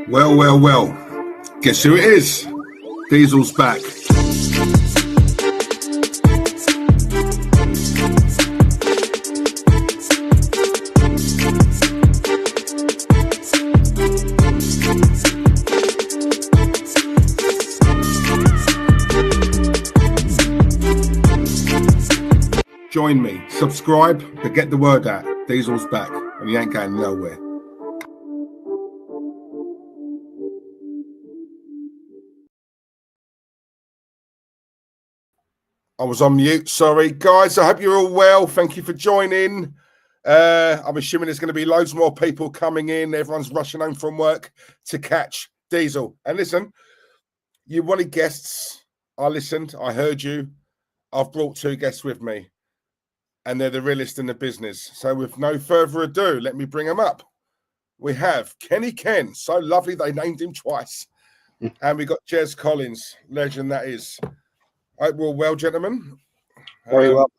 Well, well, well. Guess who it is? Diesel's back. Join me, subscribe, but get the word out. Diesel's back, and he ain't going nowhere. I was on mute, sorry. Guys, I hope you're all well. Thank you for joining. I'm assuming there's going to be loads more people coming in. Everyone's rushing home from work to catch Diesel. And listen, you wanted guests. I listened. I heard you. I've brought two guests with me. And they're the realest in the business. So with no further ado, let me bring them up. We have Kenny Ken. So lovely they named him twice. And we got Jez Collins, legend that is. Hope we're all well, gentlemen. Very well.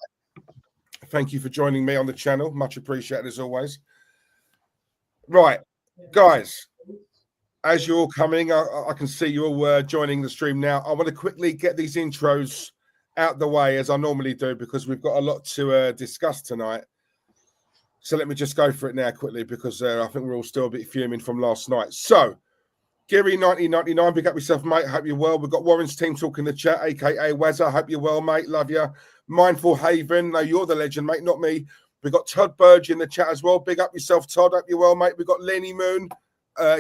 Thank you for joining me on the channel. Much appreciated as always. Right, guys, as you're all coming, I can see you all joining the stream now. I want to quickly get these intros out the way as I normally do because we've got a lot to discuss tonight. So let me just go for it now quickly because I think we're all still a bit fuming from last night. So, Gary 1999, big up yourself, mate. Hope you're well. We've got Warren's team talking in the chat, aka Wazza. Hope you're well, mate. Love you. Mindful Haven. No, you're the legend, mate, not me. We've got Todd Burge in the chat as well. Big up yourself, Todd. Hope you're well, mate. We've got Lenny Moon,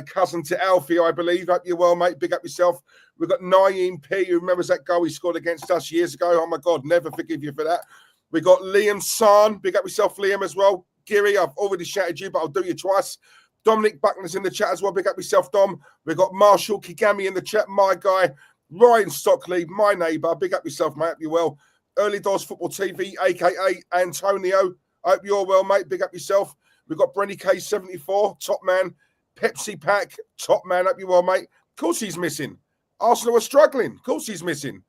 cousin to Alfie, I believe. Hope you're well, mate. Big up yourself. We've got Naeem P, who remembers that goal he scored against us years ago. Oh, my God, never forgive you for that. We've got Liam San. Big up yourself, Liam, as well. Gary, I've already shouted you, but I'll do you twice. Dominic Buckner's in the chat as well. Big up yourself, Dom. We've got Marshall Kigami in the chat, my guy. Ryan Stockley, my neighbour. Big up yourself, mate. Hope you're well. Early Doors Football TV, a.k.a. Antonio. Hope you're well, mate. Big up yourself. We've got Brenny K74, top man. Pepsi Pack, top man. Hope you're well, mate. Of course he's missing. Arsenal are struggling. Of course he's missing.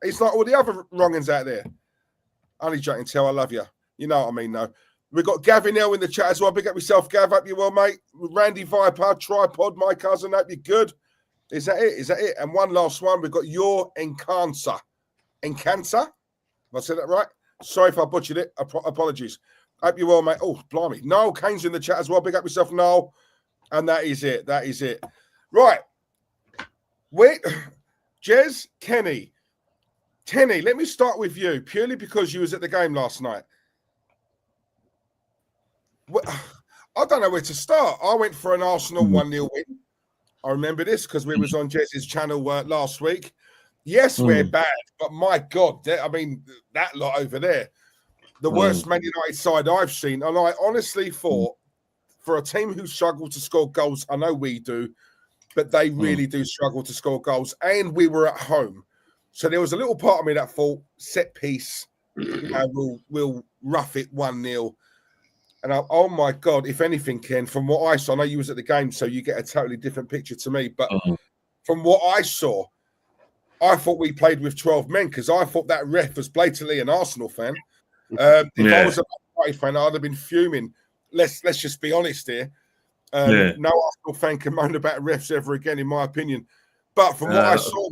It's like all the other wrong'uns out there. Only joking, tell I love you. You know what I mean, though. We've got Gavin L in the chat as well. Big up yourself, Gav. Hope you're well, mate. Randy Viper, Tripod, my cousin. Hope you're good. Is that it? Is that it? And one last one. We've got your Encancer. Encancer? Have I said that right? Sorry if I butchered it. Apologies. Hope you're well, mate. Oh, blimey. Noel Kane's in the chat as well. Big up yourself, Noel. And that is it. That is it. Right. Wait. Jez, Kenny. Kenny, let me start with you, purely because you was at the game last night. I don't know where to start. I went for an Arsenal 1-0 win. I remember this because we was on Jez's channel last week. Yes, we're bad, but my God, I mean, that lot over there, the worst Man United side I've seen. And I honestly thought for a team who struggle to score goals, I know we do, but they really do struggle to score goals. And we were at home. So there was a little part of me that thought, set piece, we'll rough it 1-0. And oh my God, if anything, Ken, from what I saw, I know you was at the game, so you get a totally different picture to me. But from what I saw, I thought we played with 12 men because I thought that ref was blatantly an Arsenal fan. If I was a United fan, I'd have been fuming. Let's just be honest here. No Arsenal fan can moan about refs ever again, in my opinion. But from what I saw,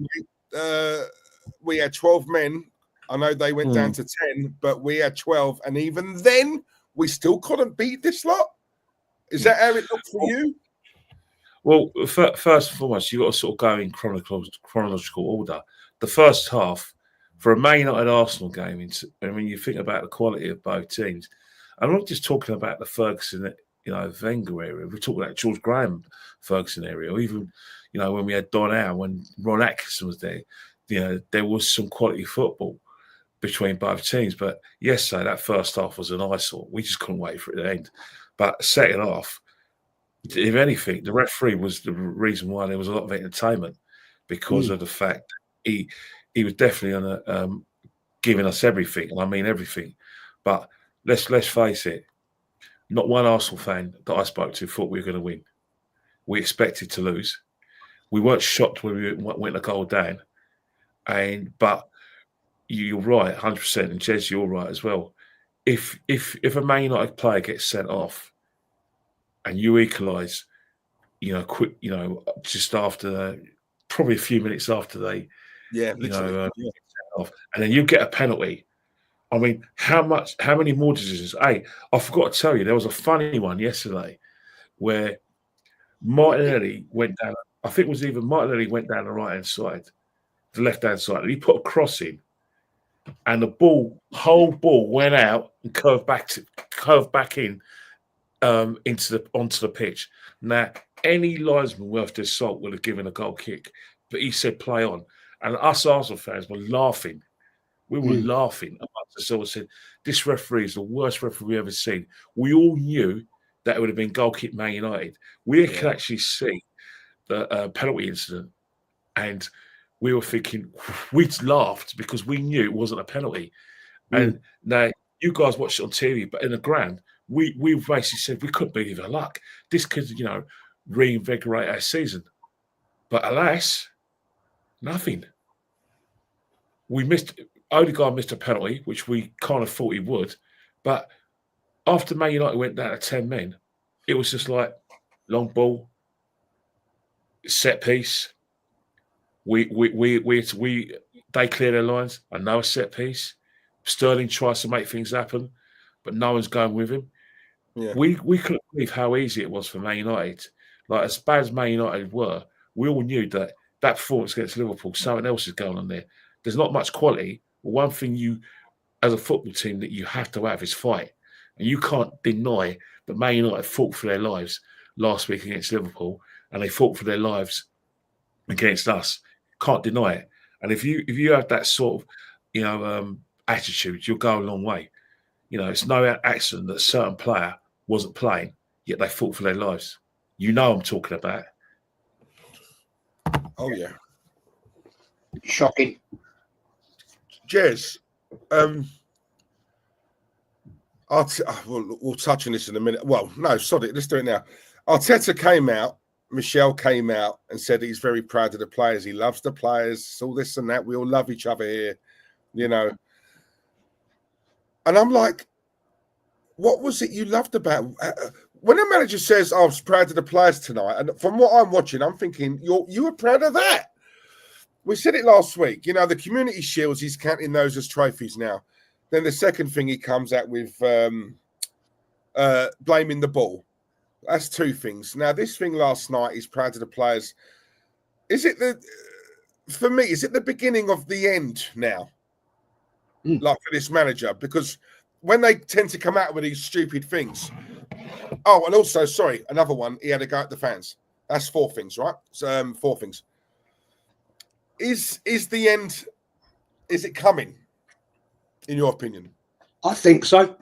we had 12 men. I know they went down to 10, but we had 12. And even then, we still couldn't beat this lot. Is that how it looked for you? Well, first and foremost, you've got to sort of go in chronological order. The first half, for a Man United Arsenal game, and when you think about the quality of both teams, I'm not just talking about the Ferguson, Wenger area. We're talking about George Graham Ferguson area, or even, when we had Don Howe, when Ron Atkinson was there, there was some quality football between both teams. But yesterday, that first half was an eyesore. We just couldn't wait for it to end. But second half, if anything, the referee was the reason why there was a lot of entertainment, because of the fact he was definitely on giving us everything, and I mean everything. But let's face it, not one Arsenal fan that I spoke to thought we were going to win. We expected to lose. We weren't shocked when we went a goal down. But you're right, 100%, and Jez, you're right as well. If a Man United player gets sent off and you equalise, quick, just after, probably a few minutes after they, literally. off, and then you get a penalty. I mean, how many more decisions? Hey, I forgot to tell you, there was a funny one yesterday where Martinelli went down. I think it was either Martinelli went down the right-hand side, the left-hand side, and he put a cross in, and the whole ball went out and curved back in onto the pitch. Now, any linesman worth their salt would have given a goal kick, but he said play on, and us Arsenal fans were laughing. We were laughing amongst ourselves. Said, "This referee is the worst referee we've ever seen." We all knew that it would have been goal kick Man United. We could actually see the penalty incident, and we were thinking, we'd laughed because we knew it wasn't a penalty. And now you guys watched it on TV, but in the ground, we basically said we couldn't believe our luck. This could, reinvigorate our season. But alas, nothing. Odegaard missed a penalty, which we kind of thought he would. But after Man United went down to 10 men, it was just like long ball, set piece. They clear their lines. Another set piece. Sterling tries to make things happen, but no one's going with him. Yeah. We couldn't believe how easy it was for Man United. Like, as bad as Man United were, we all knew that performance against Liverpool, something else is going on there. There's not much quality. One thing you, as a football team, that you have to have is fight. And you can't deny that Man United fought for their lives last week against Liverpool, and they fought for their lives against us. Can't deny it. And if you have that sort of, attitude, you'll go a long way. It's no accident that a certain player wasn't playing, yet they fought for their lives. You know I'm talking about. Oh, yeah. Shocking. Jez, we'll touch on this in a minute. Well, no, sod it. Let's do it now. Arteta came out, Michelle came out and said he's very proud of the players. He loves the players, all this and that. We all love each other here, And I'm like, what was it you loved about when a manager says, I was proud of the players tonight? And from what I'm watching, I'm thinking, you were proud of that. We said it last week. The Community Shields, he's counting those as trophies now. Then the second thing he comes out with, blaming the ball. That's two things. Now, this thing last night, he's proud of the players. For me, is it the beginning of the end now? Like, for this manager? Because when they tend to come out with these stupid things. Oh, and also, sorry, another one, he had to go at the fans. That's four things, right? So, four things. Is the end, is it coming, in your opinion? I think so.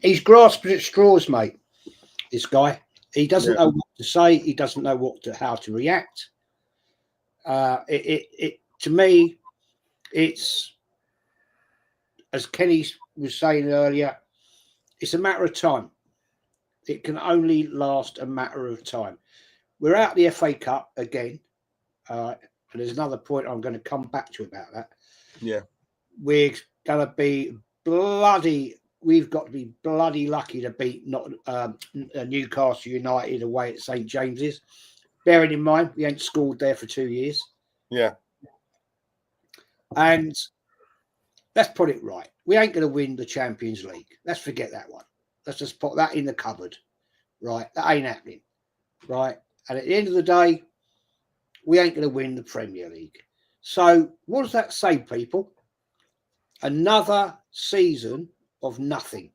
He's grasping at straws, mate, this guy. He doesn't know what to say. He doesn't know how to react. To me, it's, as Kenny was saying earlier, it's a matter of time. It can only last a matter of time. We're out the FA Cup again. And there's another point I'm going to come back to about that. Yeah. We're going to be we've got to be bloody lucky to beat Newcastle United away at St. James's. Bearing in mind, we ain't scored there for 2 years. Yeah. And let's put it right. We ain't going to win the Champions League. Let's forget that one. Let's just put that in the cupboard. Right? That ain't happening. Right? And at the end of the day, we ain't going to win the Premier League. So what does that say, people? Another season of nothing.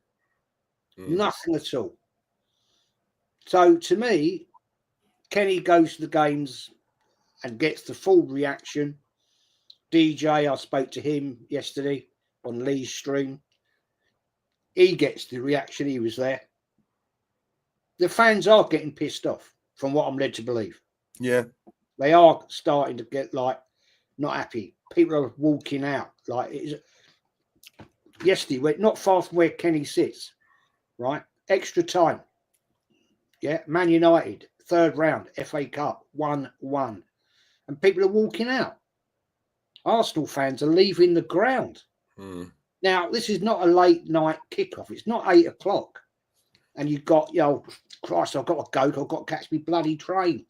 Nothing at all. So to me, Kenny goes to the games and gets the full reaction. DJ, I spoke to him yesterday on Lee's stream. He gets the reaction. He was there. The fans are getting pissed off, from what I'm led to believe. Yeah. They are starting to get, like, not happy. People are walking out. Like, yesterday, we're not far from where Kenny sits, right? Extra time. Yeah, Man United, third round, FA Cup, 1-1. And people are walking out. Arsenal fans are leaving the ground. Now, this is not a late night kickoff. It's not 8 o'clock. And you've got, Christ, I've got to go. I've got to catch me bloody train.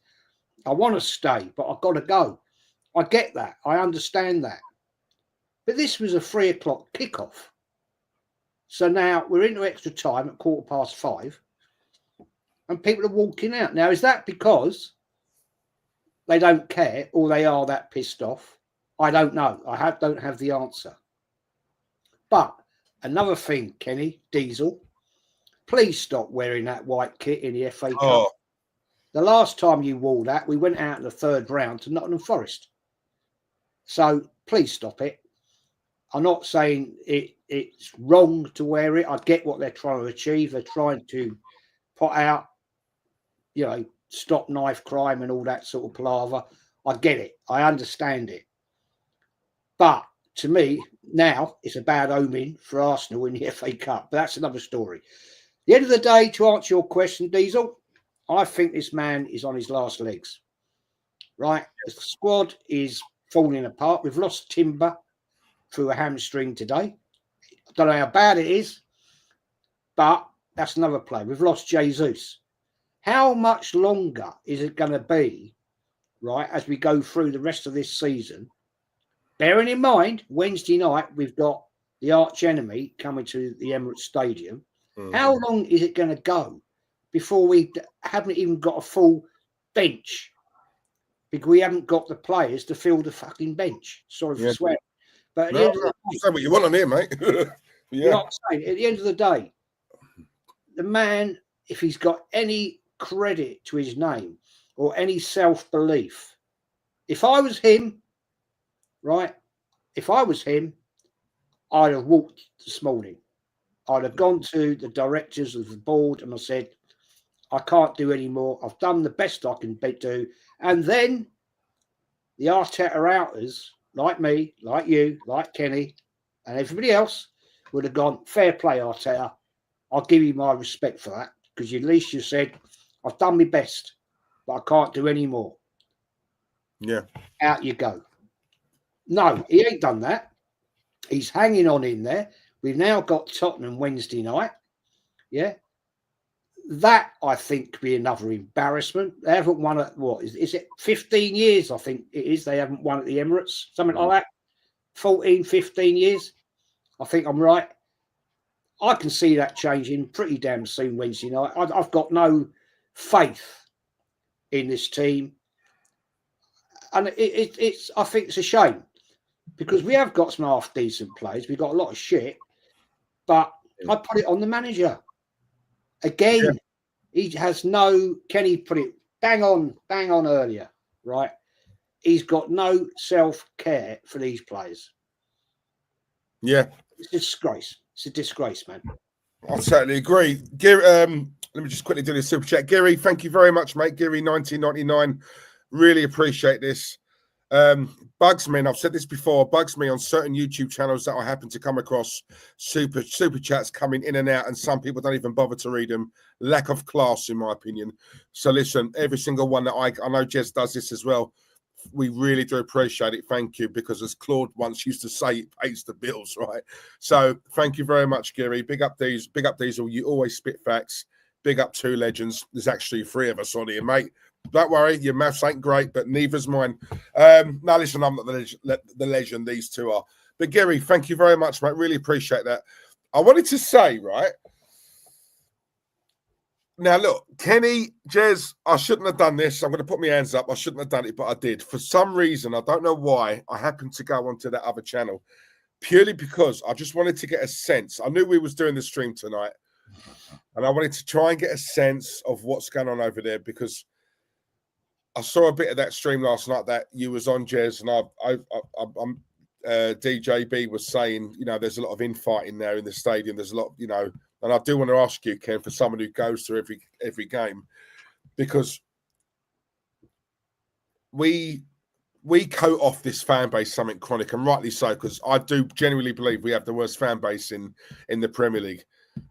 I want to stay, but I've got to go. I get that. I understand that. But this was a 3 o'clock kickoff. So now we're into extra time at 5:15, and people are walking out. Now, is that because they don't care or they are that pissed off? I don't know. I don't have the answer. But another thing, Kenny, Diesel, please stop wearing that white kit in the FA Cup. Oh. The last time you wore that, we went out in the 3rd round to Nottingham Forest. So please stop it. I'm not saying it's wrong to wear it. I get what they're trying to achieve. They're trying to put out, stop knife crime and all that sort of palaver. I get it. I understand it. But to me, now it's a bad omen for Arsenal in the FA Cup. But that's another story. At the end of the day, to answer your question, Diesel, I think this man is on his last legs. Right? The squad is falling apart. We've lost Timber through a hamstring today. I don't know how bad it is, but that's another play. We've lost Jesus. How much longer is it going to be, right, as we go through the rest of this season? Bearing in mind, Wednesday night, we've got the arch enemy coming to the Emirates Stadium. Mm. How long is it going to go before we haven't even got a full bench? Because we haven't got the players to fill the fucking bench. Sorry for swearing. But say what you want on here, mate. You know what I'm saying? At the end of the day, the man, if he's got any credit to his name or any self-belief, if I was him, right, I'd have walked this morning. I'd have gone to the directors of the board and I said, I can't do any more. I've done the best I can do. And then the Arteta outers, like me, like you, like Kenny, and everybody else, would have gone, fair play, Arteta. I'll give you my respect for that, because at least you said, I've done my best, but I can't do any more. Yeah. Out you go. No, he ain't done that. He's hanging on in there. We've now got Tottenham Wednesday night. Yeah. That, I think, could be another embarrassment. They haven't won at, what, is it 15 years, I think it is. They haven't won at the Emirates, something like that. 14, 15 years. I think I'm right. I can see that changing pretty damn soon Wednesday night. I've got no faith in this team. And it's I think it's a shame, because we have got some half-decent players. We've got a lot of shit. But I put it on the manager. Again, he has no, Kenny put it bang on earlier, right? He's got no self-care for these players. Yeah. It's a disgrace. It's a disgrace, man. I certainly agree. Gary, let me just quickly do this super chat. Gary, thank you very much, mate. Gary, 1999. Really appreciate this. Bugs me, and I've said this before, bugs me on certain YouTube channels that I happen to come across super chats coming in and out, and some people don't even bother to read them. Lack of class, in my opinion. So listen, every single one that I know Jez does this as well. We really do appreciate it. Thank you, because as Claude once used to say, it pays the bills, right? So thank you very much, Gary. Big up Diesel. You always spit facts. Big up two legends. There's actually 3 of us on here, mate. Don't worry, your maths ain't great, but neither's mine. No, listen, I'm not the legend. These two are. But Gary, thank you very much, mate. Really appreciate that. I wanted to say, right now, look, Kenny, Jez, I shouldn't have done this. I'm going to put my hands up. I shouldn't have done it, but I did. For some reason, I don't know why, I happened to go onto that other channel, purely because I just wanted to get a sense. I knew we was doing the stream tonight, and I wanted to try and get a sense of what's going on over there, because I saw a bit of that stream last night that you was on, Jez, and DJB was saying, there's a lot of infighting there in the stadium. There's a lot, and I do want to ask you, Ken, for someone who goes to every game, because we coat off this fan base something chronic, and rightly so, because I do genuinely believe we have the worst fan base in the Premier League,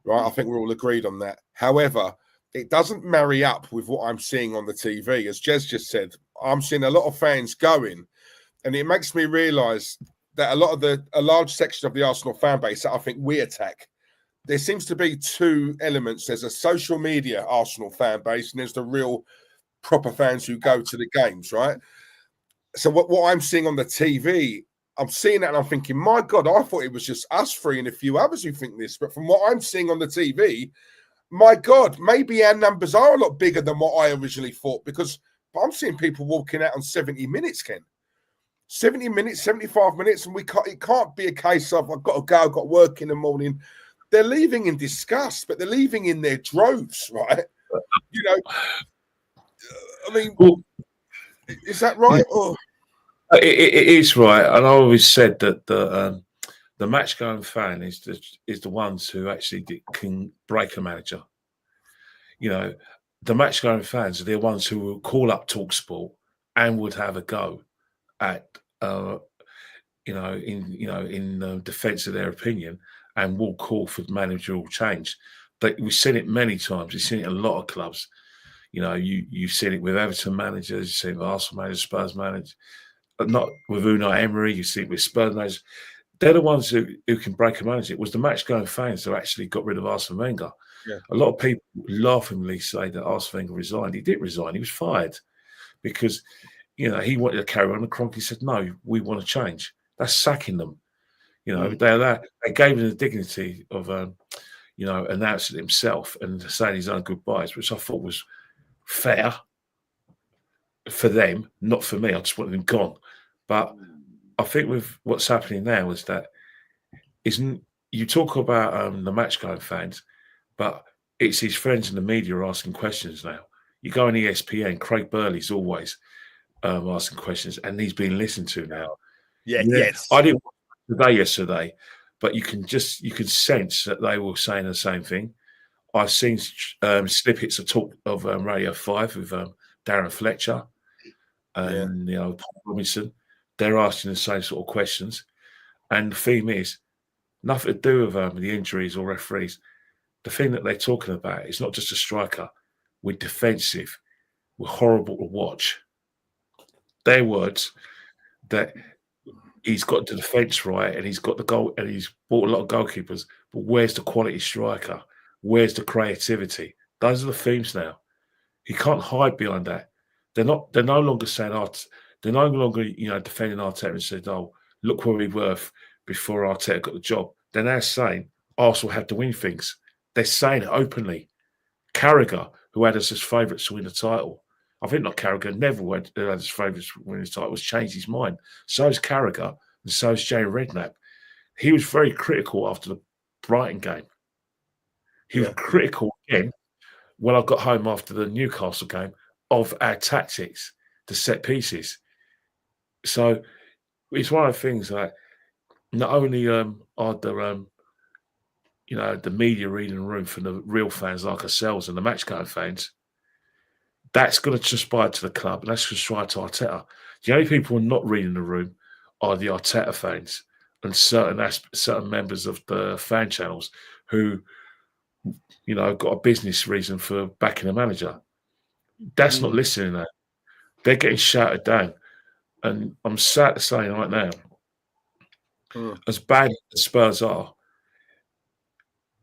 right? I think we're all agreed on that. However, it doesn't marry up with what I'm seeing on the TV. As Jez just said, I'm seeing a lot of fans going, and it makes me realise that a large section of the Arsenal fan base that I think we attack, there seems to be two elements. There's a social media Arsenal fan base, and there's the real proper fans who go to the games, right? So what I'm seeing on the TV, I'm seeing that and I'm thinking, my God, I thought it was just us three and a few others who think this. But from what I'm seeing on the TV, my God, maybe our numbers are a lot bigger than what I originally thought, because I'm seeing people walking out on 70 minutes, Ken. 70 minutes, 75 minutes, and it can't be a case of I've got to go, I've got work in the morning. They're leaving in disgust, but they're leaving in their droves, right? You know, I mean, is that right? Or it is right, and I always said that the match-going fan is the ones who actually can break a manager. You know, the match-going fans are the ones who will call up TalkSport and would have a go at in defence of their opinion, and will call for managerial change. But we've seen it many times. We've seen it in a lot of clubs. You know, you've seen it with Everton managers, you've seen it with Arsenal managers, Spurs managers, but not with Unai Emery. You see it with Spurs managers. They're the ones who can break a manager. It was the match-going fans who actually got rid of Arsene Wenger. Yeah. A lot of people laughingly say that Arsene Wenger resigned. He didn't resign. He was fired because, you know, he wanted to carry on. And Kroenke said, no, we want to change. That's sacking them. You know, they gave him the dignity of, announcing it himself and saying his own goodbyes, which I thought was fair for them, not for me. I just wanted him gone. But I think with what's happening now is that you talk about the match-going fans, but it's his friends in the media are asking questions now. You go on ESPN, Craig Burley's always asking questions, and he's being listened to now. Yeah, yes. I didn't watch yesterday, but you can sense that they were saying the same thing. I've seen snippets of talk of Radio 5 with Darren Fletcher and Paul Robinson. They're asking the same sort of questions. And the theme is nothing to do with the injuries or referees. The thing that they're talking about is not just a striker. We're defensive. We're horrible to watch. Their words that he's got the defence right and he's got the goal and he's bought a lot of goalkeepers, but where's the quality striker? Where's the creativity? Those are the themes now. He can't hide behind that. They're no longer saying they're no longer, defending Arteta and said, oh, look where we were before Arteta got the job. They're now saying Arsenal had to win things. They're saying it openly. Carragher, who had us as favourites to win the title, I think not Carragher, Neville had us as favourites to win the title, has changed his mind. So is Carragher, and so is Jay Redknapp. He was very critical after the Brighton game. He was critical again when I got home after the Newcastle game of our tactics, the set pieces. So it's one of the things that not only are the media reading the room for the real fans like ourselves and the match-going fans, that's going to transpire to the club and that's going to transpire to Arteta. The only people who are not reading the room are the Arteta fans and certain members of the fan channels who, got a business reason for backing a manager. That's not listening to that. They're getting shouted down. And I'm sad to say right now, as bad as Spurs are,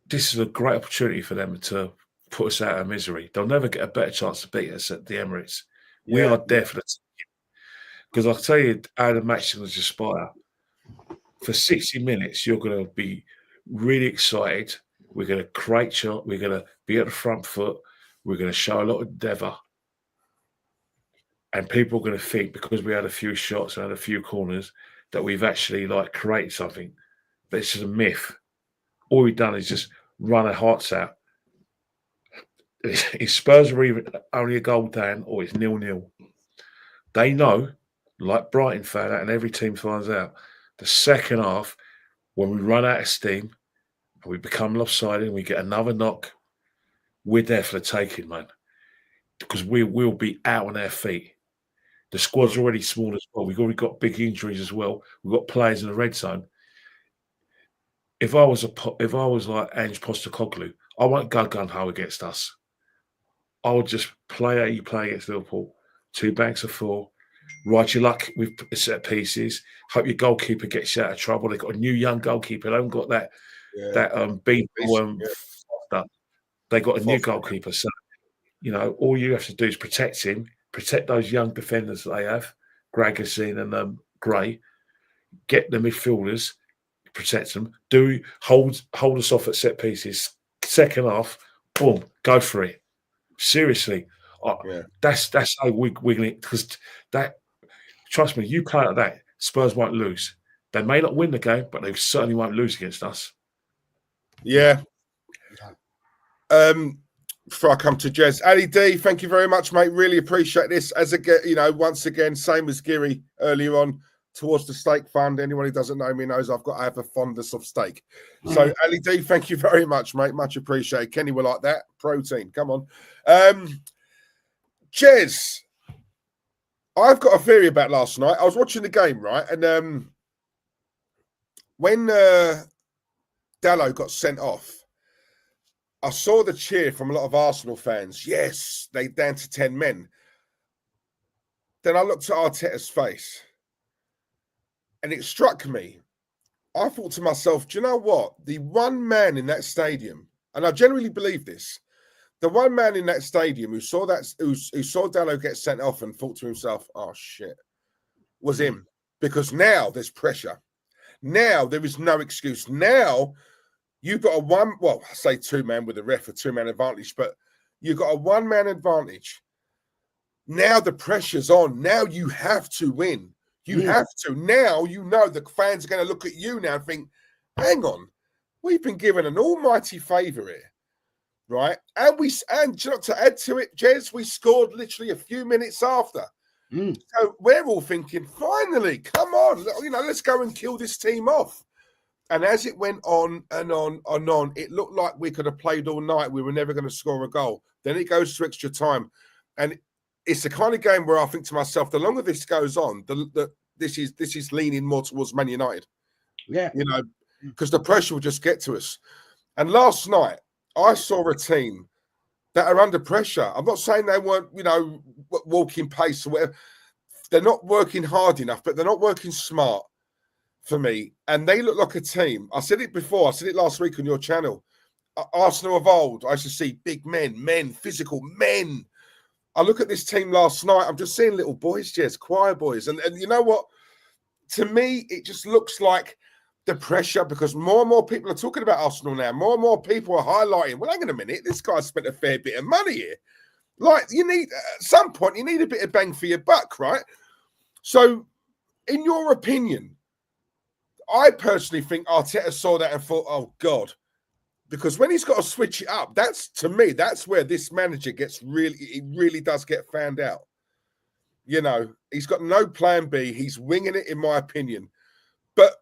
this is a great opportunity for them to put us out of misery. They'll never get a better chance to beat us at the Emirates. We are definitely. Because I'll tell you how the match is going to transpire. For 60 minutes, you're going to be really excited. We're going to create shot. We're going to be at the front foot. We're going to show a lot of endeavour. And people are going to think, because we had a few shots and had a few corners, that we've actually created something. But it's just a myth. All we've done is just run our hearts out. If Spurs are even only a goal down or it's 0-0, they know, like Brighton found out and every team finds out, the second half, when we run out of steam and we become lopsided and we get another knock, we're there for the taking, man. Because we will be out on our feet. The squad's already small as well. We've already got big injuries as well. We've got players in the red zone. If I was like Ange Postecoglou, I won't go gung-ho against us. I would just play how you play against Liverpool. 2 banks of 4. Ride your luck with set pieces. Hope your goalkeeper gets you out of trouble. They've got a new young goalkeeper. They haven't got that that Beetle Yeah. Foster. They got a new Foster. goalkeeper, so all you have to do is protect him, protect those young defenders that they have, Gregerson and Gray. Get the midfielders, protect them. Hold us off at set pieces. Second half, boom, go for it. Seriously, that's how wiggling it, because that. Trust me, you play like that, Spurs won't lose. They may not win the game, but they certainly won't lose against us. Yeah. Before I come to Jez, Ali D, thank you very much, mate. Really appreciate this. As once again, same as Geary earlier on, towards the steak fund. Anyone who doesn't know me knows I have a fondness of steak. So Ali D, thank you very much, mate. Much appreciated. Kenny will like that. Protein. Come on. Jez, I've got a theory about last night. I was watching the game, right? And when Dalot got sent off, I saw the cheer from a lot of Arsenal fans. Yes, they down to 10 men. Then I looked at Arteta's face and it struck me. I thought to myself, do you know what? The one man in that stadium, and I genuinely believe this, the one man in that stadium who saw Dalot get sent off and thought to himself, oh shit, was him. Because now there's pressure. Now there is no excuse. Now you've got I say two-man with a ref, a two-man advantage, but you've got a one-man advantage. Now the pressure's on. Now you have to win. You have to. Now you know the fans are going to look at you now and think, hang on, we've been given an almighty favour here, right? And to add to it, Jez, we scored literally a few minutes after. So we're all thinking, finally, come on, let's go and kill this team off. And as it went on and on and on, it looked like we could have played all night. We were never going to score a goal. Then it goes to extra time. And it's the kind of game where I think to myself, the longer this goes on, this is leaning more towards Man United. Yeah. Because the pressure will just get to us. And last night, I saw a team that are under pressure. I'm not saying they weren't, walking pace or whatever. They're not working hard enough, but they're not working smart for me. And they look like a team. I said it before. I said it last week on your channel. Arsenal of old, I used to see big men, physical men. I look at this team last night. I'm just seeing little boys, Jez, choir boys. And you know what? To me, it just looks like the pressure, because more and more people are talking about Arsenal now. More and more people are highlighting, well, hang on a minute, this guy spent a fair bit of money here. Like, you need, at some point, you need a bit of bang for your buck, right? So, in your opinion, I personally think Arteta saw that and thought, oh, God. Because when he's got to switch it up, to me, that's where this manager really does get found out. He's got no plan B. He's winging it, in my opinion. But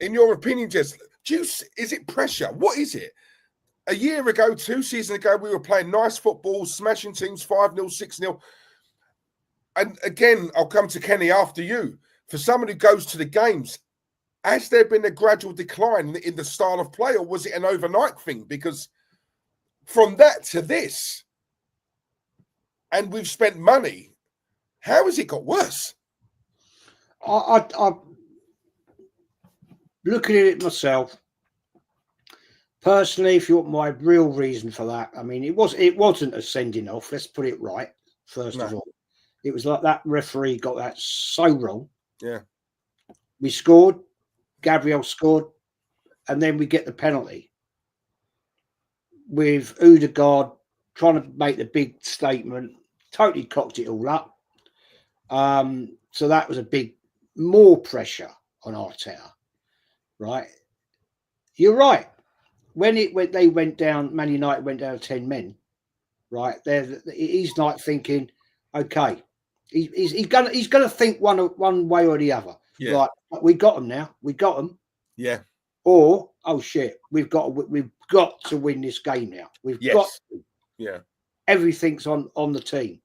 in your opinion, Jez, is it pressure? What is it? A year ago, 2 seasons ago, we were playing nice football, smashing teams 5-0, 6-0. And again, I'll come to Kenny after you. For someone who goes to the games, has there been a gradual decline in the style of play, or was it an overnight thing? Because from that to this, and we've spent money, how has it got worse? I looking at it myself, personally, if you want my real reason for that, I mean, it wasn't a sending off. Let's put it right. First of all, it was like that referee got that so wrong. Yeah, we scored. Gabriel scored, and then we get the penalty with Odegaard trying to make the big statement. Totally cocked it all up. So that was more pressure on Arteta, right? You're right. When they went down, Man United went down to 10 men, right? He's like thinking, okay, he's gonna think one way or the other. Yeah. Like, we got them now. We got them. Yeah. Or, oh shit, we've got to win this game now. We've got to. Yeah. Everything's on the team.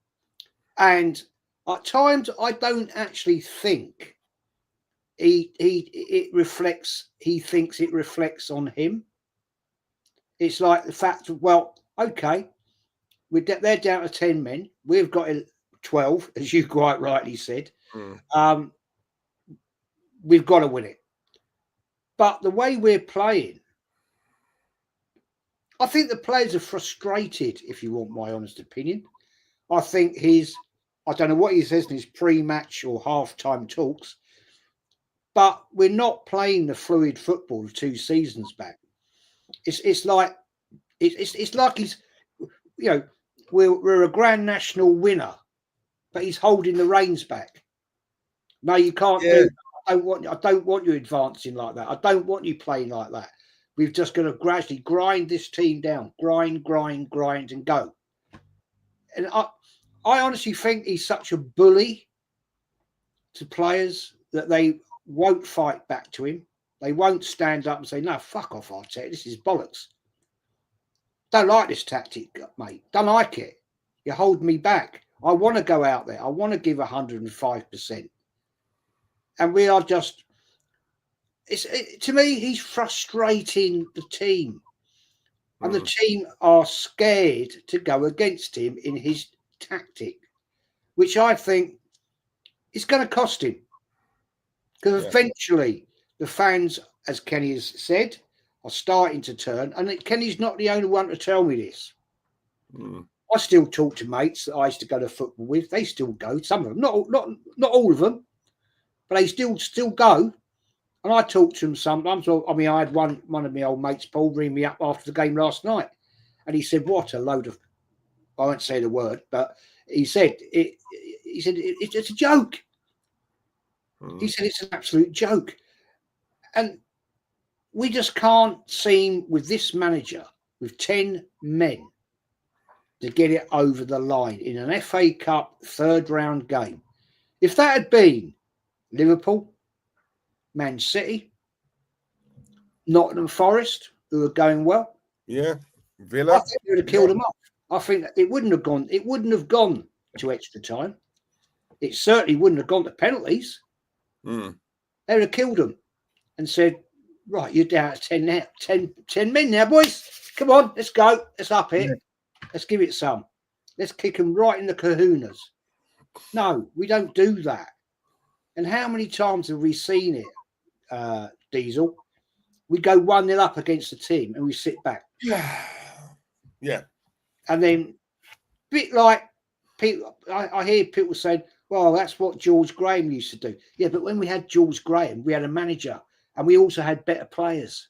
And at times I don't actually think he thinks it reflects on him. It's like the fact of, well, okay, they're down to 10 men. We've got 12, as you quite rightly said. We've got to win it. But the way we're playing, I think the players are frustrated, if you want my honest opinion. I think I don't know what he says in his pre-match or half-time talks, but we're not playing the fluid football of 2 seasons back. It's like he's, we're a Grand National winner, but he's holding the reins back. No, you can't do that. I don't want you advancing like that. I don't want you playing like that. We've just got to gradually grind this team down, grind, and go. And I honestly think he's such a bully to players that they won't fight back to him. They won't stand up and say, no, fuck off, Arteta. This is bollocks. Don't like this tactic, mate. Don't like it. You're holding me back. I want to go out there. I want to give 105%. And we are just... to me, he's frustrating the team. And the team are scared to go against him in his tactic, which I think is going to cost him. Because eventually the fans, as Kenny has said, are starting to turn. And Kenny's not the only one to tell me this. I still talk to mates that I used to go to football with. They still go. Some of them, not all of them, but they still go. And I talk to them sometimes. I mean, I had one of my old mates, Paul, ring me up after the game last night, and he said, "What a load of—" I won't say the word, but he said it's a joke. He said it's an absolute joke, and we just can't seem with this manager with 10 men to get it over the line in an FA Cup 3rd round game. If that had been Liverpool, Man City, Nottingham Forest, who are going well. Yeah. Villa. I think they would have killed them off. I think it wouldn't have gone. It wouldn't have gone to extra time. It certainly wouldn't have gone to penalties. They would have killed them and said, right, you're down to 10 now. 10 men now, boys. Come on, let's go. Let's up it. Yeah. Let's give it some. Let's kick them right in the kahunas. No, we don't do that. And how many times have we seen it, Diesel? We go 1-0 up against the team and we sit back. Yeah. And then, bit like people, I hear people saying, well, that's what George Graham used to do. Yeah, but when we had George Graham, we had a manager and we also had better players.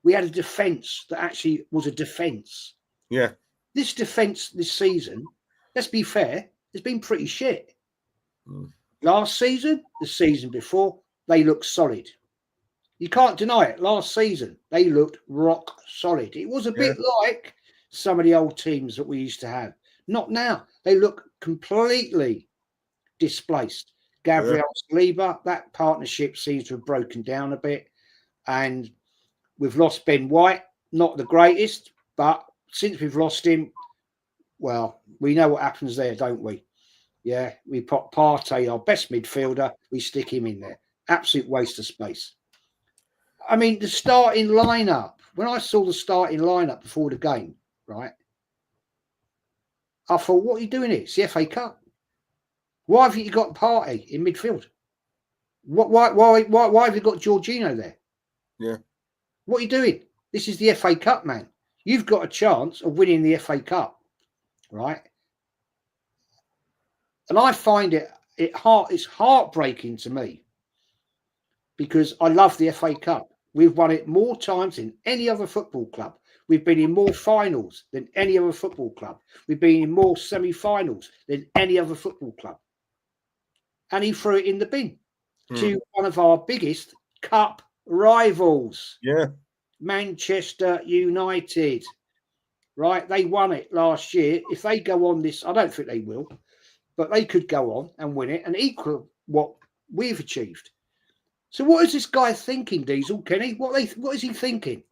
We had a defence that actually was a defence. Yeah. This defence this season, let's be fair, has been pretty shit. Last season, the season before, they looked solid. You can't deny it. Last season, they looked rock solid. It was a bit like some of the old teams that we used to have. Not now. They look completely displaced. Gabriel Saliba, that partnership seems to have broken down a bit. And we've lost Ben White, not the greatest, but since we've lost him, well, we know what happens there, don't we? Yeah, we put Partey, our best midfielder, we stick him in there. Absolute waste of space. I mean, the starting lineup, when I saw the starting lineup before the game, right, I thought, what are you doing here? It's the FA Cup. Why haven't you got Partey in midfield? Why have you got Jorginho there? Yeah. What are you doing? This is the FA Cup, man. You've got a chance of winning the FA Cup, right? And I find it's heartbreaking to me because I love the FA Cup. We've won it more times than any other football club. We've been in more finals than any other football club. We've been in more semi-finals than any other football club. And he threw it in the bin to one of our biggest cup rivals. Yeah. Manchester United. Right? They won it last year. If they go on this, I don't think they will, but they could go on and win it and equal what we've achieved. So what is this guy thinking, Diesel, Kenny? What is he thinking?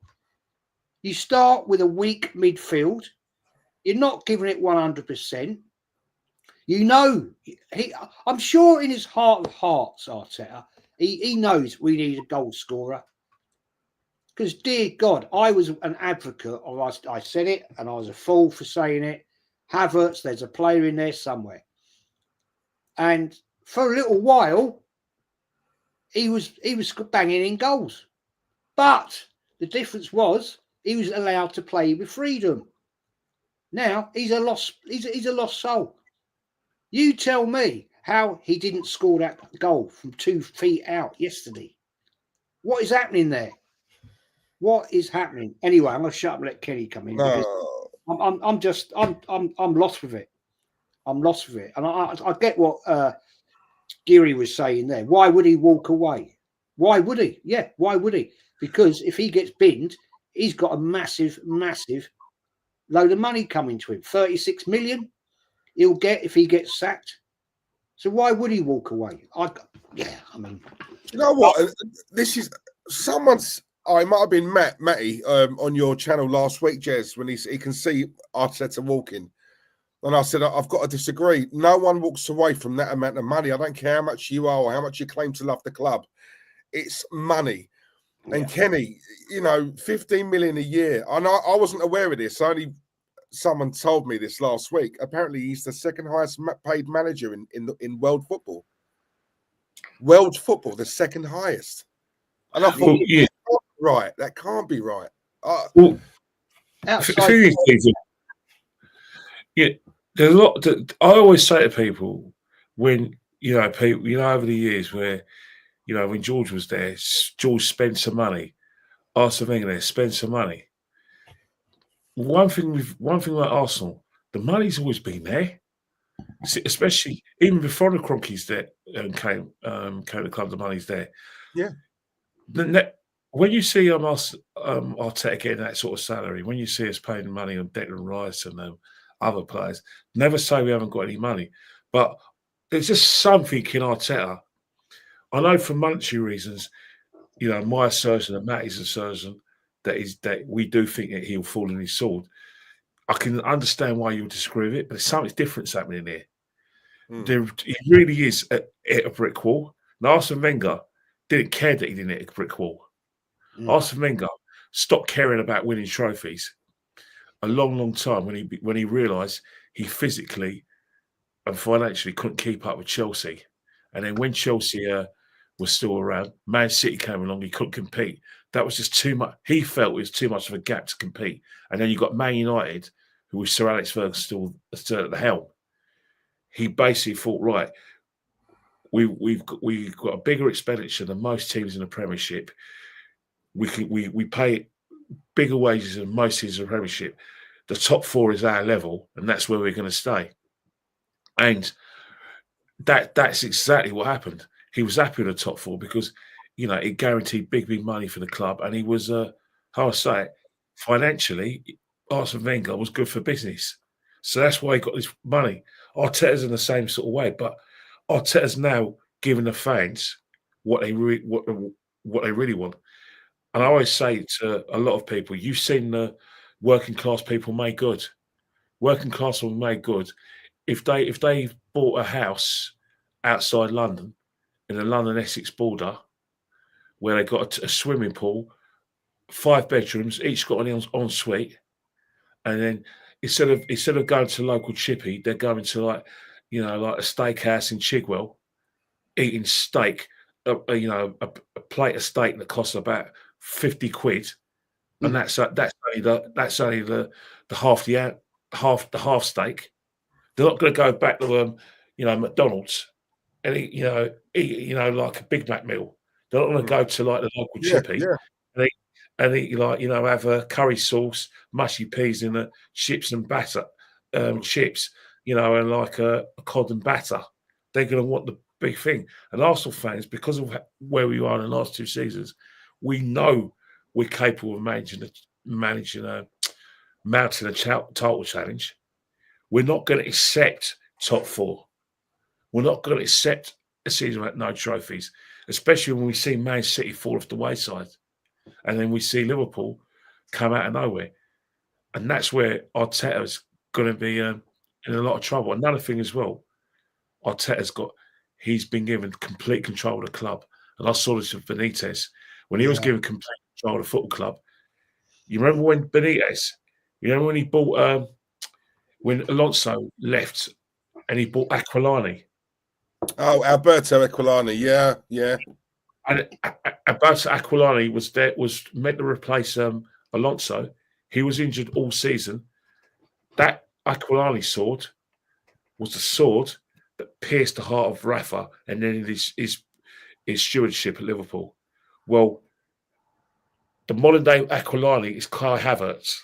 You start with a weak midfield. You're not giving it 100%. You know, I'm sure in his heart of hearts, Arteta, he knows we need a goal scorer. Because, dear God, I was an advocate of, I said it, and I was a fool for saying it. Havertz, there's a player in there somewhere. And for a little while, he was banging in goals. But the difference was he was allowed to play with freedom. Now he's a lost soul. You tell me how he didn't score that goal from 2 feet out yesterday. What is happening there? What is happening? Anyway, I'm gonna shut up and let Kenny come in because I'm lost with it. I'm lost with it. And I get what Geary was saying there. Why would he walk away? Why would he? Yeah, why would he? Because if he gets binned, he's got a massive, massive load of money coming to him. 36 million he'll get if he gets sacked. So why would he walk away? I mean, you know what? This is someone's. I might have been Matty on your channel last week, Jez, when he can see Arteta walking. And I said, I've got to disagree. No one walks away from that amount of money. I don't care how much you are or how much you claim to love the club. It's money. Yeah. And Kenny, 15 million a year. And I wasn't aware of this. Only someone told me this last week. Apparently, he's the second highest paid manager in world football. World football, the second highest. And I thought, right, that can't be right. Yeah, there's a lot. I always say to people when over the years where when George was there, George spent some money. Arsene Wenger there spent some money. One thing like Arsenal, the money's always been there, especially even before the Cronkies there came to the club. The money's there. Yeah. When you see Arteta getting that sort of salary, when you see us paying money on Declan Rice and other players, never say we haven't got any money. But there's just something in Arteta. I know for monetary reasons, my assertion and Matty's assertion that we do think that he'll fall on his sword. I can understand why you'll disagree with it, but there's something different happening here. He really is at a brick wall. And Arsene Wenger didn't care that he didn't hit a brick wall. Arsene Wenger stopped caring about winning trophies a long, long time when he realised he physically and financially couldn't keep up with Chelsea. And then when Chelsea was still around, Man City came along, he couldn't compete. That was just too much. He felt it was too much of a gap to compete. And then you got Man United, who was Sir Alex Ferguson still at the helm. He basically thought, right, we've got a bigger expenditure than most teams in the Premiership. We pay bigger wages than most teams in the Premiership. The top four is our level, and that's where we're going to stay. And that's exactly what happened. He was happy with the top four because, it guaranteed big money for the club, and he was, how I say it, financially, Arsene Wenger was good for business. So that's why he got this money. Arteta's in the same sort of way, but Arteta's now giving the fans what they really want. And I always say to a lot of people, you've seen the working class people made good. Working class people made good. If they bought a house outside London, in the London-Essex border, where they got a swimming pool, 5 bedrooms, each got an ensuite, and then instead of going to local chippy, they're going to like a steakhouse in Chigwell, eating steak, a plate of steak that costs about 50 quid, and that's only the half steak. They're not going to go back to McDonald's and eat like a Big Mac meal. They're not going to go to like the local chippy and eat have a curry sauce, mushy peas in the chips and batter, chips, and like a cod and batter. They're going to want the big thing. And Arsenal fans, because of where we are in the last 2 seasons, we know we're capable of mounting a title challenge. We're not going to accept top 4. We're not going to accept a season without no trophies, especially when we see Man City fall off the wayside. And then we see Liverpool come out of nowhere. And that's where Arteta's going to be in a lot of trouble. Another thing as well, he's been given complete control of the club. And I saw this with Benitez. When he was given complete control of the football club, you remember when when he bought, when Alonso left and he bought Aquilani? Oh, Alberto Aquilani, yeah. And Alberto Aquilani was meant to replace Alonso, he was injured all season. That Aquilani sword was the sword that pierced the heart of Rafa and then his stewardship at Liverpool. Well, the modern day Aquilani is Kai Havertz.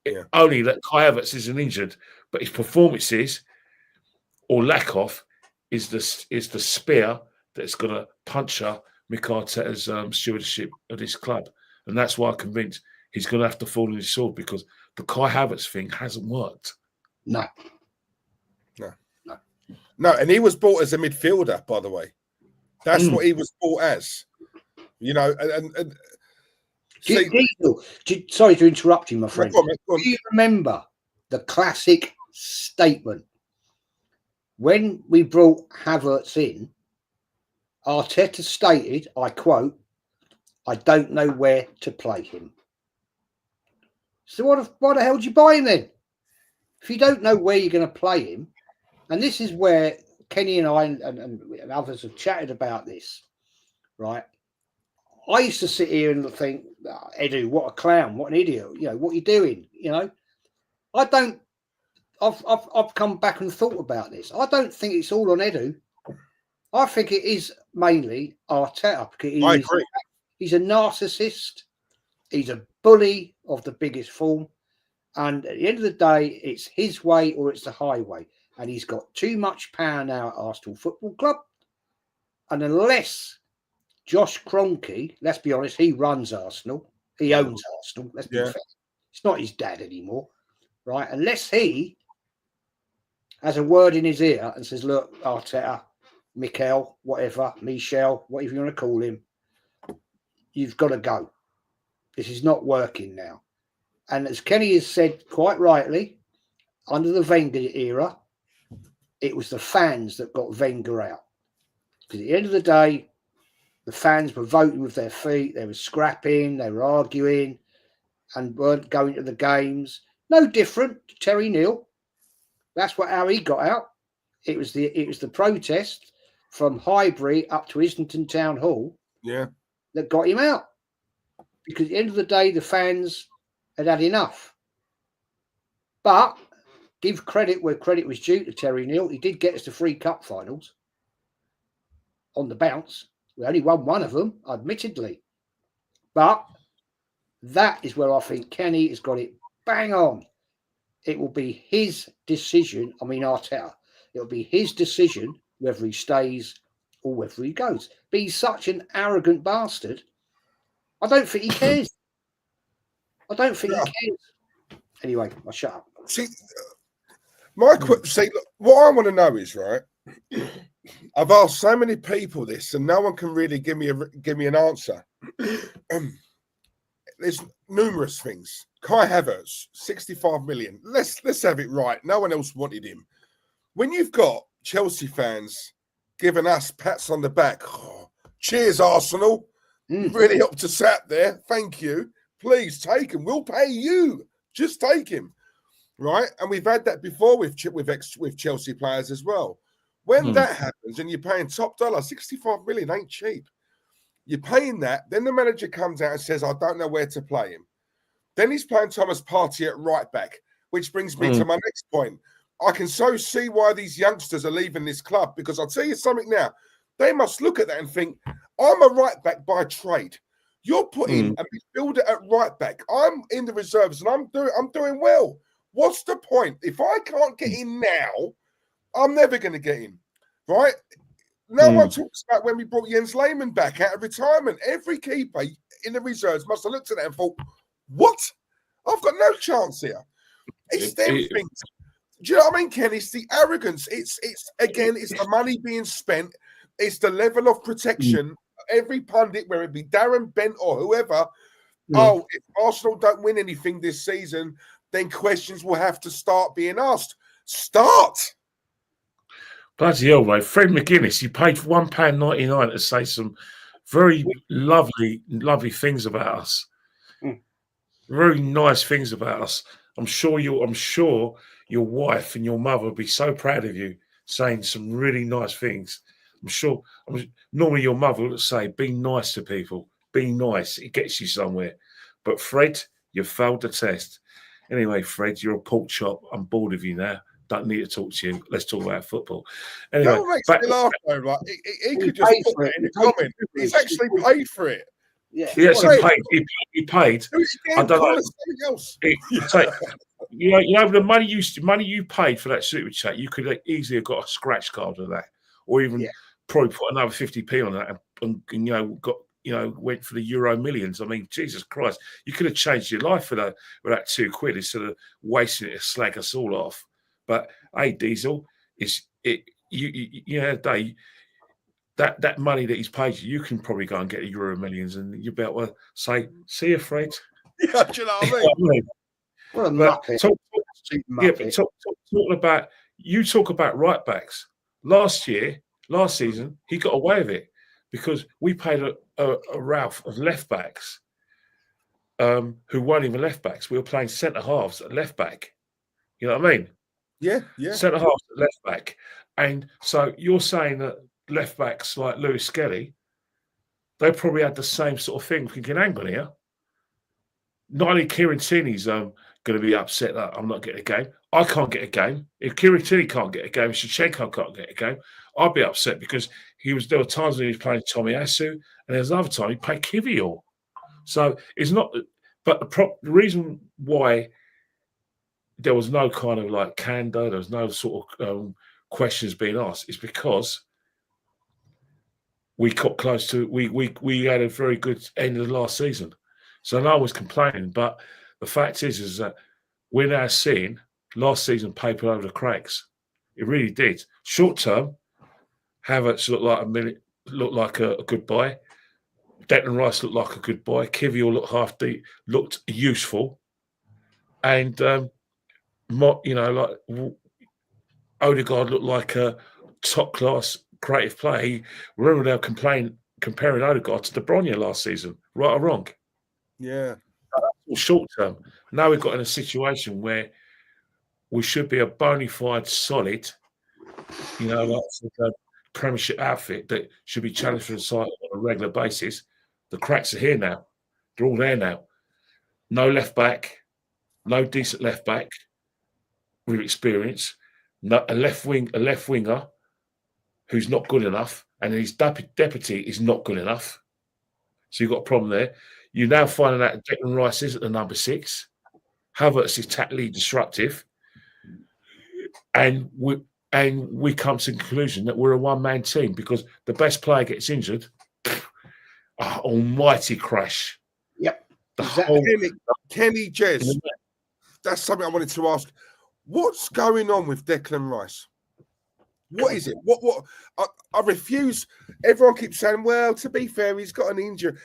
Yeah. Only that Kai Havertz isn't injured, but his performances or lack of is the spear that's going to puncture Mikel Arteta's stewardship of this club. And that's why I'm convinced he's going to have to fall on his sword, because the Kai Havertz thing hasn't worked. No. And he was bought as a midfielder, by the way. That's what he was bought as. You know, and sorry to interrupt you, my friend. Go on. Do you remember the classic statement? When we brought Havertz in, Arteta stated, I quote, "I don't know where to play him." So why the hell did you buy him then? If you don't know where you're going to play him, and this is where Kenny and I and others have chatted about this, right? I used to sit here and think, oh, Edu, what a clown, what an idiot, you know, what are you doing? You know, I've come back and thought about this. I don't think it's all on Edu. I think it is mainly Arteta. I agree. He's a narcissist. He's a bully of the biggest form. And at the end of the day, it's his way or it's the highway. And he's got too much power now at Arsenal Football Club. And unless Josh Kroenke, let's be honest, he runs Arsenal. He owns Arsenal. Let's be fair. It's not his dad anymore, right? Unless he has a word in his ear and says, look, Arteta, Mikel, whatever, Michel, whatever you want to call him, you've got to go. This is not working now. And as Kenny has said quite rightly, under the Wenger era, it was the fans that got Wenger out. Because at the end of the day, the fans were voting with their feet. They were scrapping, they were arguing, and weren't going to the games. No different to Terry Neal. That's how he got out. It was the protest from Highbury up to Islington Town Hall that got him out. Because at the end of the day, the fans had enough. But give credit where credit was due to Terry Neal. He did get us to 3 cup finals on the bounce. We only won one of them, admittedly. But that is where I think Kenny has got it bang on. It will be his decision. I mean, Arteta. It will be his decision whether he stays or whether he goes. But he's such an arrogant bastard. I don't think he cares. I don't think he cares. Anyway, I'll shut up. See, look, what I want to know is, right, I've asked so many people this, and no one can really give me an answer. There's numerous things. Kai Havertz, 65 million. Let's have it right. No one else wanted him. When you've got Chelsea fans giving us pats on the back, cheers, Arsenal. Really helped us out there. Thank you. Please take him. We'll pay you. Just take him. Right? And we've had that before with Chelsea players as well. When that happens and you're paying top dollar, 65 million ain't cheap. You're paying that. Then the manager comes out and says, I don't know where to play him. Then he's playing Thomas Partey at right back, which brings me to my next point. I can so see why these youngsters are leaving this club, because I'll tell you something now. They must look at that and think, I'm a right back by trade. You're putting a midfielder at right back. I'm in the reserves and I'm doing well. What's the point? If I can't get in now, I'm never going to get in, right? No one talks about when we brought Jens Lehmann back out of retirement. Every keeper in the reserves must have looked at that and thought, what? I've got no chance here. It's them things. Do you know what I mean, Ken? It's the arrogance. It's the money being spent. It's the level of protection. Every pundit, whether it be Darren Bent or whoever, if Arsenal don't win anything this season, then questions will have to start being asked. Start. Bloody hell, mate. Fred McGuinness, he paid £1.99 to say some very lovely things about us. Very nice things about us. I'm sure your wife and your mother would be so proud of you saying some really nice things. Normally your mother would say, be nice to people. Be nice. It gets you somewhere. But Fred, you failed the test. Anyway, Fred, you're a pork chop. I'm bored of you now. Don't need to talk to you. Let's talk about football. Anyway, That makes me laugh though. Like he could just paid put for it it. in the He paid comment. for it. He's actually paid for it. Yeah. yes, Fred, he paid. do it I again, don't call know. us something else. You know the money you paid for that super chat, you could easily have got a scratch card of that, or even probably put another 50p on that, and went for the Euro Millions. I mean, Jesus Christ, you could have changed your life with that £2 instead of wasting it to slag us all off. But hey, Diesel, that money that he's paid you can probably go and get the Euro Millions, and you better well say, see you, Fred. Yeah, do you know what I mean? What a But muppet. Talking about you talk about right backs. Last season, he got away with it because we paid a Ralph of left backs who weren't even left backs. We were playing centre halves at left back. You know what I mean? Yeah. Centre halves at left back. And so you're saying that left backs like Lewis Skelly, they probably had the same sort of thing thinking, hang on here. Not only Kieran Tierney's going to be upset that I'm not getting a game. I can't get a game. If Kieran Tierney can't get a game, Shevchenko can't get a game, I'll be upset because there were times when he was playing Tommy Asu, and there's another time he played Kivior. So it's not. But the reason why there was no kind of like candor, there was no sort of questions being asked, is because we got close to. We had a very good end of the last season. So no one was complaining, but the fact is that we're now seeing last season paper over the cracks. It really did. Short term, Havertz looked like a good buy. Declan Rice looked like a good buy. Kivior looked half deep, looked useful, and Odegaard looked like a top class creative player. Remember they were comparing Odegaard to De Bruyne last season, right or wrong? Yeah. Short term. Now we've got in a situation where we should be a bona fide solid, like a Premiership outfit that should be challenged for the side on a regular basis. The cracks are here now. They're all there now. No left back, no decent left back with experience. No, a left winger who's not good enough, and his deputy is not good enough. So you've got a problem there. You're now finding out Declan Rice is at the number 6. Havertz is tactically disruptive. And we come to the conclusion that we're a one-man team because the best player gets injured. Almighty crash. Yep. Kenny Jez, that's something I wanted to ask. What's going on with Declan Rice? What is it? What? I refuse. Everyone keeps saying, well, to be fair, he's got an injury.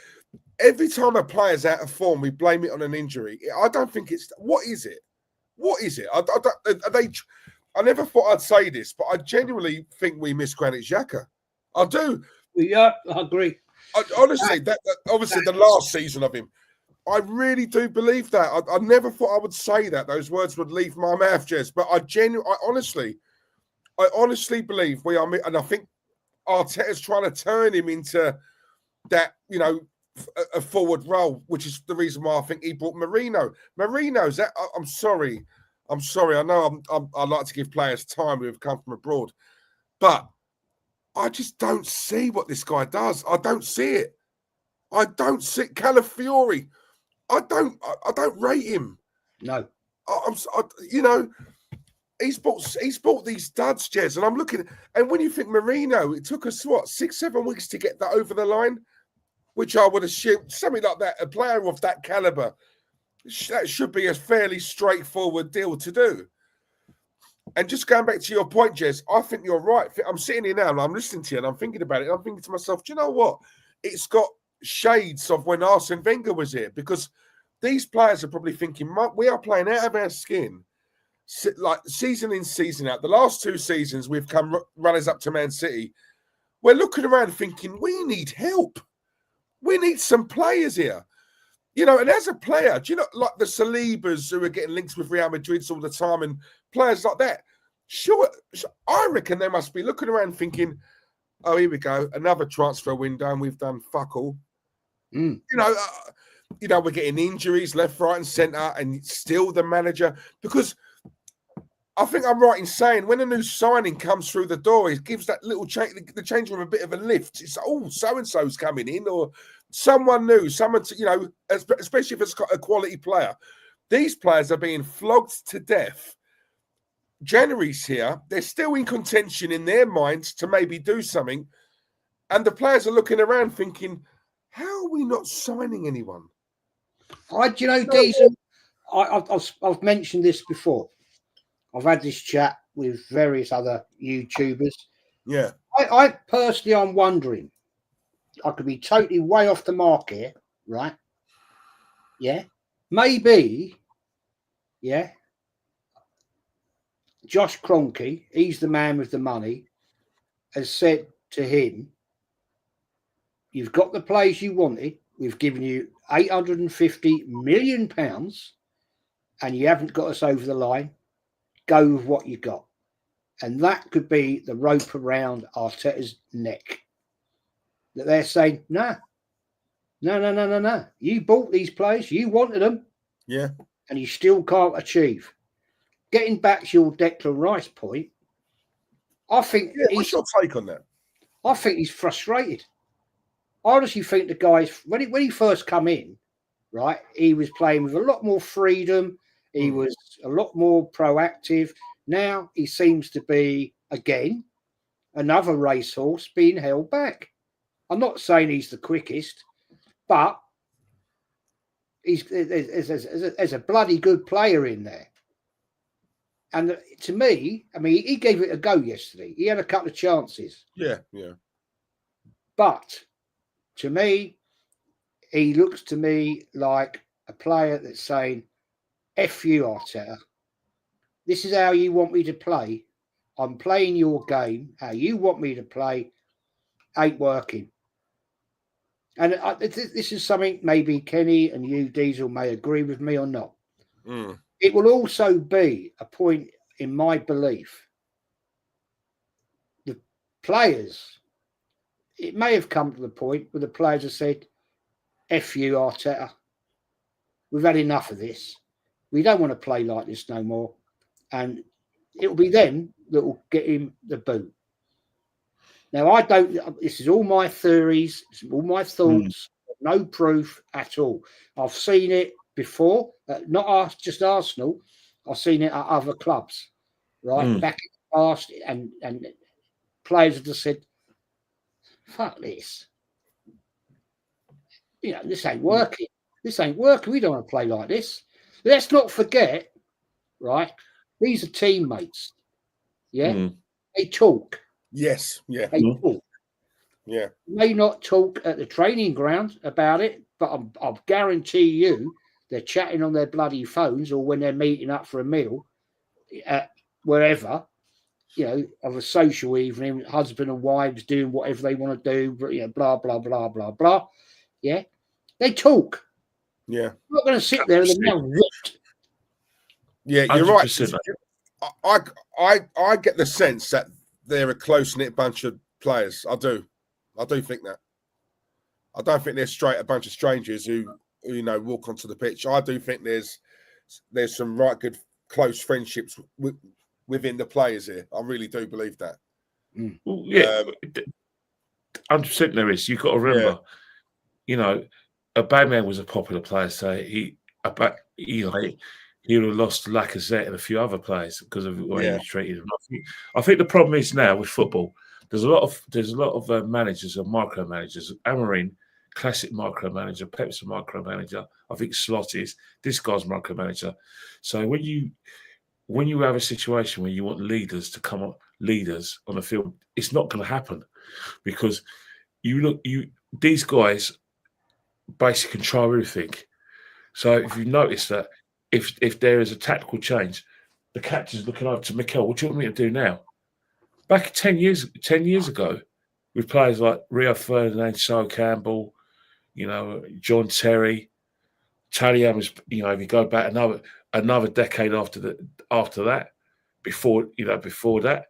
Every time a player's out of form, we blame it on an injury. I don't think it's. What is it? What is it? I never thought I'd say this, but I genuinely think we miss Granit Xhaka. I do. Yeah, I agree. Honestly, that obviously the last season of him, I really do believe that. I never thought I would say that. Those words would leave my mouth, Jez. But I honestly believe we are, and I think Arteta's trying to turn him into that, a forward role, which is the reason why I think he brought Marino. Marino's that. I'm sorry. I know I like to give players time who've come from abroad, but I just don't see what this guy does. I don't see it. I don't see Calafiori. I don't rate him. No. He's bought these studs, Jez, and I'm looking. And when you think Marino, it took us 6-7 weeks to get that over the line, which I would assume something like that. A player of that caliber, that should be a fairly straightforward deal to do. And just going back to your point, Jez, I think you're right. I'm sitting here now and I'm listening to you and I'm thinking about it. And I'm thinking to myself, do you know what? It's got shades of when Arsene Wenger was here, because these players are probably thinking, we are playing out of our skin, like season in, season out. The last 2 seasons, we've come runners up to Man City. We're looking around thinking, we need help. We need some players here. And as a player, do you know, like the Salibas who are getting linked with Real Madrid all the time and players like that, sure, I reckon they must be looking around thinking, oh, here we go, another transfer window and we've done fuck all. we're getting injuries left, right, and centre, and still the manager. Because I think I'm right in saying when a new signing comes through the door, it gives that little change, the change room a bit of a lift. It's so and so's coming in, or someone new, someone to, especially if it's got a quality player. These players are being flogged to death. January's here; they're still in contention in their minds to maybe do something, and the players are looking around thinking, "How are we not signing anyone?" Diesel, I've mentioned this before. I've had this chat with various other YouTubers. Yeah. I personally, I'm wondering, I could be totally way off the mark here, right? Yeah. Maybe, yeah, Josh Kroenke, he's the man with the money, has said to him, you've got the players you wanted. We've given you £850 million and you haven't got us over the line. Go with what you got. And that could be the rope around Arteta's neck. That they're saying, no. You bought these players. You wanted them. Yeah. And you still can't achieve. Getting back to your Declan Rice point, I think... what's your take on that? I think he's frustrated. I honestly think the guys, when he first come in, right, he was playing with a lot more freedom. He was a lot more proactive. Now he seems to be, again, another racehorse being held back. I'm not saying he's the quickest, but there's a bloody good player in there. And to me, I mean, he gave it a go yesterday. He had a couple of chances. Yeah. But to me, he looks to me like a player that's saying, F you, Arteta. This is how you want me to play. I'm playing your game. How you want me to play ain't working. And this is something maybe Kenny and you, Diesel, may agree with me or not. It will also be a point in my belief. The players, it may have come to the point where the players have said, F you, Arteta. We've had enough of this. We don't want to play like this no more. And it'll be them that will get him the boot. Now, this is all my theories, all my thoughts, no proof at all. I've seen it before, not just Arsenal. I've seen it at other clubs, right? Back in the past, and players have just said, fuck this. This ain't working. This ain't working. We don't want to play like this. Let's not forget, right? These are teammates. Yeah? They talk. Yes. Yeah. They talk. Yeah. May not talk at the training ground about it, but I'll guarantee you they're chatting on their bloody phones or when they're meeting up for a meal at wherever, of a social evening, husband and wives doing whatever they want to do, blah, blah, blah, blah, blah. Yeah. They talk. Yeah. I'm not going to sit there and they're ripped. Yeah, you're right. I get the sense that they're a close-knit bunch of players. I do think that. I don't think they're a bunch of strangers who walk onto the pitch. I do think there's some right good close friendships within the players here. I really do believe that. Well, yeah, 100% there is. You've got to remember, Aubameyang was a popular player, so he would have lost Lacazette and a few other players because of the way he was treated. I think the problem is now with football, there's a lot of managers and micromanagers. Amorim, classic micromanager. Pep's a micromanager. I think Slot is. This guy's micromanager. So when you have a situation where you want leaders to come up, leaders on the field, it's not going to happen because these guys basically control everything. So if you notice that if there is a tactical change, the captain's looking over to Mikel, what do you want me to do now? Back 10 years ago, with players like Rio Ferdinand, Sol Campbell, John Terry, Talian was, if you go back another decade after that, before that,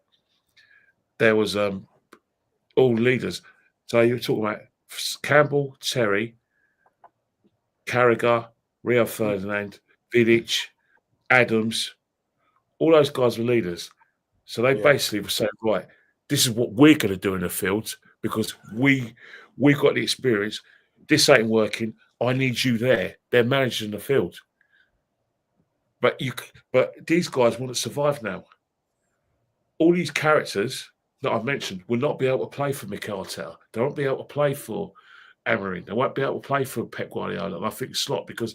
there was all leaders. So you're talking about Campbell, Terry, Carragher, Rio Ferdinand, Vidic, Adams, all those guys were leaders. So they basically were saying, right, this is what we're going to do in the field because we've got the experience. This ain't working. I need you there. They're managing the field. But these guys want to survive now. All these characters that I've mentioned will not be able to play for Mikel Arteta. They won't be able to play for Amorim. They won't be able to play for Pep Guardiola. And I think Slot, because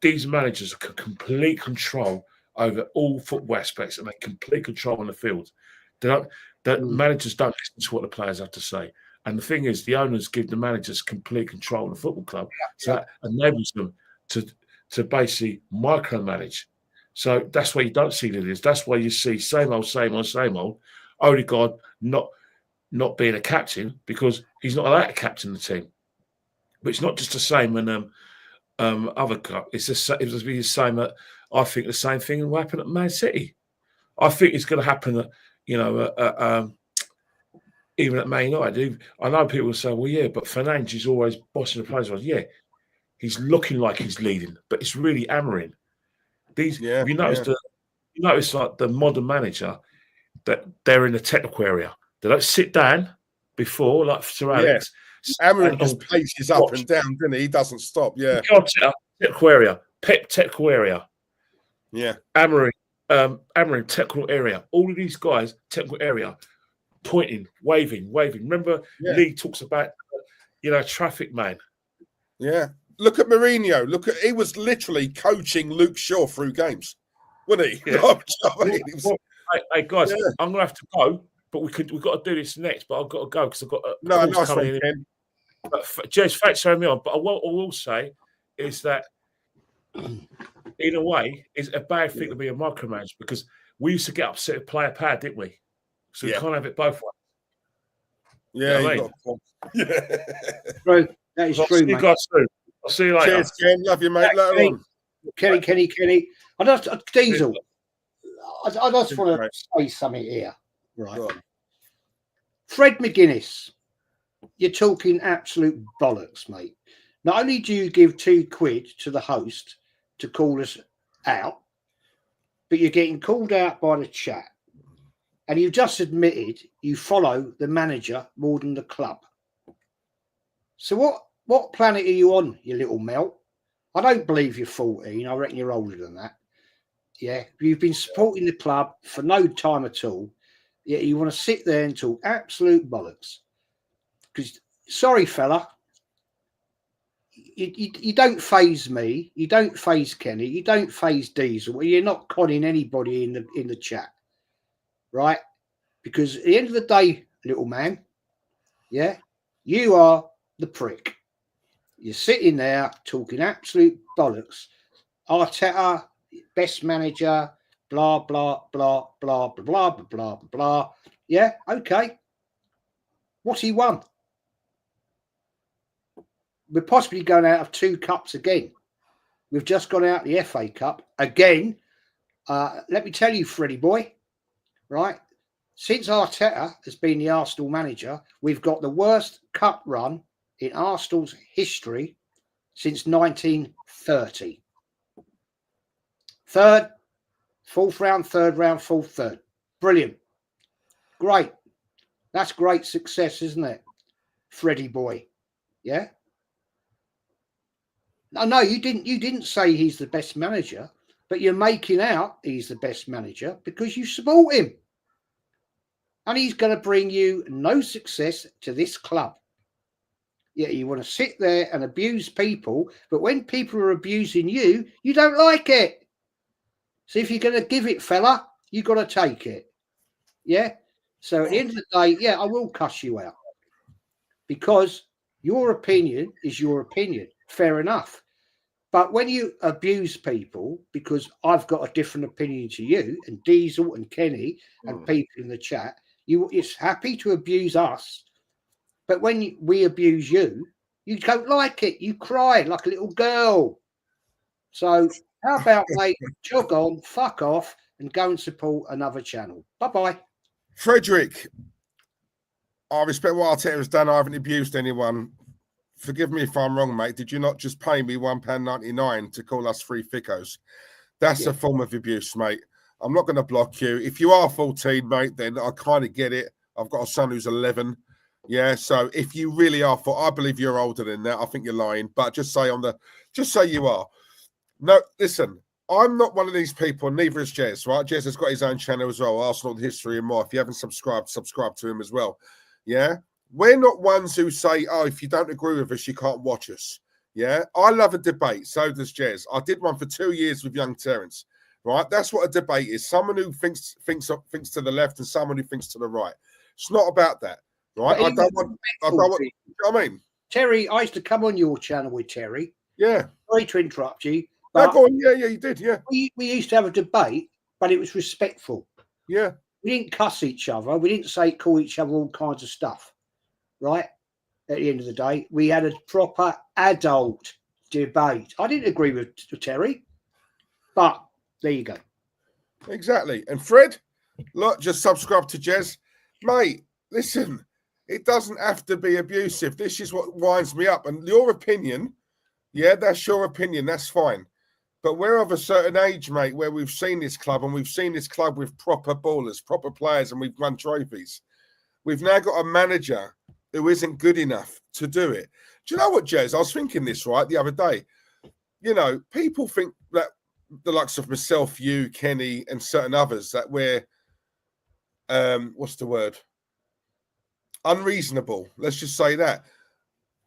these managers have complete control over all football aspects and they complete control on the field. Managers don't listen to what the players have to say. And the thing is, the owners give the managers complete control of the football club. So that enables them to basically micromanage. So that's why you don't see leaders. That's why you see same old, same old, same old. Odegaard not being a captain because he's not allowed to captain the team. But it's not just the same when other club. It was the same. I think the same thing will happen at Man City. I think it's going to happen at even at Man United. I know people will say, "Well, yeah, but Fernandes is always bossing the players." Yeah, he's looking like he's leading, but it's really Amorim. You notice like the modern manager that they're in the technical area. They don't sit down before like Sir Alex. Amorim just paces up and down, doesn't he? He doesn't stop. Yeah. Technical area. Pep technical area. Yeah. Amorim technical area. All of these guys technical area, pointing, waving. Remember, Lee talks about traffic man. Yeah. Look at Mourinho. He was literally coaching Luke Shaw through games, wasn't he? Yeah. Hey guys, I'm gonna have to go, but we've got to do this next. But I've got to go because I've got nice coming in. But Jez, thanks for having me on. But what I will say is that, in a way, it's a bad thing to be a micromanager because we used to get upset with player power, didn't we? So we can't have it both ways. Yeah, True. That is true, mate. You guys soon. I'll see you later. Cheers, Ken. Love you, mate. Later on. Kenny. Diesel. I just want to say something here, right? Fred McGuinness, you're talking absolute bollocks, mate. Not only do you give £2 to the host to call us out, but you're getting called out by the chat. And you've just admitted you follow the manager more than the club. So what planet are you on, you little melt? I don't believe you're 14. I reckon you're older than that. Yeah, you've been supporting the club for no time at all. Yeah, you want to sit there and talk absolute bollocks. Because, sorry, fella, you don't faze me. You don't faze Kenny. You don't faze Diesel. You're not conning anybody in the chat, right? Because at the end of the day, little man, yeah, you are the prick. You're sitting there talking absolute bollocks. Arteta, best manager, blah, blah, blah, blah, blah, blah, blah, blah, blah. Yeah, okay. What's he won? We're possibly going out of 2 cups again. We've just gone out the FA Cup again. Let me tell you, Freddie boy, right? Since Arteta has been the Arsenal manager, we've got the worst cup run in Arsenal's history since 1930. Third, fourth round, third round, fourth, third. Brilliant. Great. That's great success, isn't it? Freddie boy. Yeah? No, you didn't say he's the best manager, but you're making out he's the best manager because you support him. And he's going to bring you no success to this club. Yeah, you want to sit there and abuse people, but when people are abusing you, you don't like it. So if you're going to give it, fella, you got to take it. Yeah? So at the end of the day, yeah, I will cuss you out. Because your opinion is your opinion. Fair enough. But when you abuse people, because I've got a different opinion to you, and Diesel and Kenny and people in the chat, it's happy to abuse us. But when we abuse you, you don't like it. You cry like a little girl. So how about, mate, jog on, fuck off, and go and support another channel. Bye-bye. Frederick, I respect what Arteta has done. I haven't abused anyone forgive me if I'm wrong, mate. Did you not just pay me £1.99 to call us free thickos? That's a form of abuse, mate. I'm not going to block you. If you are 14, mate, then I kind of get it. I've got a son who's 11. Yeah, so if you really are, I believe you're older than that. I think you're lying, but just say you are. No, listen, I'm not one of these people. Neither is Jez, right? Jez has got his own channel as well, Arsenal History and more. If you haven't subscribed, subscribe to him as well. Yeah, we're not ones who say, "Oh, if you don't agree with us, you can't watch us." Yeah, I love a debate. So does Jez. I did one for 2 years with young Terence. Right, that's what a debate is. Someone who thinks to the left and someone who thinks to the right. It's not about that. Right, I don't want. You know what I mean? Terry, I used to come on your channel with Terry. Yeah. Sorry to interrupt you. No, go on. Yeah, you did. Yeah. We used to have a debate, but it was respectful. Yeah. We didn't cuss each other. We didn't call each other all kinds of stuff. Right. At the end of the day, we had a proper adult debate. I didn't agree with Terry, but there you go. Exactly. And Fred, look, just subscribe to Jez. Mate, listen. It doesn't have to be abusive. This is what winds me up. And your opinion, yeah, that's your opinion. That's fine. But we're of a certain age, mate, where we've seen this club and we've seen this club with proper ballers, proper players, and we've won trophies. We've now got a manager who isn't good enough to do it. Do you know what, Jez? I was thinking this, right, the other day. You know, people think that the likes of myself, you, Kenny, and certain others, that we're, what's the word? Unreasonable. Let's just say that.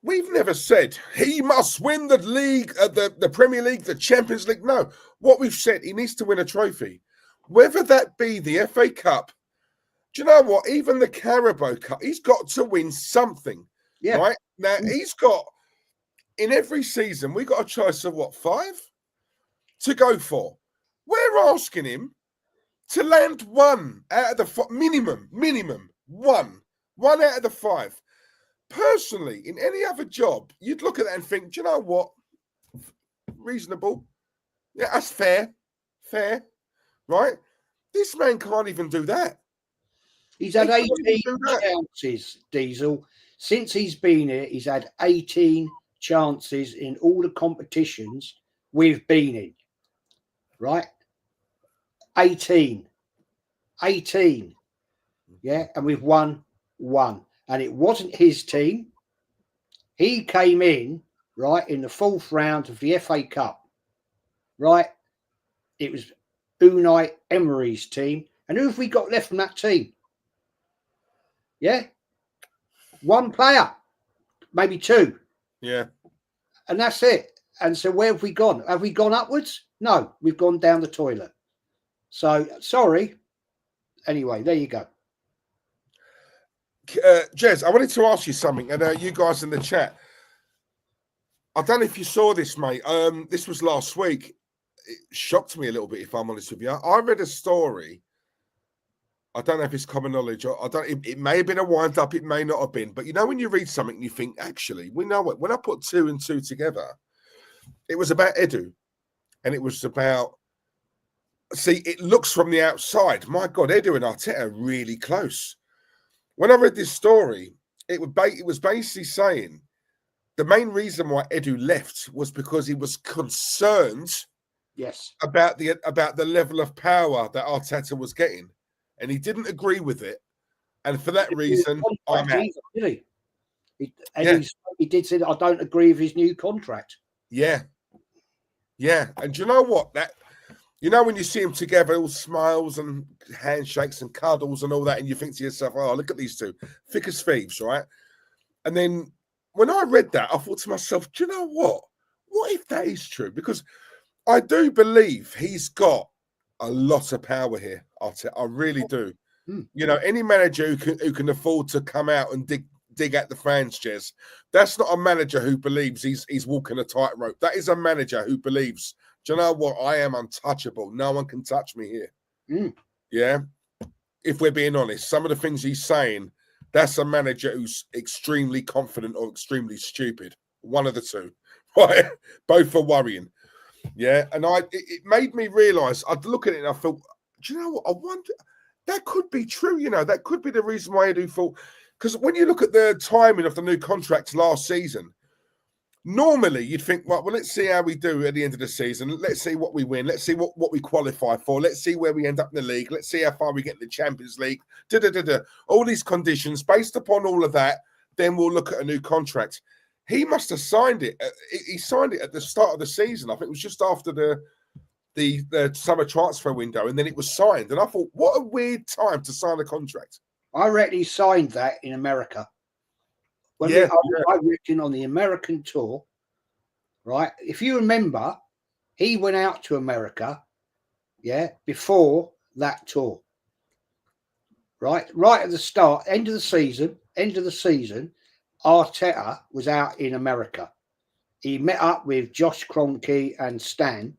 We've never said he must win the league, the Premier League, the Champions League. No, what we've said, he needs to win a trophy, whether that be the FA Cup. Do you know what? Even the Carabao Cup, he's got to win something. Yeah. Right now, he's got in every season. We got a choice of what, 5 to go for. We're asking him to land 1 out of the minimum 1 out of the 5. Personally, in any other job, you'd look at that and think, do you know what? Reasonable. Yeah, that's fair. Fair. Right? This man can't even do that. He's had 18 chances, Diesel. Since he's been here, he's had 18 chances in all the competitions we've been in. Right? 18. Yeah, and we've won 1. And it wasn't his team. He came in, right, in the 4th round of the FA Cup. Right? It was Unai Emery's team. And who have we got left from that team? Yeah? 1 player. Maybe 2. Yeah. And that's it. And so where have we gone? Have we gone upwards? No, we've gone down the toilet. So, sorry. Anyway, there you go. Jez, I wanted to ask you something, and you guys in the chat. I don't know if you saw this, mate. This was last week. It shocked me a little bit, if I'm honest with you. I read a story. I don't know if it's common knowledge. Or it may have been a wind up. It may not have been. But you know, when you read something, and you think, actually, we know it. When I put 2 and 2 together, it was about Edu, and it was about. See, it looks from the outside. My God, Edu and Arteta are really close. When I read this story, it was basically saying the main reason why Edu left was because he was concerned, yes, about the level of power that Arteta was getting, and he didn't agree with it, and for that reason, I'm out. He did say that I don't agree with his new contract. Yeah, and do you know what that? You know, when you see them together, all smiles and handshakes and cuddles and all that, and you think to yourself, oh, look at these two, thick as thieves, right? And then when I read that, I thought to myself, do you know what? What if that is true? Because I do believe he's got a lot of power here, Arteta. I really do. You know, any manager who can afford to come out and dig at the fans, Jez, that's not a manager who believes he's walking a tightrope. That is a manager who believes, do you know what? I am untouchable. No one can touch me here. Yeah. If we're being honest, some of the things he's saying, that's a manager who's extremely confident or extremely stupid. One of the two. Right? Both are worrying. Yeah. And it made me realize, I'd look at it and I thought, do you know what? I wonder, that could be true. You know, that could be the reason why I do thought, because when you look at the timing of the new contracts last season, normally you'd think, well, let's see how we do at the end of the season. Let's see what we win. Let's see what we qualify for. Let's see where we end up in the league. Let's see how far we get in the Champions League. All these conditions, based upon all of that, then we'll look at a new contract. He must have signed it. He signed it at the start of the season. I think it was just after the summer transfer window, and then it was signed. And I thought, what a weird time to sign a contract. I reckon he signed that in America. I reckon on the American tour, right? If you remember, he went out to America, before that tour. Right at the start, end of the season, Arteta was out in America. He met up with Josh Kroenke and Stan.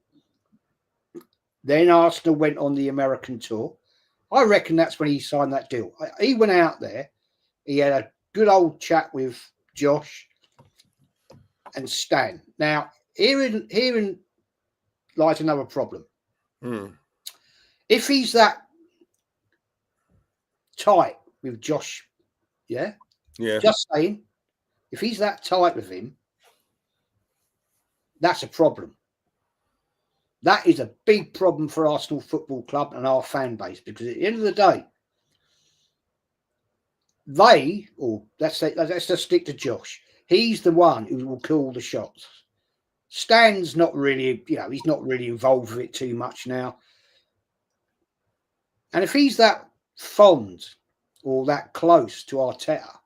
Then Arsenal went on the American tour. I reckon that's when he signed that deal. He went out there. He had a good old chat with Josh and Stan. Now, herein lies another problem. If he's that tight with Josh, just saying, if he's that tight with him, that's a problem. That is a big problem for Arsenal Football Club and our fan base, because at the end of the day, let's just stick to Josh. He's the one who will call the shots. Stan's not really, he's not really involved with it too much now. And if he's that fond or that close to Arteta,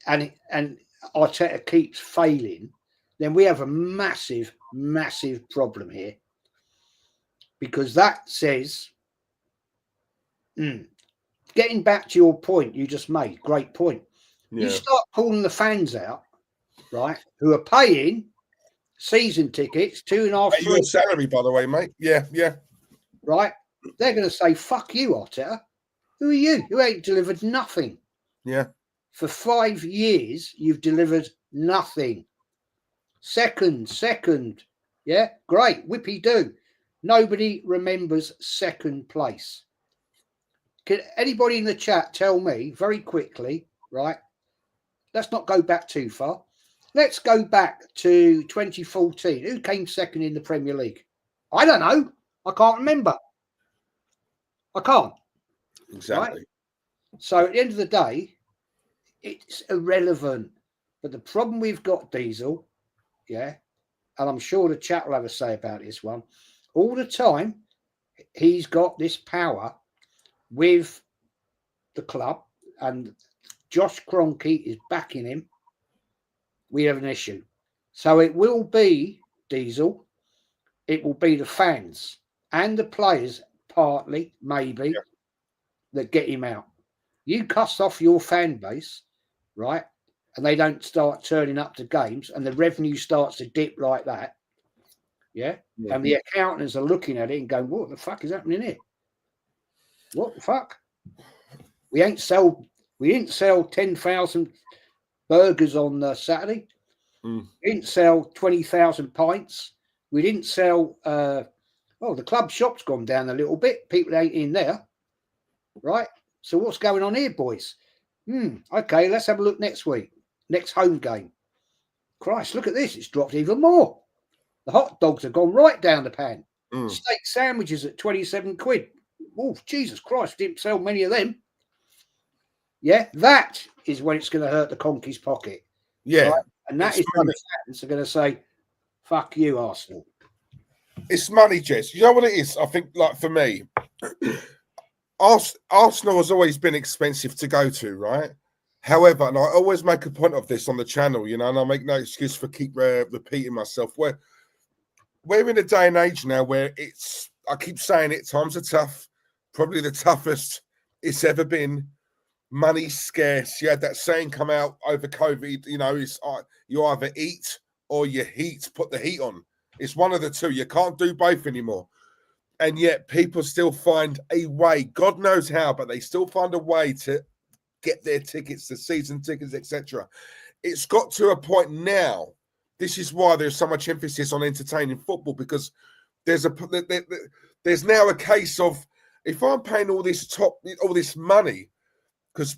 and Arteta keeps failing, then we have a massive, massive problem here. Because that says, getting back to your point you just made, great point. Yeah. You start pulling the fans out, right, who are paying season tickets, 2.5 your salary, by the way, mate. Yeah. Right? They're going to say, fuck you, Arteta. Who are you? You ain't delivered nothing. Yeah. For 5 years, you've delivered nothing. Second. Yeah, great. Whippy-do. Nobody remembers second place. Can anybody in the chat tell me very quickly, right? Let's not go back too far. Let's go back to 2014. Who came second in the Premier League? I don't know. I can't remember. I can't. Exactly. Right? So at the end of the day, it's irrelevant. But the problem we've got, Diesel, and I'm sure the chat will have a say about this one, all the time, he's got this power with the club, and Josh Kroenke is backing him. We have an issue. So it will be, Diesel, it will be the fans and the players, partly, maybe, that get him out. You cuss off your fan base, right, and they don't start turning up to games, and the revenue starts to dip like that, and the accountants are looking at it and going, what the fuck is happening here? What the fuck? We didn't sell 10,000 burgers on Saturday. We didn't sell 20,000 pints. We didn't sell, the club shop's gone down a little bit. People ain't in there, right? So what's going on here, boys? Okay, let's have a look next week. Next home game. Christ, look at this. It's dropped even more. The hot dogs have gone right down the pan. Steak sandwiches at 27 quid. Oh, Jesus Christ, didn't sell many of them. Yeah, that is when it's going to hurt the Conky's pocket. Yeah. Right? And that is when the fans are going to say, fuck you, Arsenal. It's money, Jez. You know what it is? I think, like, for me, Arsenal has always been expensive to go to, right? However, and I always make a point of this on the channel, and I make no excuse for keep repeating myself, we're in a day and age now where I keep saying it, times are tough, probably the toughest it's ever been. Money's scarce. You had that saying come out over COVID, it's you either eat or you heat, put the heat on. It's one of the two. You can't do both anymore. And yet people still find a way, God knows how, but they still find a way to get their tickets, the season tickets, etc. It's got to a point now. This is why there's so much emphasis on entertaining football, because there's now a case of, if I'm paying all this money, because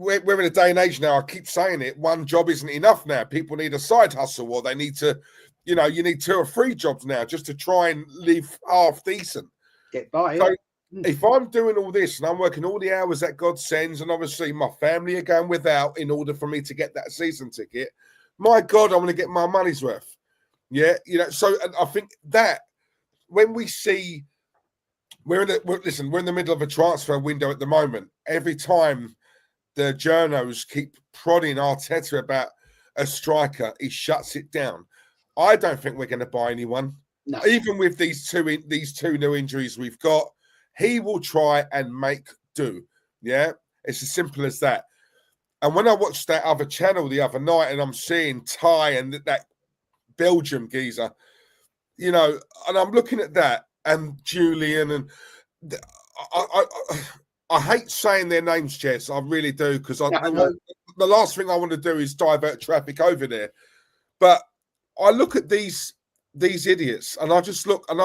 we're in a day and age now. I keep saying it. One job isn't enough now. People need a side hustle, or they need to, you need 2 or 3 jobs now just to try and live half decent. Get by. So if I'm doing all this and I'm working all the hours that God sends, and obviously my family are going without in order for me to get that season ticket, my God, I'm going to get my money's worth. Yeah, So and I think that when we see we're in the middle of a transfer window at the moment. Every time the journos keep prodding Arteta about a striker, he shuts it down. I don't think we're going to buy anyone. No. Even with these two new injuries we've got, he will try and make do. Yeah, it's as simple as that. And when I watched that other channel the other night, and I'm seeing Ty and that Belgium geezer, and I'm looking at that and Julian, and I hate saying their names, Jez. I really do, because the last thing I want to do is divert traffic over there. But I look at these idiots, and I just look, and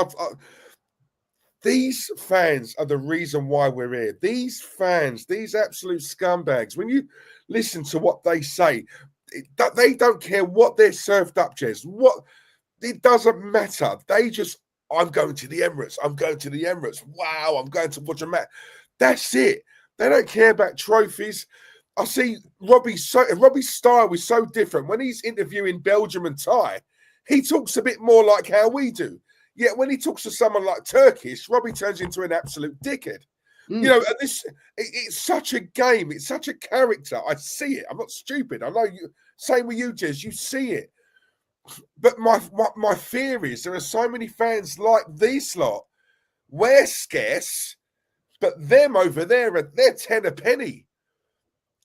these fans are the reason why we're here. These fans, these absolute scumbags, when you listen to what they say, they don't care what they're served up, Jez. It doesn't matter. They just, I'm going to the Emirates. I'm going to the Emirates. Wow, I'm going to watch a match. That's it. They don't care about trophies. I see Robbie's style is so different. When he's interviewing Belgium and Thai, he talks a bit more like how we do. Yet when he talks to someone like Turkish, Robbie turns into an absolute dickhead. And it's such a game. It's such a character. I see it. I'm not stupid. I know you. Same with you, Jez. You see it. But my fear is there are so many fans like these lot. We're scarce, but them over there, they're 10 a penny.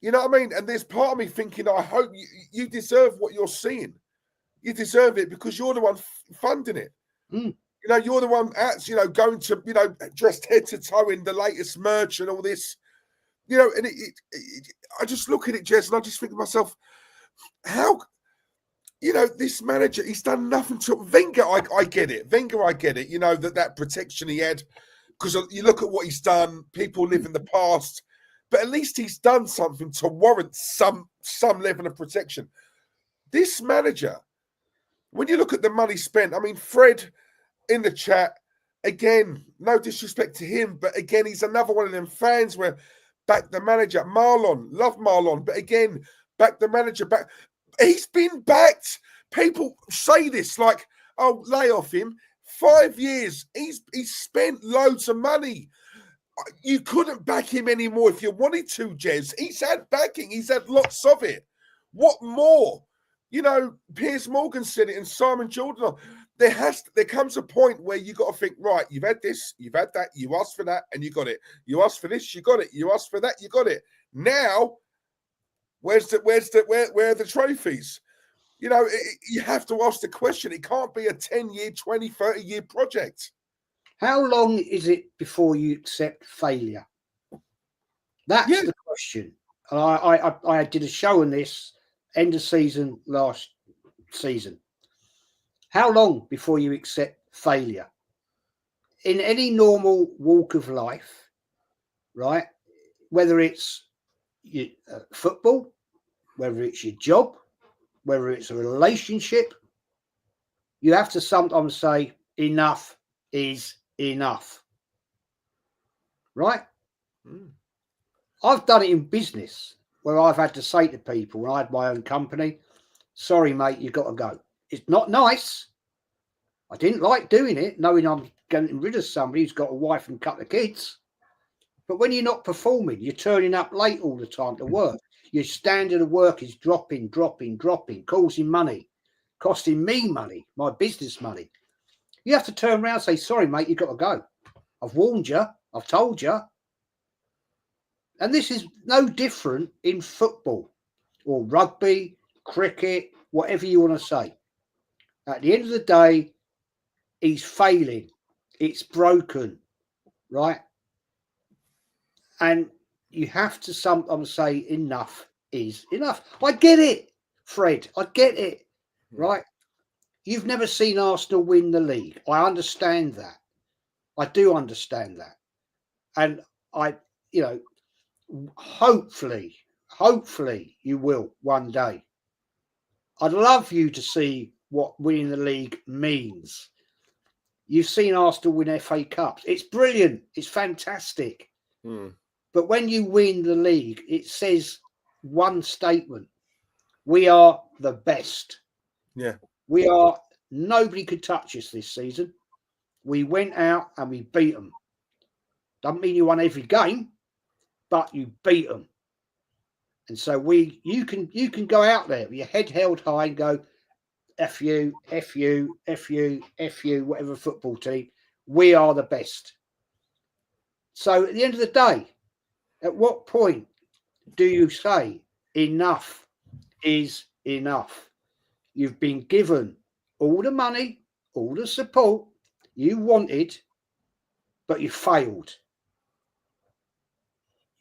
You know what I mean? And there's part of me thinking, I hope you deserve what you're seeing. You deserve it because you're the one funding it. You're the one going to, dressed head to toe in the latest merch and all this. And I just look at it, Jez, and I just think to myself, how, this manager, he's done nothing to Wenger. I get it. Wenger, I get it. That protection he had, because you look at what he's done. People live in the past, but at least he's done something to warrant some level of protection. This manager, when you look at the money spent, I mean, Fred in the chat, again, no disrespect to him, but again, he's another one of them fans where back the manager. Marlon, love Marlon, but again, back the manager, back. He's been backed. People say this like, oh, lay off him. 5 years. He's spent loads of money. You couldn't back him anymore if you wanted to, Jez. He's had backing. He's had lots of it. What more? Piers Morgan said it and Simon Jordan. There comes a point where you got to think, right, you've had this, you've had that, you asked for that, and you got it. You asked for this, you got it. You asked for that, you got it. Now, where are the trophies? You have to ask the question. It can't be a 10-year, 20, 30-year project. How long is it before you accept failure? That's the question. And I did a show on this end of season last season. How long before you accept failure? In any normal walk of life, right? Whether it's football, whether it's your job, whether it's a relationship, you have to sometimes say enough is enough. Right? I've done it in business where I've had to say to people when I had my own company, sorry, mate, you've got to go. It's not nice. I didn't like doing it, knowing I'm getting rid of somebody who's got a wife and a couple of kids. But when you're not performing, you're turning up late all the time to work. Your standard of work is dropping, causing money, costing me money, my business money. You have to turn around and say, sorry, mate, you've got to go. I've warned you. I've told you. And this is no different in football or rugby, cricket, whatever you want to say. At the end of the day, he's failing. It's broken, right? And you have to sometimes say enough is enough. I get it, Fred. I get it, right? You've never seen Arsenal win the league. I understand that. I do understand that. And hopefully, hopefully you will one day. I'd love you to see what winning the league means. You've seen Arsenal win FA Cups. It's brilliant. It's fantastic. But when you win the league, it says one statement. We are the best. Yeah. We are. Nobody could touch us this season. We went out and we beat them. Doesn't mean you won every game, but you beat them. And so you can go out there with your head held high and go, F you, F you, F you, F you, whatever football team. We are the best. So at the end of the day, at what point do you say enough is enough? You've been given all the money, all the support you wanted, but you failed.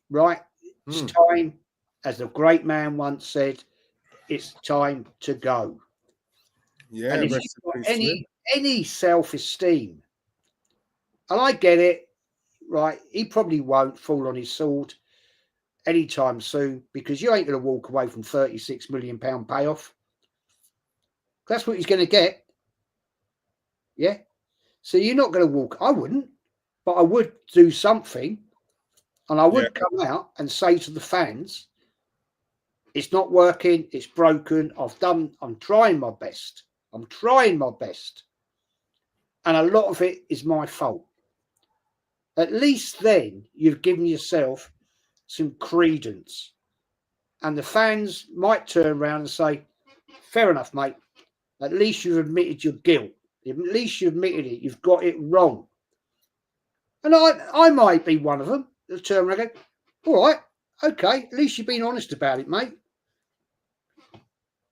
Right? It's time, as the great man once said, it's time to go. Yeah. And if you've got any self-esteem, and I get it, right? He probably won't fall on his sword anytime soon, because you ain't going to walk away from £36 million payoff. That's what he's going to get. Yeah. So you're not going to walk. I wouldn't, but I would do something. And I would come out and say to the fans, it's not working. It's broken. I'm trying my best. I'm trying my best. And a lot of it is my fault. At least then you've given yourself some credence. And the fans might turn around and say, fair enough, mate. At least you've admitted your guilt. At least you've admitted it. You've got it wrong. And I might be one of them. They'll turn around and go, all right, okay, at least you've been honest about it, mate.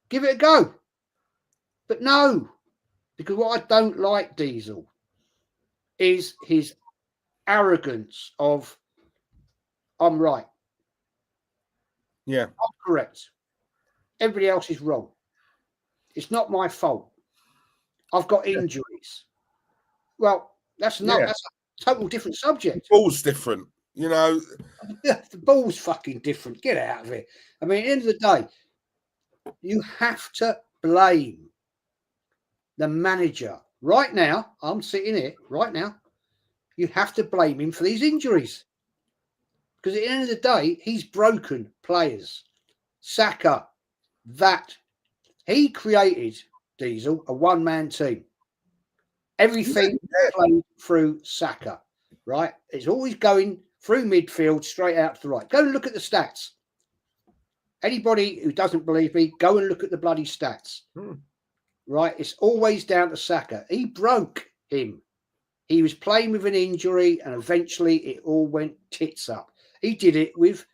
Give it a go. But no, because what I don't like Diesel is his arrogance of, I'm right. Yeah. I'm correct. Everybody else is wrong. It's not my fault. I've got injuries. Well, that's a total different subject. The ball's different, you know. The ball's fucking different. Get out of it. I mean, at the end of the day, you have to blame the manager. Right now, I'm sitting here, right now, you have to blame him for these injuries. Because at the end of the day, he's broken players. Saka, that. He created, Diesel, a one-man team. Everything played through Saka, right? It's always going through midfield, straight out to the right. Go and look at the stats. Anybody who doesn't believe me, go and look at the bloody stats. Right? It's always down to Saka. He broke him. He was playing with an injury and eventually it all went tits up. He did it with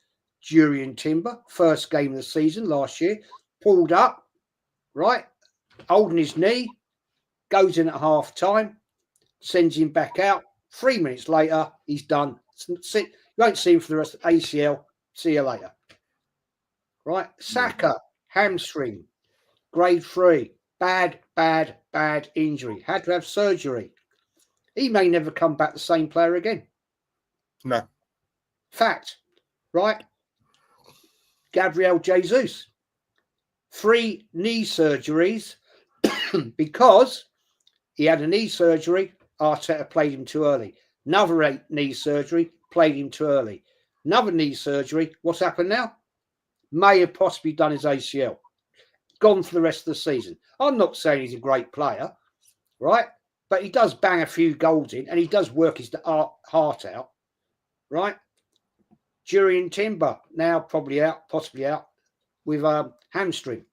Jurien Timber, first game of the season last year, pulled up, right? Holding his knee, goes in at half time, sends him back out. 3 minutes later, he's done. You won't see him for the rest of the ACL. See you later. Right? Saka, hamstring, grade 3, bad injury. Had to have surgery. He may never come back the same player again. No. Fact. Right? Gabriel Jesus. 3 knee surgeries because he had a knee surgery. Arteta played him too early. Another knee surgery, played him too early. Another knee surgery. What's happened now? May have possibly done his ACL. Gone for the rest of the season. I'm not saying he's a great player, right? But he does bang a few goals in and he does work his heart out, right? Jurien Timber, now probably out, possibly out, with hamstring.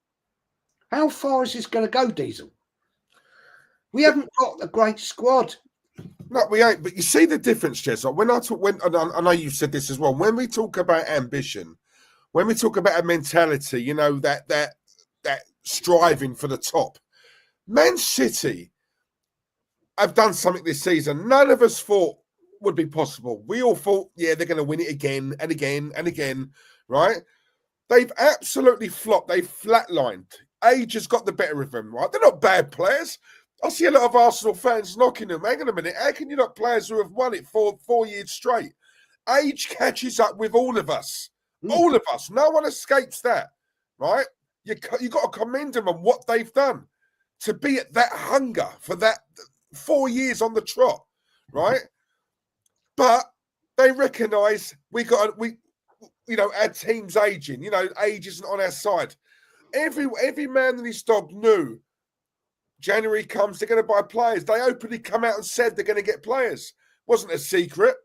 How far is this going to go, Diesel? We haven't got a great squad. No, we ain't. But you see the difference, Jez. I know you've said this as well. When we talk about ambition, when we talk about a mentality, you know, that striving for the top, Man City have done something this season none of us thought would be possible. We all thought, yeah, they're going to win it again and again and again, right? They've absolutely flopped. They've flatlined. Age has got the better of them, right? They're not bad players. I see a lot of Arsenal fans knocking them. Hang on a minute. How can you not players who have won it for 4 years straight? Age catches up with all of us. All of us. No one escapes that, right? You got to commend them on what they've done to be at that hunger for that 4 years on the trot, right? But they recognise our team's aging. Age isn't on our side. Every man and his dog knew January comes, they're going to buy players. They openly come out and said they're going to get players. Wasn't a secret,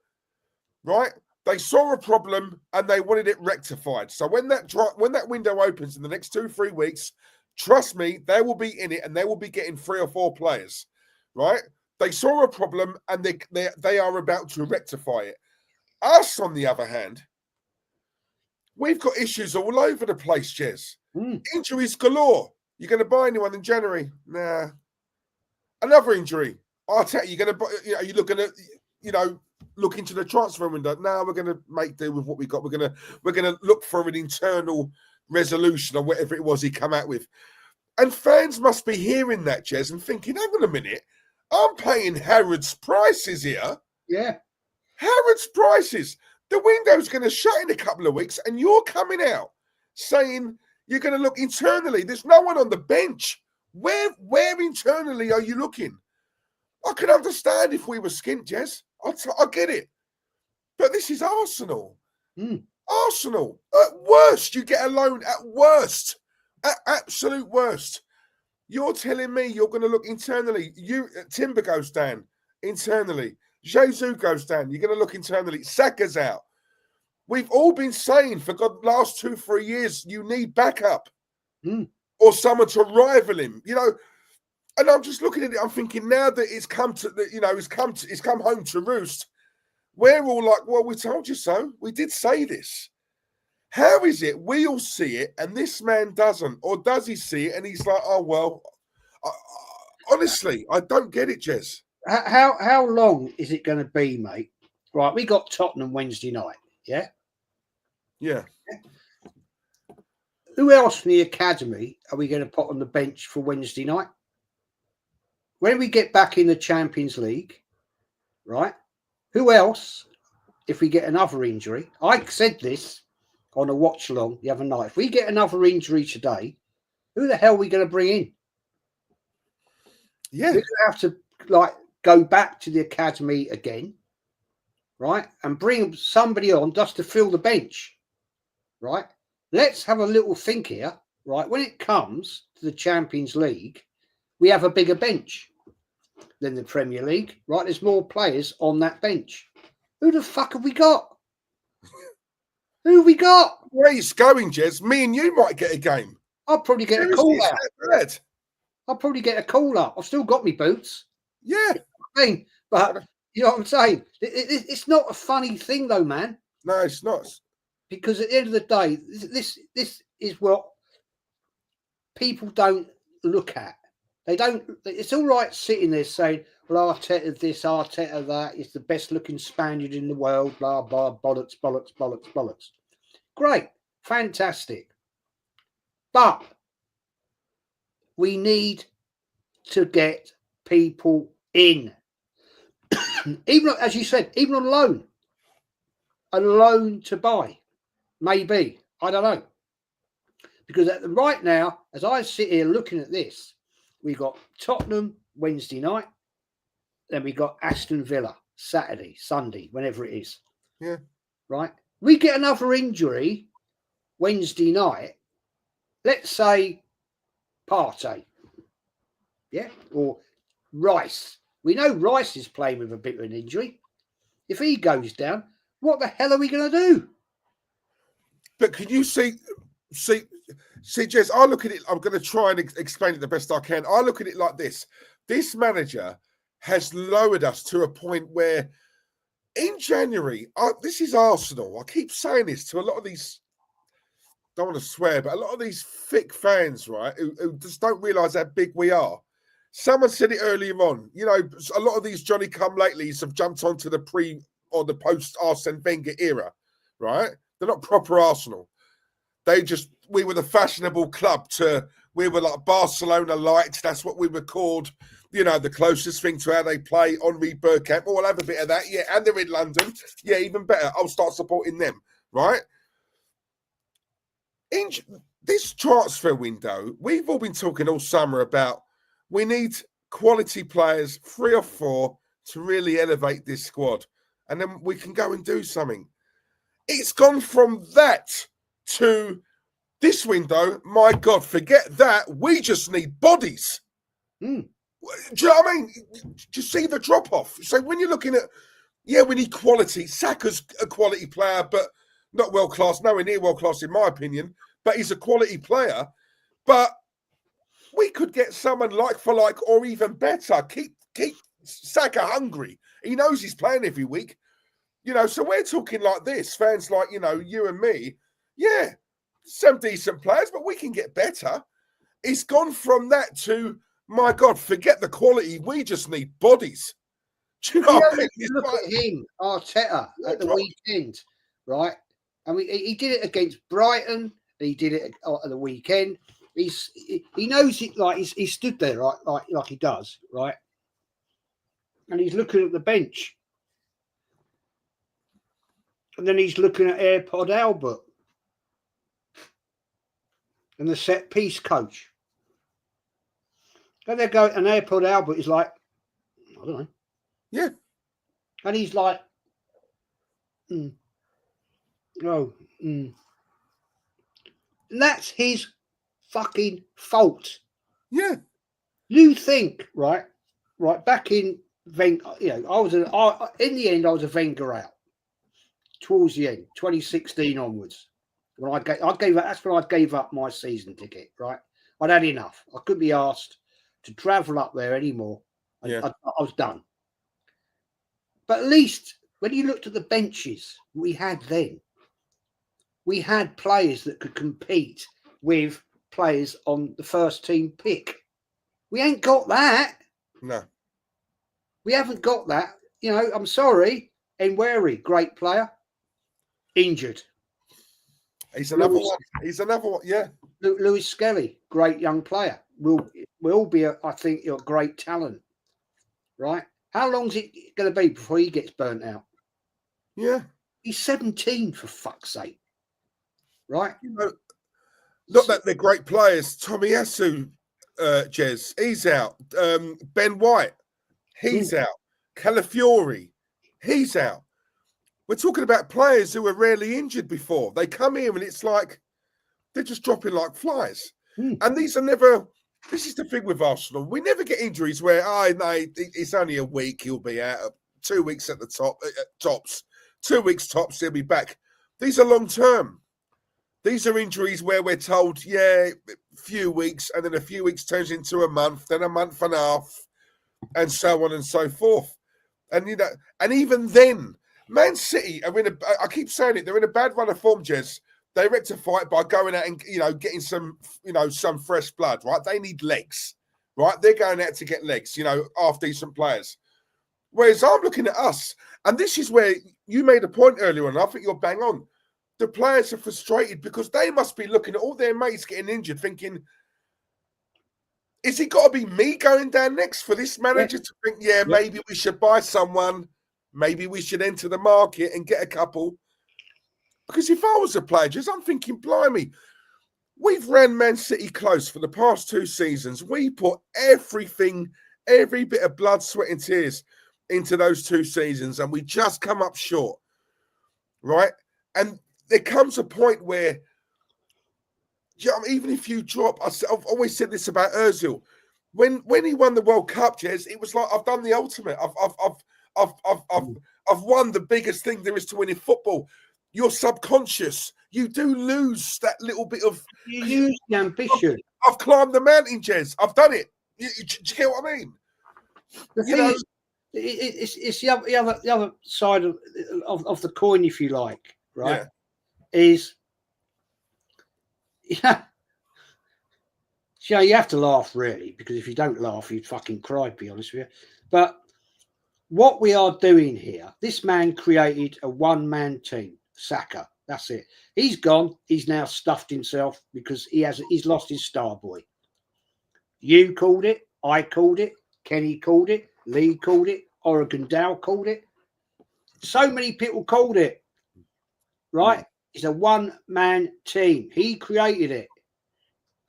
right? They saw a problem and they wanted it rectified. So when that window opens in the next 2-3 weeks, trust me, they will be in it and they will be getting 3 or 4 players, right? They saw a problem and they are about to rectify it. Us, on the other hand, we've got issues all over the place, Jez. Injuries galore. You're going to buy anyone in January? Nah. Another injury. Arteta, you're going to buy, are you looking at, look into the transfer window? No, we're going to make do with what we got. We're going to look for an internal resolution or whatever it was he come out with. And fans must be hearing that, Jez, and thinking, hang on a minute, I'm paying Harrods prices here. Yeah. Harrods prices. The window's going to shut in a couple of weeks and you're coming out saying you're going to look internally. There's no one on the bench. Where internally are you looking? I could understand if we were skint, Jez. I get it. But this is Arsenal. Arsenal. At worst, you get a loan. At worst. At absolute worst. You're telling me you're going to look internally. Timber goes down internally. Jesus goes down. You're going to look internally. Saka's out. We've all been saying for the last 2-3 years, you need backup or someone to rival him. And I'm just looking at it. I'm thinking now that it's come to it's come home to roost. We're all like, well, we told you so. We did say this. How is it we all see it and this man doesn't, or does he see it and he's like, oh well? Honestly, I don't get it, Jez. How long is it going to be, mate? Right, we got Tottenham Wednesday night. Yeah. Yeah. Who else from the academy are we going to put on the bench for Wednesday night? When we get back in the Champions League, right? Who else, if we get another injury? I said this on a watch along the other night. If we get another injury today, who the hell are we going to bring in? Yeah. We're going to have to go back to the academy again, right? And bring somebody on just to fill the bench, right? Let's have a little think here, right? When it comes to the Champions League, we have a bigger bench than the Premier League, right? There's more players on that bench. Who the fuck have we got? Who have we got? Where it's going, Jez, me and you might get a game. I'll probably get a call out. I'll probably get a call out. I've still got me boots. Yeah. But you know what I'm saying? It's not a funny thing though, man. No, it's not. Because at the end of the day, this is what people don't look at. They don't. It's all right sitting there saying, well, Arteta this, Arteta that, is the best looking Spaniard in the world, blah, blah, bollocks, bollocks, bollocks, bollocks. Great. Fantastic. But we need to get people in. Even, as you said, even on loan. A loan to buy. Maybe. I don't know. Because right now, as I sit here looking at this, we got Tottenham Wednesday night. Then we got Aston Villa Saturday, Sunday, whenever it is. Yeah. Right? We get another injury Wednesday night. Let's say Partey. Yeah? Or Rice. We know Rice is playing with a bit of an injury. If he goes down, what the hell are we going to do? But can you see, Jez, I look at it, I'm going to try and explain it the best I can. I look at it like this. This manager has lowered us to a point where in January, this is Arsenal. I keep saying this to a lot of these, don't want to swear, but a lot of these thick fans, right, who just don't realise how big we are. Someone said it earlier on, a lot of these Johnny-come-latelys have jumped onto the pre or the post-Arsene Wenger era, right? They're not proper Arsenal. We were the fashionable club we were like Barcelona light. That's what we were called. The closest thing to how they play. Henri Bergkamp. Oh, I'll have a bit of that. Yeah, and they're in London. Yeah, even better. I'll start supporting them, right? in this transfer window, we've all been talking all summer about we need quality players, 3 or 4, to really elevate this squad. And then we can go and do something. It's gone from that to this window. My God, forget that. We just need bodies. Mm. Do you know what I mean? Do you see the drop off? So when you're looking at, yeah, we need quality. Saka's a quality player, but not world class, nowhere near world class in my opinion. But he's a quality player. But we could get someone like for like, or even better. Keep Saka hungry. He knows he's playing every week. You know, so we're talking like this, fans like, you know, you and me. Yeah, some decent players, but we can get better. It's gone from that to, my God, forget the quality. We just need bodies. Do you know what I mean? Look at him, Arteta, at the weekend, right? I mean, he did it against Brighton. He did it at the weekend. He knows it. Like he stood there, right, like he does, right? And he's looking at the bench. And then he's looking at AirPod Albert and the set piece coach. And they go, and AirPod Albert is like, I don't know. Yeah. And he's like, And that's his fucking fault. Yeah. You think, right, back in Wenger, you know, in the end, I was a Wenger out. Towards the end, 2016 onwards, when I gave up, that's when I gave up my season ticket. Right, I'd had enough. I couldn't be asked to travel up there anymore. Yeah. I was done. But at least when you looked at the benches we had then, we had players that could compete with players on the first team pick. We ain't got that. No, we haven't got that. You know, I'm sorry, Enweri, great player. Injured. He's another one. He's another one. Yeah. Lewis Skelly, great young player. Will be, I think, a great talent. Right? How long's it going to be before he gets burnt out? Yeah. He's 17, for fuck's sake. Right? You know, not that they're great players. Tomiyasu, Jez, he's out. Ben White, he's out. Calafiori, he's out. We're talking about players who were rarely injured before. They come here and it's like they're just dropping like flies. And these are never, this is the thing with Arsenal. We never get injuries where, no, it's only a week, he'll be out. 2 weeks at the tops. 2 weeks tops, he'll be back. These are long term. These are injuries where we're told, yeah, a few weeks, and then a few weeks turns into a month, then a month and a half, and so on and so forth. And, you know, and even then, Man City are in I keep saying it, they're in a bad run of form, Jez. They rectify it by going out and, you know, getting some, you know, some fresh blood, right? They need legs, right? They're going out to get legs, you know, half-decent players. Whereas I'm looking at us, and this is where you made a point earlier on, I think you're bang on. The players are frustrated because they must be looking at all their mates getting injured thinking, is it got to be me going down next for this manager to think, maybe we should buy someone, maybe we should enter the market and get a couple? Because if I was a player, just I'm thinking, blimey, we've ran Man City close for the past 2 seasons. We put everything, every bit of blood, sweat and tears into those 2 seasons, and we just come up short, right? And there comes a point where, you know, even if you drop, I've always said this about Ozil. When he won the World Cup, Jez, it was like I've done the ultimate. I've won the biggest thing there is to win in football. You're subconscious. You do lose that little bit of. You lose the ambition. I've climbed the mountain, Jez. I've done it. Do you get what I mean? The thing is, it's the other side of the coin, if you like, right? Yeah. You have to laugh, really, because if you don't laugh, you'd fucking cry, to be honest with you. But what we are doing here, this man created a one-man team, Saka. That's it. He's gone. He's now stuffed himself because he's lost his star boy. You called it. I called it. Kenny called it. Lee called it. Oregon Dow called it. So many people called it, right? is a one-man team. He created it,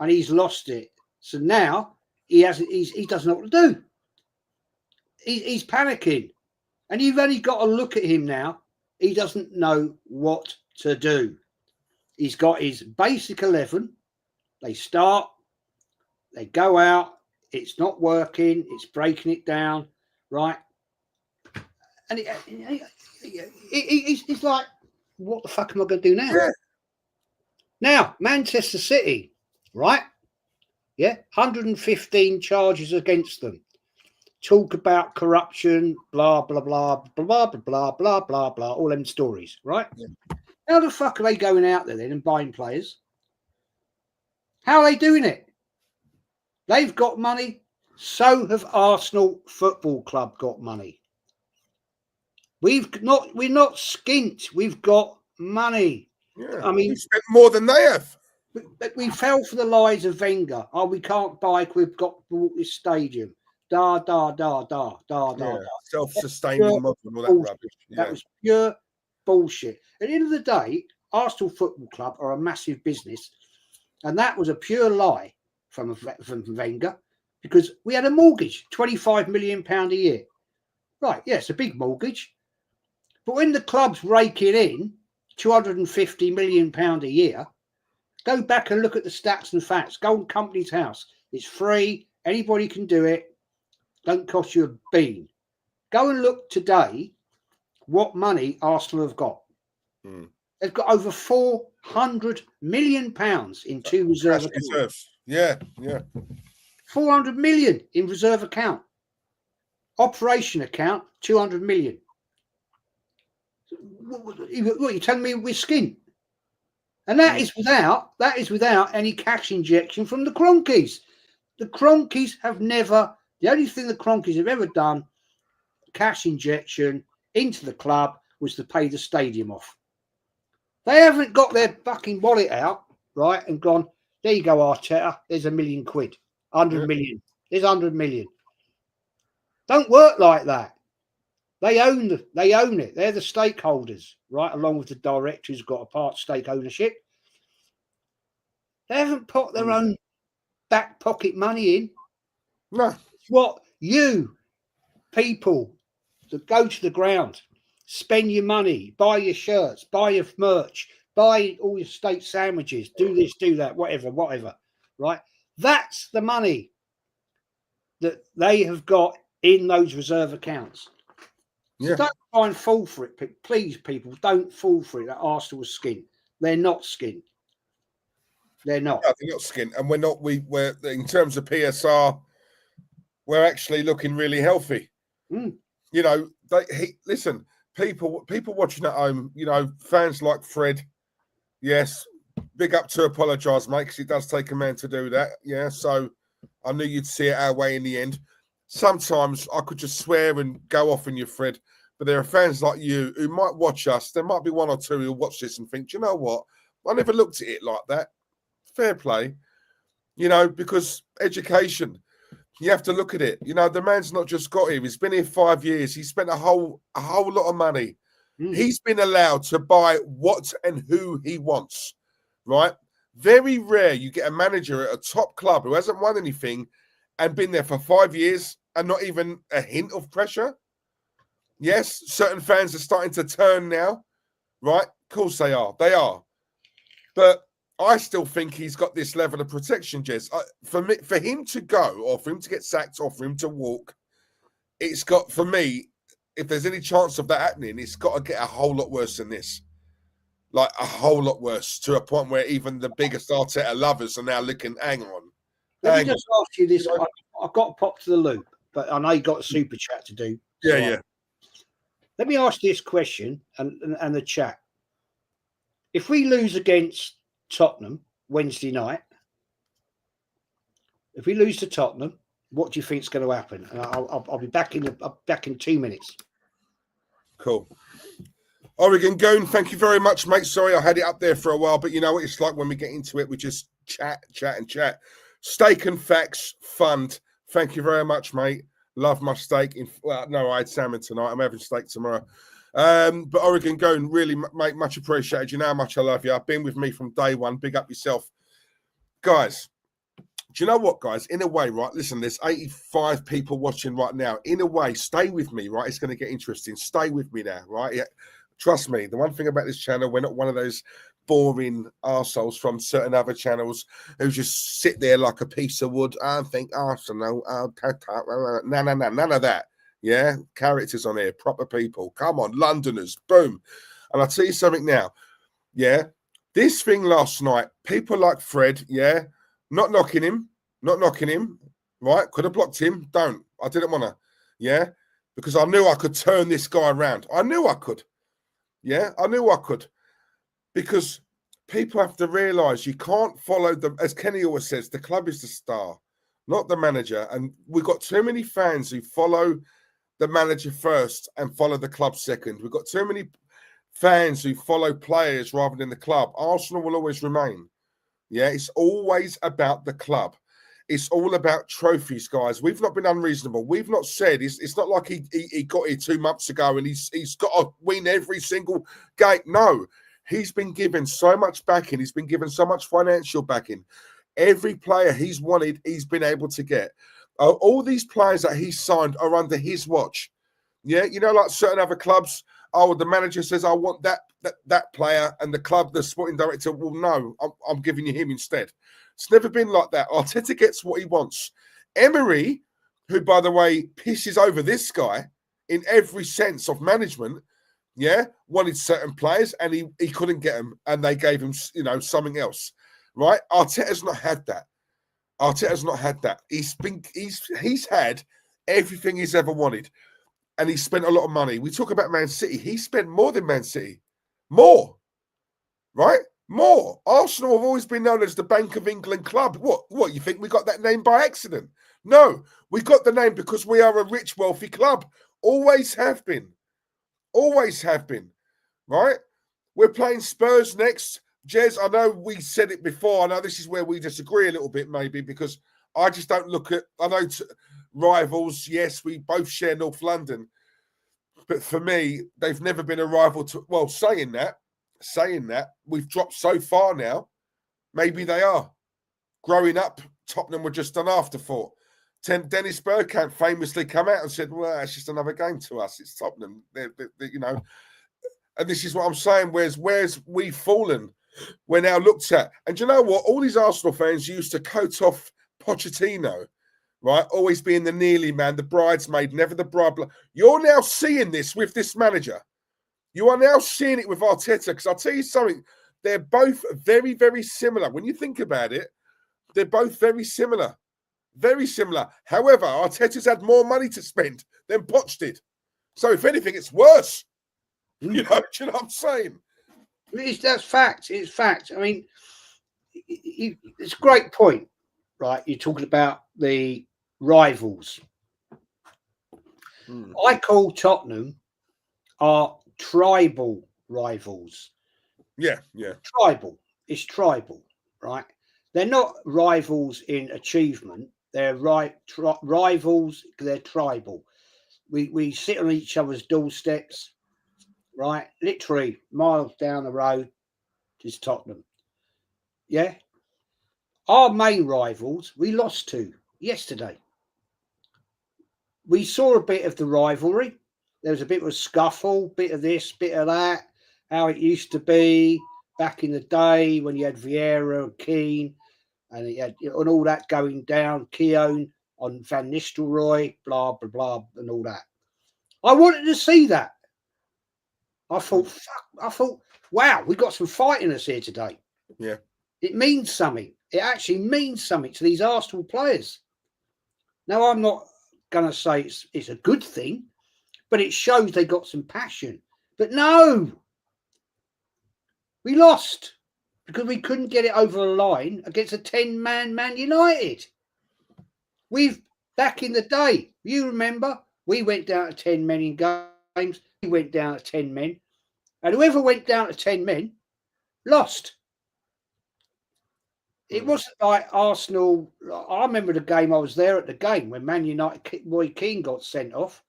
and he's lost it. So now he doesn't know what to do. He's panicking, and you've only got to look at him now. He doesn't know what to do. He's got his basic 11. They start, they go out. It's not working. It's breaking it down, right? And he's like, what the fuck am I going to do now? Yeah. Now, Manchester City, right? Yeah, 115 charges against them. Talk about corruption, blah, blah, blah, blah, blah, blah, blah, blah, blah, all them stories, right? Yeah. How the fuck are they going out there then and buying players? How are they doing it? They've got money. So have Arsenal Football Club got money. We're not skint. We've got money. Yeah. I mean, we spent more than they have. We fell for the lies of Wenger. Oh, we can't buy. We've got bought this stadium. Da da da da da da. Self-sustaining model and all that bullshit. rubbish. Yeah. That was pure bullshit. At the end of the day, Arsenal Football Club are a massive business, and that was a pure lie from Wenger, because we had a mortgage, £25 million a year. Right? Yeah, it's a big mortgage, but when the club's raking in £250 million a year, go back and look at the stats and facts. Go on Company's House. It's free. Anybody can do it. Don't cost you a bean. Go and look today what money Arsenal have got. They've got over £400 million in two reserve accounts. Yeah. 400 million in reserve account. Operation account, 200 million. What you're telling me we're skint? And that is without any cash injection from the Cronkies. The Cronkies have never, the only thing the Cronkies have ever done, cash injection into the club, was to pay the stadium off. They haven't got their fucking wallet out, right, and gone, there you go, Arteta, there's £1 million, 100 million, there's 100 million. Don't work like that. They own it. They're the stakeholders, right, along with the director who's got a part stake ownership. They haven't put their own back pocket money in. No. It's what you people that go to the ground, spend your money, buy your shirts, buy your merch, buy all your steak sandwiches, do this, do that, whatever, right? That's the money that they have got in those reserve accounts. So don't try and fall for it. Please, people, don't fall for it that Arsenal was skint. They're not skint. They're not. No, they're not skint. And we're in terms of PSR, we're actually looking really healthy. You know, listen, people watching at home, you know, fans like Fred, yes, big up to apologise, mate, because it does take a man to do that. Yeah, so I knew you'd see it our way in the end. Sometimes I could just swear and go off on you, Fred, but there are fans like you who might watch us. There might be one or two who'll watch this and think, do you know what? I never looked at it like that. Fair play, you know, because education, you have to look at it. You know, the man's not just got here. He's been here 5 years. He spent a whole lot of money. He's been allowed to buy what and who he wants, right? Very rare you get a manager at a top club who hasn't won anything and been there for 5 years and not even a hint of pressure. Yes, certain fans are starting to turn now, right? Of course they are. They are. But I still think he's got this level of protection, Jez. For him to go, or for him to get sacked, or for him to walk, it's got, for me, if there's any chance of that happening, it's got to get a whole lot worse than this. Like, a whole lot worse, to a point where even the biggest Arteta lovers are now looking, hang on. Let me just ask you this. I've got to pop to the loop, but I know you've got a super chat to do. Yeah. Let me ask this question and the chat. If we lose against Tottenham Wednesday night, if we lose to Tottenham, what do you think is going to happen? And I'll be back in 2 minutes. Cool. Oregon Goon, thank you very much, mate. Sorry, I had it up there for a while, but you know what it's like when we get into it. We just chat. Steak and Facts Fund. Thank you very much, mate. Love my steak. Well, no, I had salmon tonight. I'm having steak tomorrow. But Oregon going, really, mate, much appreciated. You know how much I love you. I've been with me from day one. Big up yourself. Guys, do you know what, guys? In a way, right? Listen, there's 85 people watching right now. In a way, stay with me, right? It's going to get interesting. Stay with me now, right? Yeah. Trust me. The one thing about this channel, we're not one of those boring arseholes from certain other channels who just sit there like a piece of wood and think, Arsenal, no, none of that. Yeah, characters on here, proper people. Come on, Londoners, boom. And I'll tell you something now. Yeah, this thing last night, people like Fred, yeah, not knocking him, right? Could have blocked him. Don't. I didn't want to, yeah, because I knew I could turn this guy around. I knew I could. Yeah, I knew I could. Because people have to realise you can't follow them. As Kenny always says, the club is the star, not the manager. And we've got too many fans who follow the manager first and follow the club second. We've got too many fans who follow players rather than the club. Arsenal will always remain. Yeah, it's always about the club. It's all about trophies, guys. We've not been unreasonable. We've not said it's not like he got here 2 months ago and he's got to win every single game. No, he's been given so much backing. He's been given so much financial backing. Every player he's wanted, he's been able to get. All these players that he's signed are under his watch. Yeah, you know, like certain other clubs. Oh, the manager says, I want that player, and the club, the sporting director, will no, I'm giving you him instead. It's never been like that. Arteta gets what he wants. Emery, who, by the way, pisses over this guy in every sense of management, yeah, wanted certain players, and he couldn't get them, and they gave him, you know, something else, right? Arteta's not had that. Arteta's not had that. He's had everything he's ever wanted. And he spent a lot of money. We talk about Man City. He spent more than Man City. More. Right? More. Arsenal have always been known as the Bank of England club. What? You think we got that name by accident? No. We got the name because we are a rich, wealthy club. Always have been. Always have been. Right? We're playing Spurs next. Jez, I know we said it before. I know this is where we disagree a little bit, maybe, because I just don't look at... I know... rivals, yes, we both share North London, but for me, they've never been a rival to. Well, saying that, we've dropped so far now. Maybe they are. Growing up, Tottenham were just an afterthought. Dennis Bergkamp famously come out and said, "Well, it's just another game to us. It's Tottenham, they're, you know." And this is what I'm saying. Where's we've fallen? We're now looked at, and do you know what? All these Arsenal fans used to coat off Pochettino. Right, always being the nearly man, the bridesmaid, never the bride. You're now seeing this with this manager. You are now seeing it with Arteta. Because I'll tell you something, they're both very, very similar. When you think about it, they're both very similar. Very similar. However, Arteta's had more money to spend than Poch did. So if anything, it's worse. You know what I'm saying? That's fact. It's fact. I mean, it's a great point, right? You're talking about the rivals. I call Tottenham our tribal rivals. Yeah. Tribal. It's tribal, right? They're not rivals in achievement. They're rivals. They're tribal. We sit on each other's doorsteps, right? Literally miles down the road is Tottenham. Yeah. Our main rivals, we lost to yesterday. We saw a bit of the rivalry. There was a bit of a scuffle, bit of this, bit of that, how it used to be back in the day when you had Vieira and Keane and you had and all that going down, Keown on Van Nistelrooy, blah, blah, blah, and all that. I wanted to see that. I thought, wow, we got some fight in us here today. Yeah. It means something. It actually means something to these Arsenal players. Now, I'm not going to say it's a good thing, but it shows they got some passion. But no, we lost because we couldn't get it over the line against a 10-man Man United. Back in the day, you remember, we went down to 10 men in games. We went down to 10 men. And whoever went down to 10 men lost. It wasn't like Arsenal. I remember the game. I was there at the game when Man United, Roy Keane got sent off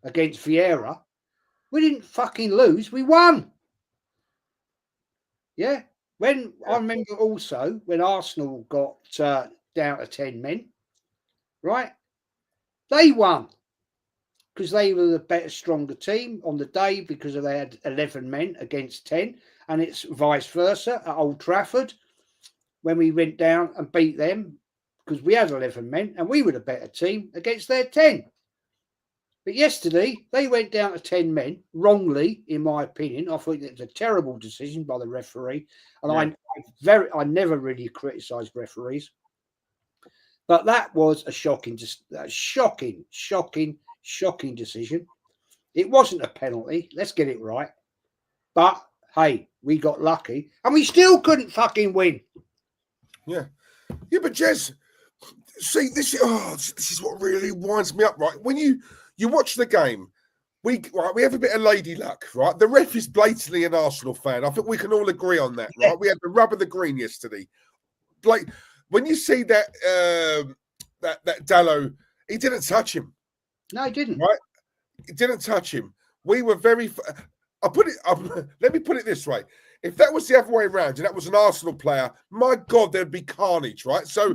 against Vieira. We didn't fucking lose. We won. Yeah. I remember also when Arsenal got down to 10 men, right? They won because they were the better, stronger team on the day because they had 11 men against 10. And it's vice versa at Old Trafford when we went down and beat them because we had 11 men and we were the better team against their 10. But yesterday, they went down to 10 men, wrongly, in my opinion. I think it was a terrible decision by the referee. And I never really criticised referees. But that was a shocking decision. It wasn't a penalty. Let's get it right. But, hey, we got lucky. And we still couldn't fucking win. Yeah. Yeah, but Jez, see, this is what really winds me up, right? When you watch the game, we have a bit of lady luck, right? The ref is blatantly an Arsenal fan. I think we can all agree on that, right? We had the rub of the green yesterday. Like when you see that that Dallo, he didn't touch him. No, he didn't. Right? He didn't touch him. We were very. Let me put it this way: if that was the other way around and that was an Arsenal player, my God, there'd be carnage, right? So,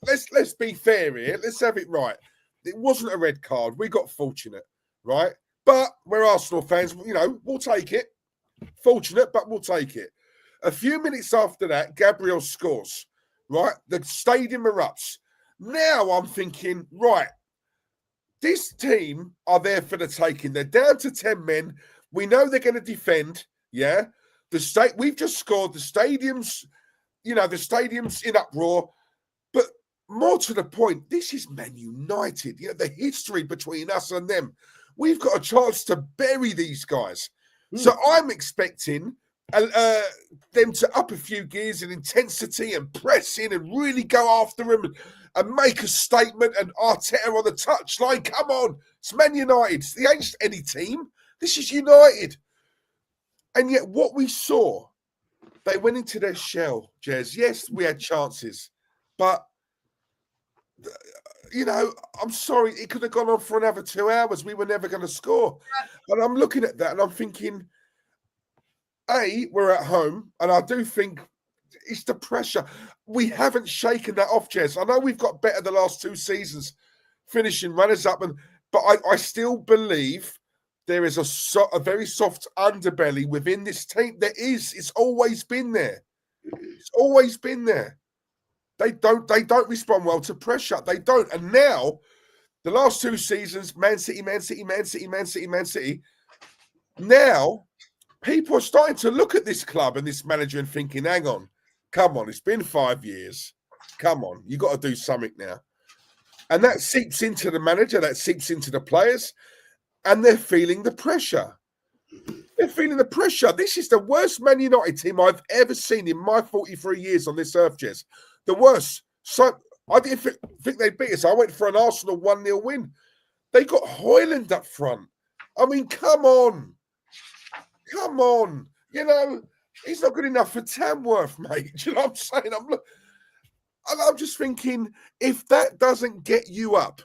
let's be fair here. Let's have it right. It wasn't a red card. We got fortunate, right? But we're Arsenal fans. We'll take it. Fortunate, but we'll take it. A few minutes after that, Gabriel scores, right? The stadium erupts. Now I'm thinking, right, this team are there for the taking. They're down to 10 men. We know they're going to defend, yeah? We've just scored. The stadium's in uproar. But more to the point, this is Man United. The history between us and them. We've got a chance to bury these guys. So I'm expecting them to up a few gears in intensity and press in and really go after them and make a statement. And Arteta on the touchline, come on, it's Man United. They ain't any team. This is United. And yet what we saw, they went into their shell, Jez. Yes, we had chances, but I'm sorry, it could have gone on for another 2 hours. We were never going to score. And I'm looking at that and I'm thinking, we're at home, and I do think it's the pressure. We haven't shaken that off, Jez. I know we've got better the last 2 seasons, finishing runners-up, but I still believe there is a very soft underbelly within this team. There is. It's always been there. It's always been there. They don't respond well to pressure. They don't. And now, the last 2 seasons, Man City. Now, people are starting to look at this club and this manager and thinking, hang on, come on, it's been 5 years. Come on, you got to do something now. And that seeps into the manager, that seeps into the players, and they're feeling the pressure. They're feeling the pressure. This is the worst Man United team I've ever seen in my 43 years on this earth, Jez. The worst. So I didn't think they'd beat us. I went for an Arsenal 1-0 win. They got Højlund up front. I mean, come on. Come on. He's not good enough for Tamworth, mate. Do you know what I'm saying? I'm just thinking, if that doesn't get you up,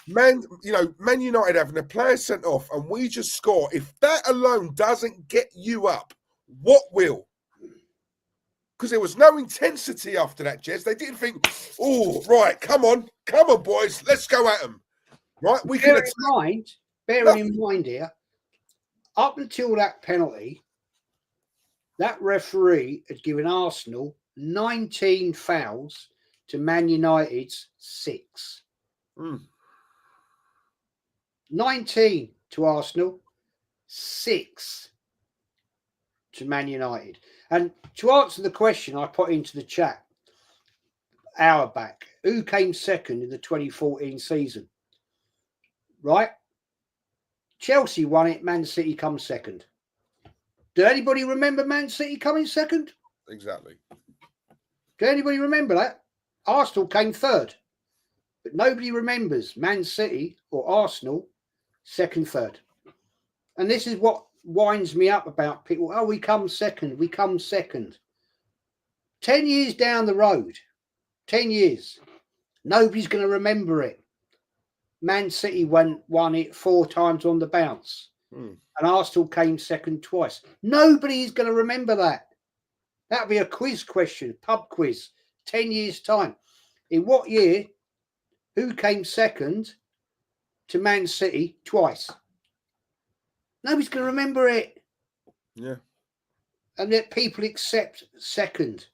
Man United having a player sent off and we just score, if that alone doesn't get you up, what will? Because there was no intensity after that, Jez. They didn't think, oh, right, come on, boys, let's go at them. Right? Bearing in mind here, up until that penalty, that referee had given Arsenal 19 fouls to Man United's 6. 19 to Arsenal, 6 to Man United. And to answer the question I put into the chat hour back, who came second in the 2014 season? Right? Chelsea won it, Man City comes second. Do anybody remember Man City coming second? Exactly. Do anybody remember that? Arsenal came third. But nobody remembers Man City or Arsenal second, third. And this is what winds me up about people. Oh, we come second. 10 years down the road, 10 years, nobody's going to remember it. Man City won it 4 times on the bounce. Hmm. And Arsenal came second twice. Nobody is going to remember that. That'll be a quiz question, pub quiz, 10 years' time. In what year, who came second to Man City twice? Nobody's going to remember it. Yeah. And yet people accept second.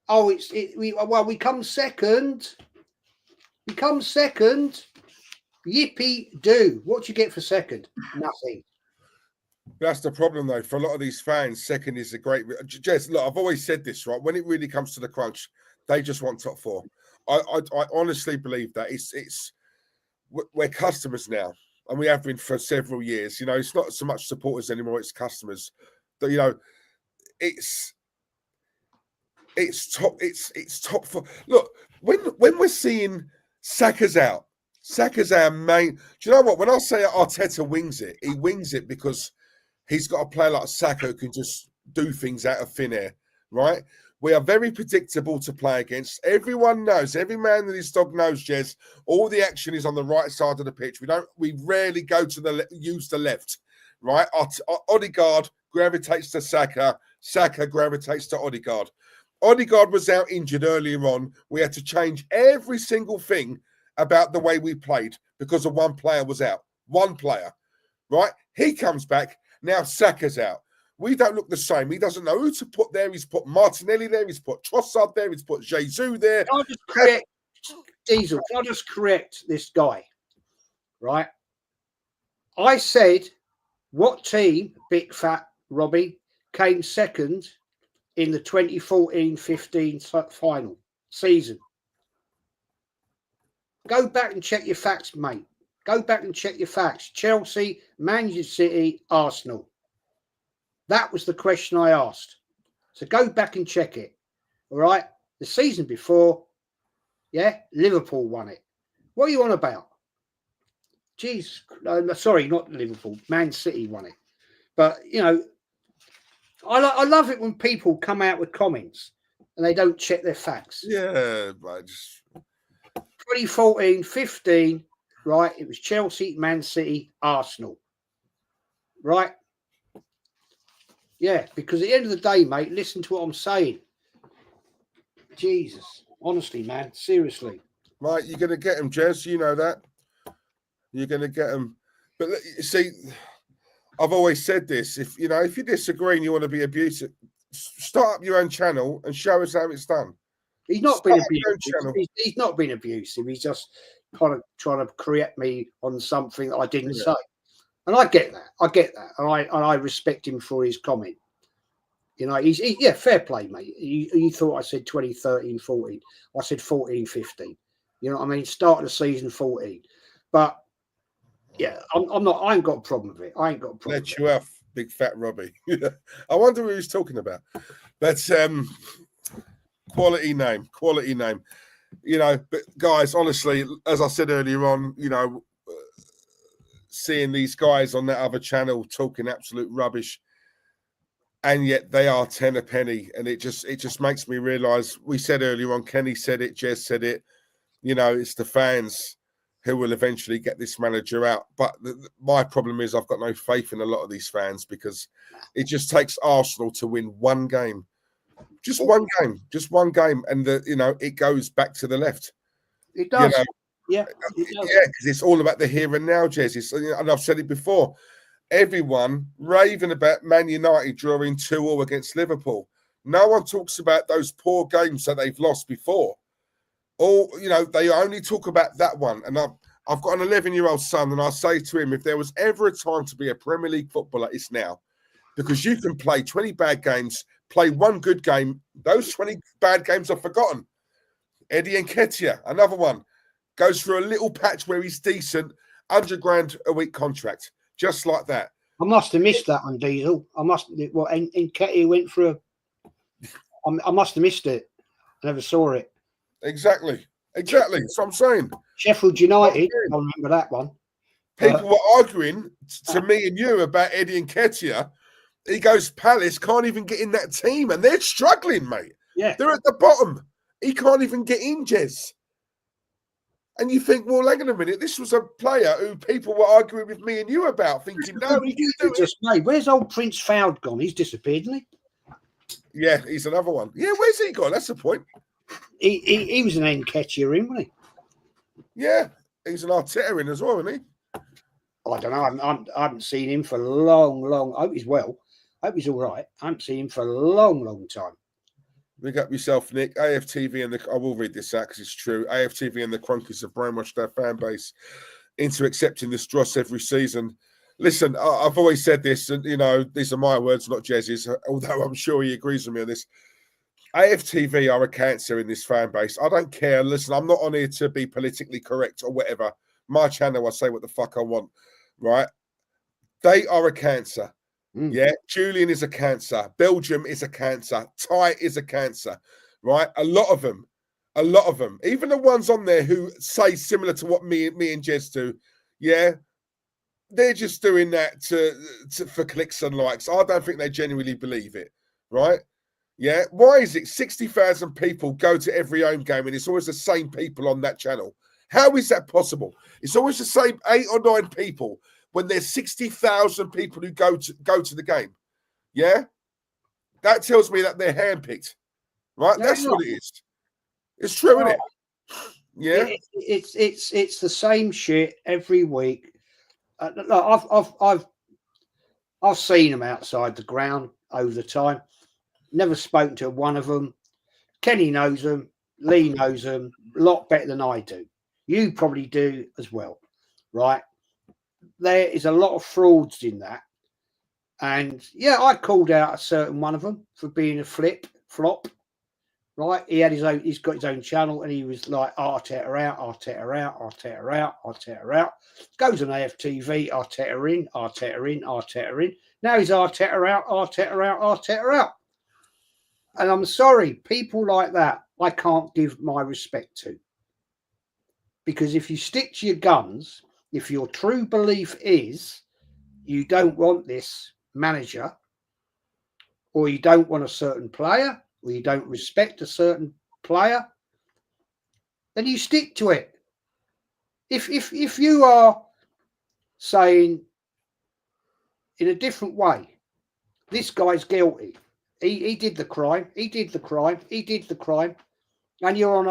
Oh, we come second. We come second. Yippee do. What do you get for second? Nothing. That's the problem, though. For a lot of these fans, second is a great. Jez, look, I've always said this, right? When it really comes to the crunch, they just want top 4. I honestly believe that we're customers now, and we have been for several years. You know, it's not so much supporters anymore; it's customers. That, you know, it's top 4. Look, when we're seeing Saka's out, Saka's our main. Do you know what? When I say Arteta wings it, he wings it because he's got a player like Saka who can just do things out of thin air, right? We are very predictable to play against. Everyone knows, every man and his dog knows, Jez, all the action is on the right side of the pitch. We rarely go to use the left, right? Odegaard gravitates to Saka. Saka gravitates to Odegaard. Odegaard was out injured earlier on. We had to change every single thing about the way we played because of one player was out. One player, right? He comes back. Now Saka's out. We don't look the same. He doesn't know who to put there. He's put Martinelli there. He's put Trossard there. He's put Jesus there. Can I just correct, Diesel, can I just correct this guy? Right? I said, what team, Big Fat Robbie, came second in the 2014-15 final season? Go back and check your facts, mate. Go back and check your facts. Chelsea, Manchester City, Arsenal. That was the question I asked. So go back and check it. All right? The season before, yeah, Liverpool won it. What are you on about? Jeez, sorry, not Liverpool. Man City won it. But, you know, I love it when people come out with comments and they don't check their facts. Yeah, but 2014-15, right? It was Chelsea, Man City, Arsenal. Right? Yeah, because at the end of the day, mate, listen to what I'm saying. Jesus. Honestly, man. Seriously. Right, you're going to get him, Jez. You know that. You're going to get him. But see, I've always said this. If you disagree and you want to be abusive, start up your own channel and show us how it's done. He's not been abusive. He's not been abusive. He's just kind of trying to correct me on something that I didn't say. And I get that. And I respect him for his comment. You know, yeah, fair play, mate. You thought I said 2013-14. I said 14-15. You know what I mean? Start of the season 14. But yeah, I ain't got a problem with it. I ain't got a problem. Let you off, Big Fat Robbie. I wonder who he's talking about. But quality name. You know, but guys, honestly, as I said earlier on, you know, seeing these guys on that other channel talking absolute rubbish, and yet they are 10 a penny, and it just makes me realise. We said earlier on, Kenny said it, Jez said it. You know, it's the fans who will eventually get this manager out. But my problem is I've got no faith in a lot of these fans because it just takes Arsenal to win one game. Just one game, and it goes back to the left. It does. You know? Yeah, because it's all about the here and now, Jez. And I've said it before. Everyone raving about Man United drawing 2-2 against Liverpool. No one talks about those poor games that they've lost before. Or, you know, they only talk about that one. And I've got an 11-year-old son, and I say to him, if there was ever a time to be a Premier League footballer, it's now. Because you can play 20 bad games, play one good game. Those 20 bad games are forgotten. Eddie Nketiah, another one, goes through a little patch where he's decent, 100 grand a week contract, just like that. I must have missed that on Diesel. Nketiah went through I must have missed it. I never saw it. Exactly. That's what I'm saying. Sheffield United, I remember that one. People were arguing to me and you about Eddie Nketiah. He goes, Palace can't even get in that team, and they're struggling, mate. Yeah. They're at the bottom. He can't even get in, Jez. And you think, well, hang on a minute, this was a player who people were arguing with me and you about, thinking, no, he can do it. Mate, where's old Prince Fowd gone? He's disappeared, isn't he? Yeah, he's another one. Yeah, where's he gone? That's the point. He was an Nketiah in, wasn't he? Yeah, he's an Arteta in as well, isn't he? I don't know. I haven't seen him for a long. I hope he's well. I hope he's all right. I haven't seen him for a long time. Big up yourself, Nick. AFTV and I will read this out because it's true. AFTV and the Crunkies have brainwashed their fan base into accepting this dross every season. Listen, I've always said this, and these are my words, not Jez's, although I'm sure he agrees with me on this. AFTV are a cancer in this fan base. I don't care. Listen, I'm not on here to be politically correct or whatever. My channel, I say what the fuck I want, right? They are a cancer. Yeah, Julian is a cancer. Belgium is a cancer. Ty is a cancer, right? A lot of them. Even the ones on there who say similar to what me and Jez do, yeah, they're just doing that for clicks and likes. I don't think they genuinely believe it, right? Yeah, why is it 60,000 people go to every home game and it's always the same people on that channel? How is that possible? It's always the same 8 or 9 people when there's 60,000 people who go to the game. Yeah? That tells me that they're handpicked. Right? That's what it is. It's true, isn't it? Yeah. It's the same shit every week. Look, I've seen them outside the ground over the time. Never spoken to one of them. Kenny knows them. Lee knows them a lot better than I do. You probably do as well, right? There is a lot of frauds in that. And yeah, I called out a certain one of them for being a flop, right? He's got his own channel and he was like, Arteta out. Goes on AFTV, Arteta in. Now he's Arteta out. And I'm sorry, people like that, I can't give my respect to. Because if you stick to your guns, if your true belief is you don't want this manager, or you don't want a certain player, or you don't respect a certain player, then you stick to it. If you are saying in a different way, this guy's guilty, he did the crime, and you're on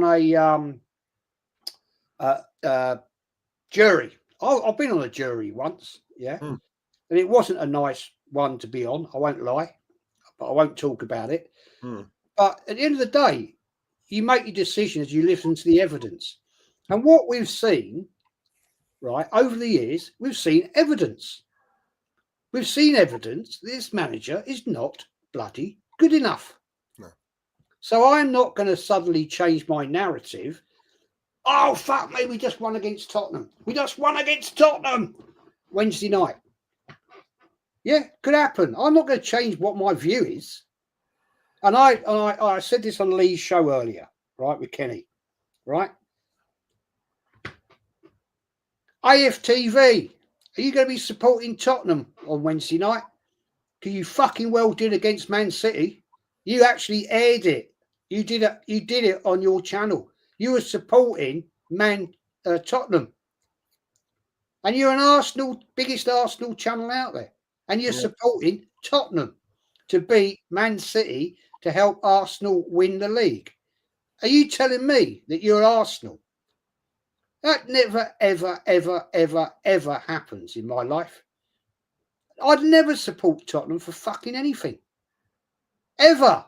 a jury. I've been on a jury once, yeah, and it wasn't a nice one to be on. I won't lie, but I won't talk about it. But at the end of the day, you make your decision as you listen to the evidence. And what we've seen, right, over the years, we've seen evidence. We've seen evidence this manager is not bloody good enough. No. So I'm not going to suddenly change my narrative. Oh, fuck me, we just won against Tottenham. Wednesday night. Yeah, could happen. I'm not going to change what my view is. And I said this on Lee's show earlier, right, with Kenny, right? AFTV, are you going to be supporting Tottenham on Wednesday night? Because you fucking well did against Man City. You actually aired it. You did it on your channel. You were supporting Tottenham. And you're an biggest Arsenal channel out there. And you're supporting Tottenham to beat Man City to help Arsenal win the league. Are you telling me that you're Arsenal? That never, ever happens in my life. I'd never support Tottenham for fucking anything. Ever.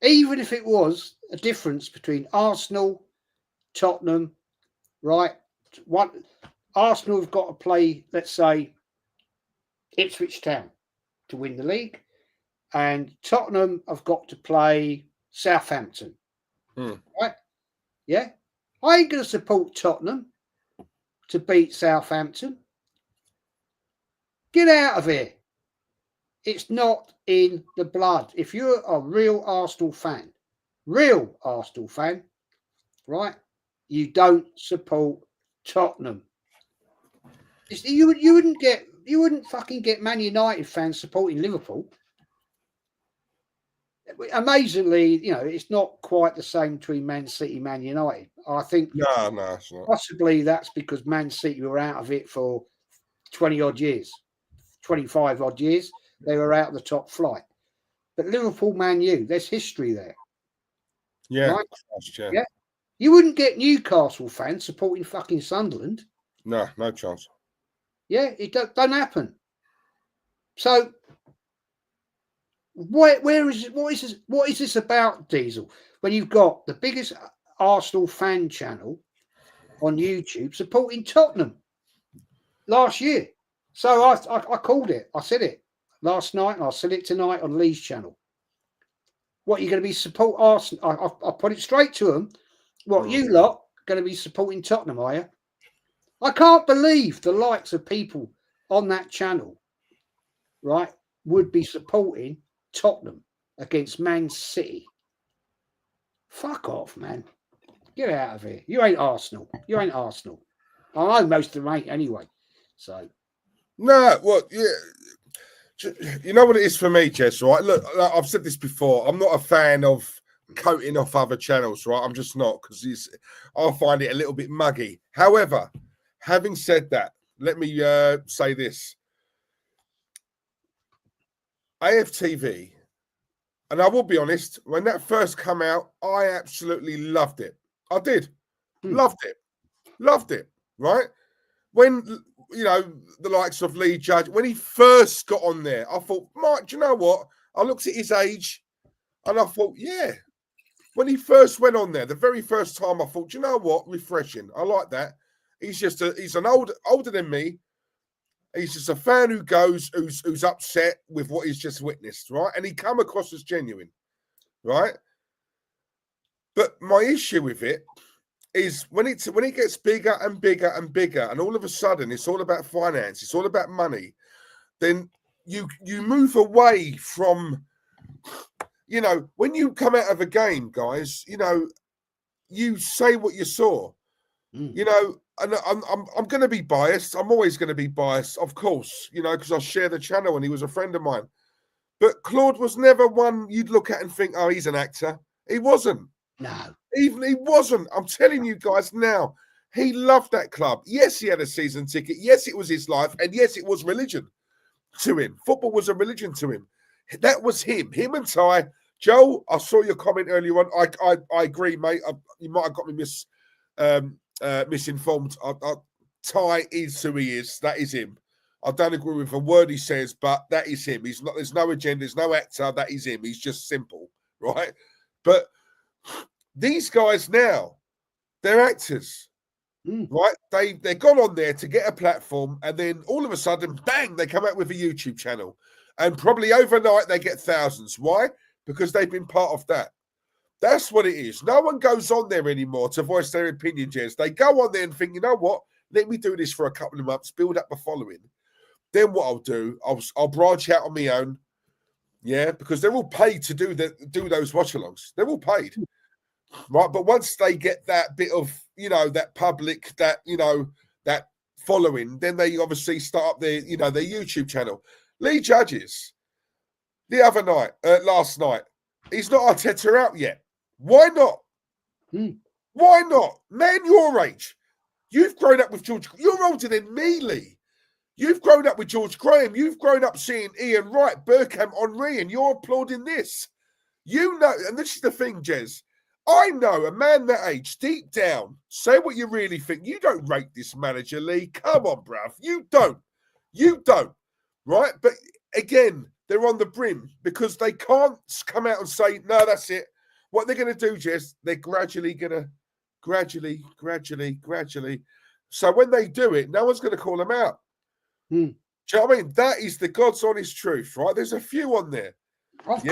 Even if it was a difference between Arsenal, Tottenham, right? Arsenal have got to play, let's say, Ipswich Town to win the league, and Tottenham have got to play Southampton. Right? Yeah. I ain't going to support Tottenham to beat Southampton. Get out of here. It's not in the blood. If you're a real Arsenal fan, right, you don't support Tottenham. You wouldn't fucking get Man United fans supporting Liverpool. amazingly, it's not quite the same between Man City, Man United. I think No, it's not. possibly that's because Man City were out of it for 20 odd years, 25 odd years. They were out of the top flight. But Liverpool, Man U, there's history there. Yeah, right? yeah. You wouldn't get Newcastle fans supporting fucking Sunderland. No chance. Yeah, it don't happen. So where is it? What is this about, Diesel? When you've got the biggest Arsenal fan channel on YouTube supporting Tottenham last year. So I called it. I said it last night, and I'll say it tonight on Lee's channel. What, you're going to be support Arsenal? I put it straight to them. What, you lot going to be supporting Tottenham, are you? I can't believe the likes of people on that channel, right, would be supporting Tottenham against Man City. Fuck off, man. Get out of here. You ain't Arsenal. You ain't Arsenal. I know most of them ain't anyway. So. No, well, yeah. You know what it is for me, Jez, right? Look, I've said this before. I'm not a fan of coating off other channels, right? I'm just not, because I find it a little bit muggy. However, having said that, let me say this. AFTV, and I will be honest, when that first came out, I absolutely loved it. I did. Loved it, right? When, the likes of Lee Judge, when he first got on there, I thought, Mike, do you know what? I looked at his age and I thought, yeah. When he first went on there, the very first time, I thought, do you know what? Refreshing. I like that. He's older than me. He's just a fan who's upset with what he's just witnessed, right? And he come across as genuine, right? But my issue with it is when it gets bigger and bigger and bigger, and all of a sudden it's all about finance, it's all about money, then you move away from, when you come out of a game, guys, you say what you saw, and I'm going to be biased. I'm always going to be biased, of course, because I share the channel and he was a friend of mine. But Claude was never one you'd look at and think, oh, he's an actor. He wasn't. No. Even he wasn't. I'm telling you guys now, he loved that club. Yes, he had a season ticket. Yes, it was his life. And yes, it was religion to him. Football was a religion to him. That was him. Him and Ty. Joe, I saw your comment earlier on. I agree, mate. You might have got me misinformed. Ty is who he is. That is him. I don't agree with a word he says, but that is him. He's not. There's no agenda. There's no actor. That is him. He's just simple, right? But these guys now, they're actors, right? They've gone on there to get a platform, and then all of a sudden, bang, they come out with a YouTube channel, and probably overnight they get thousands. Why? Because they've been part of that. That's what it is. No one goes on there anymore to voice their opinion, Jez. They go on there and think, you know what? Let me do this for a couple of months, build up a following. Then what I'll do, I'll branch out on my own. Yeah, because they're all paid to do those watch-alongs. They're all paid. Right. But once they get that bit of, that public, that following, then they obviously start up their YouTube channel. Lee Judges, last night, he's not Arteta out yet. Why not? Why not? Man, your age. You've grown up with George. You're older than me, Lee. You've grown up with George Graham. You've grown up seeing Ian Wright, Bergkamp, Henry, and you're applauding this. And this is the thing, Jez. I know a man that age, deep down, say what you really think. You don't rate this manager, Lee. Come on, bruv. You don't. Right? But again, they're on the brim because they can't come out and say, no, that's it. What they're going to do, Jez, they're gradually going to, gradually. So when they do it, no one's going to call them out. Do you know what I mean? That is the God's honest truth, right? There's a few on there. Of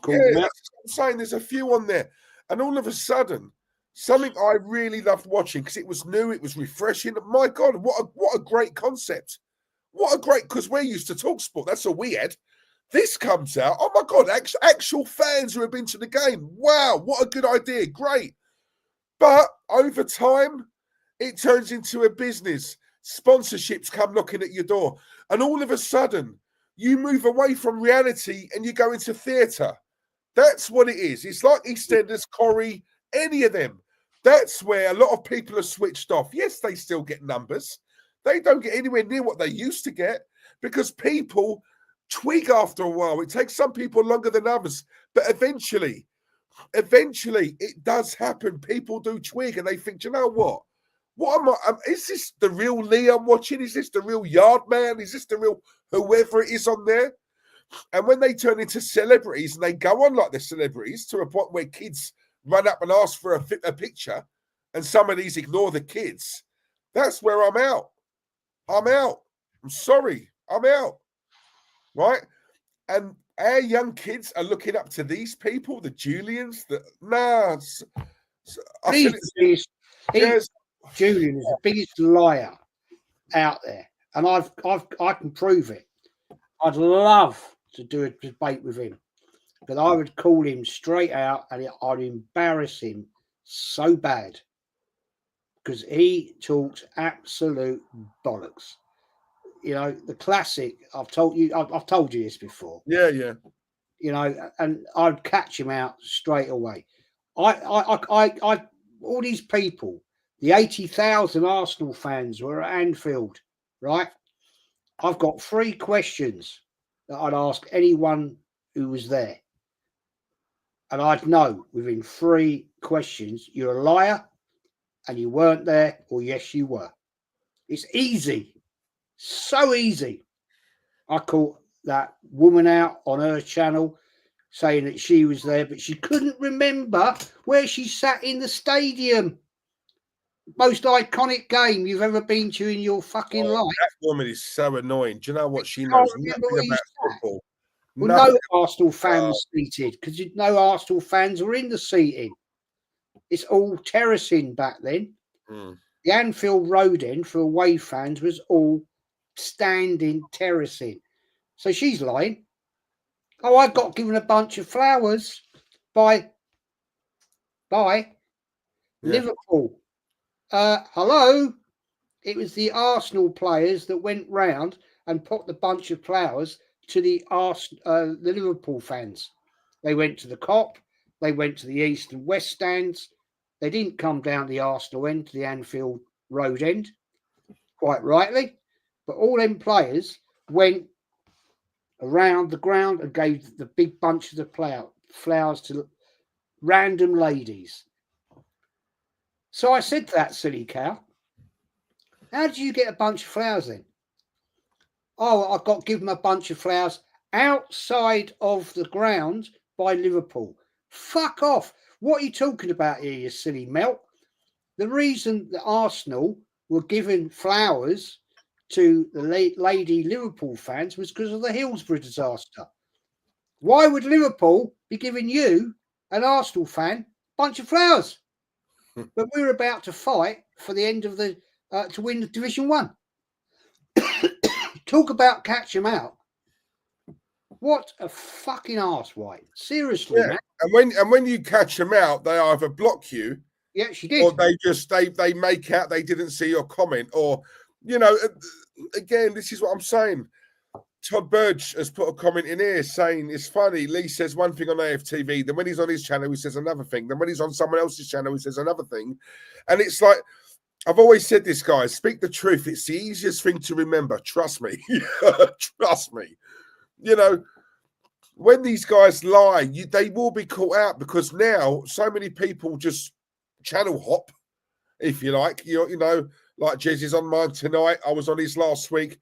course. That's what I'm saying. There's a few on there. And all of a sudden, something I really loved watching because it was new, it was refreshing. My God, what a great concept. Because we're used to talk sport. That's all we had. This comes out. Oh, my God, actual fans who have been to the game. Wow, what a good idea. Great. But over time, it turns into a business. Sponsorships come knocking at your door. And all of a sudden, you move away from reality and you go into theatre. That's what it is. It's like EastEnders, Corrie, any of them. That's where a lot of people are switched off. Yes, they still get numbers. They don't get anywhere near what they used to get because people twig after a while. It takes some people longer than others, but eventually it does happen. People do twig and they think, do you know what? What am I? Is this the real Lee I'm watching? Is this the real Yard Man? Is this the real whoever it is on there? And when they turn into celebrities and they go on like they're celebrities to a point where kids run up and ask for a picture and some of these ignore the kids, that's where I'm out. I'm out. I'm sorry. I'm out. Right? And our young kids are looking up to these people, the Julians. Julian is the biggest liar out there, and I can prove it. I'd love to do a debate with him, but I would call him straight out, and I'd embarrass him so bad because he talks absolute bollocks. You know, the classic. I've told you this before. Yeah. You know, and I'd catch him out straight away. All these people, the 80,000 Arsenal fans were at Anfield, right? I've got 3 questions that I'd ask anyone who was there. And I'd know within 3 questions, you're a liar and you weren't there, or yes, you were. It's easy. So easy. I caught that woman out on her channel saying that she was there, but she couldn't remember where she sat in the stadium. Most iconic game you've ever been to in your fucking life. That woman is so annoying. Do you know what? She knows nothing about football. Well, no Arsenal fans seated, because no Arsenal fans were in the seating. It's all terracing back then. The Anfield Road end for away fans was all standing terracing. So she's lying. Oh, I got given a bunch of flowers by Liverpool. Hello? It was the Arsenal players that went round and put the bunch of flowers to the Liverpool fans. They went to the Kop, they went to the East and West stands. They didn't come down the Arsenal end to the Anfield Road end, quite rightly. But all them players went around the ground and gave the big bunch of the flowers to random ladies. So I said to that silly cow, how did you get a bunch of flowers then? Oh, I got given a bunch of flowers outside of the ground by Liverpool. Fuck off. What are you talking about here, you silly melt? The reason that Arsenal were giving flowers to the lady Liverpool fans was because of the Hillsborough disaster. Why would Liverpool be giving you, an Arsenal fan, a bunch of flowers? But we're about to fight for the end of the to win the Division 1. Talk about catch them out. What a fucking arse, White. Seriously, man. And when you catch them out, they either block you, yeah, she did, or they make out they didn't see your comment, or again, this is what I'm saying. Todd Burge has put a comment in here saying it's funny. Lee says one thing on AFTV, then when he's on his channel, he says another thing. Then when he's on someone else's channel, he says another thing. And it's like, I've always said this, guys, speak the truth. It's the easiest thing to remember. Trust me. Trust me. When these guys lie, they will be caught out, because now so many people just channel hop, if you like. Like Jez is on mine tonight. I was on his last week.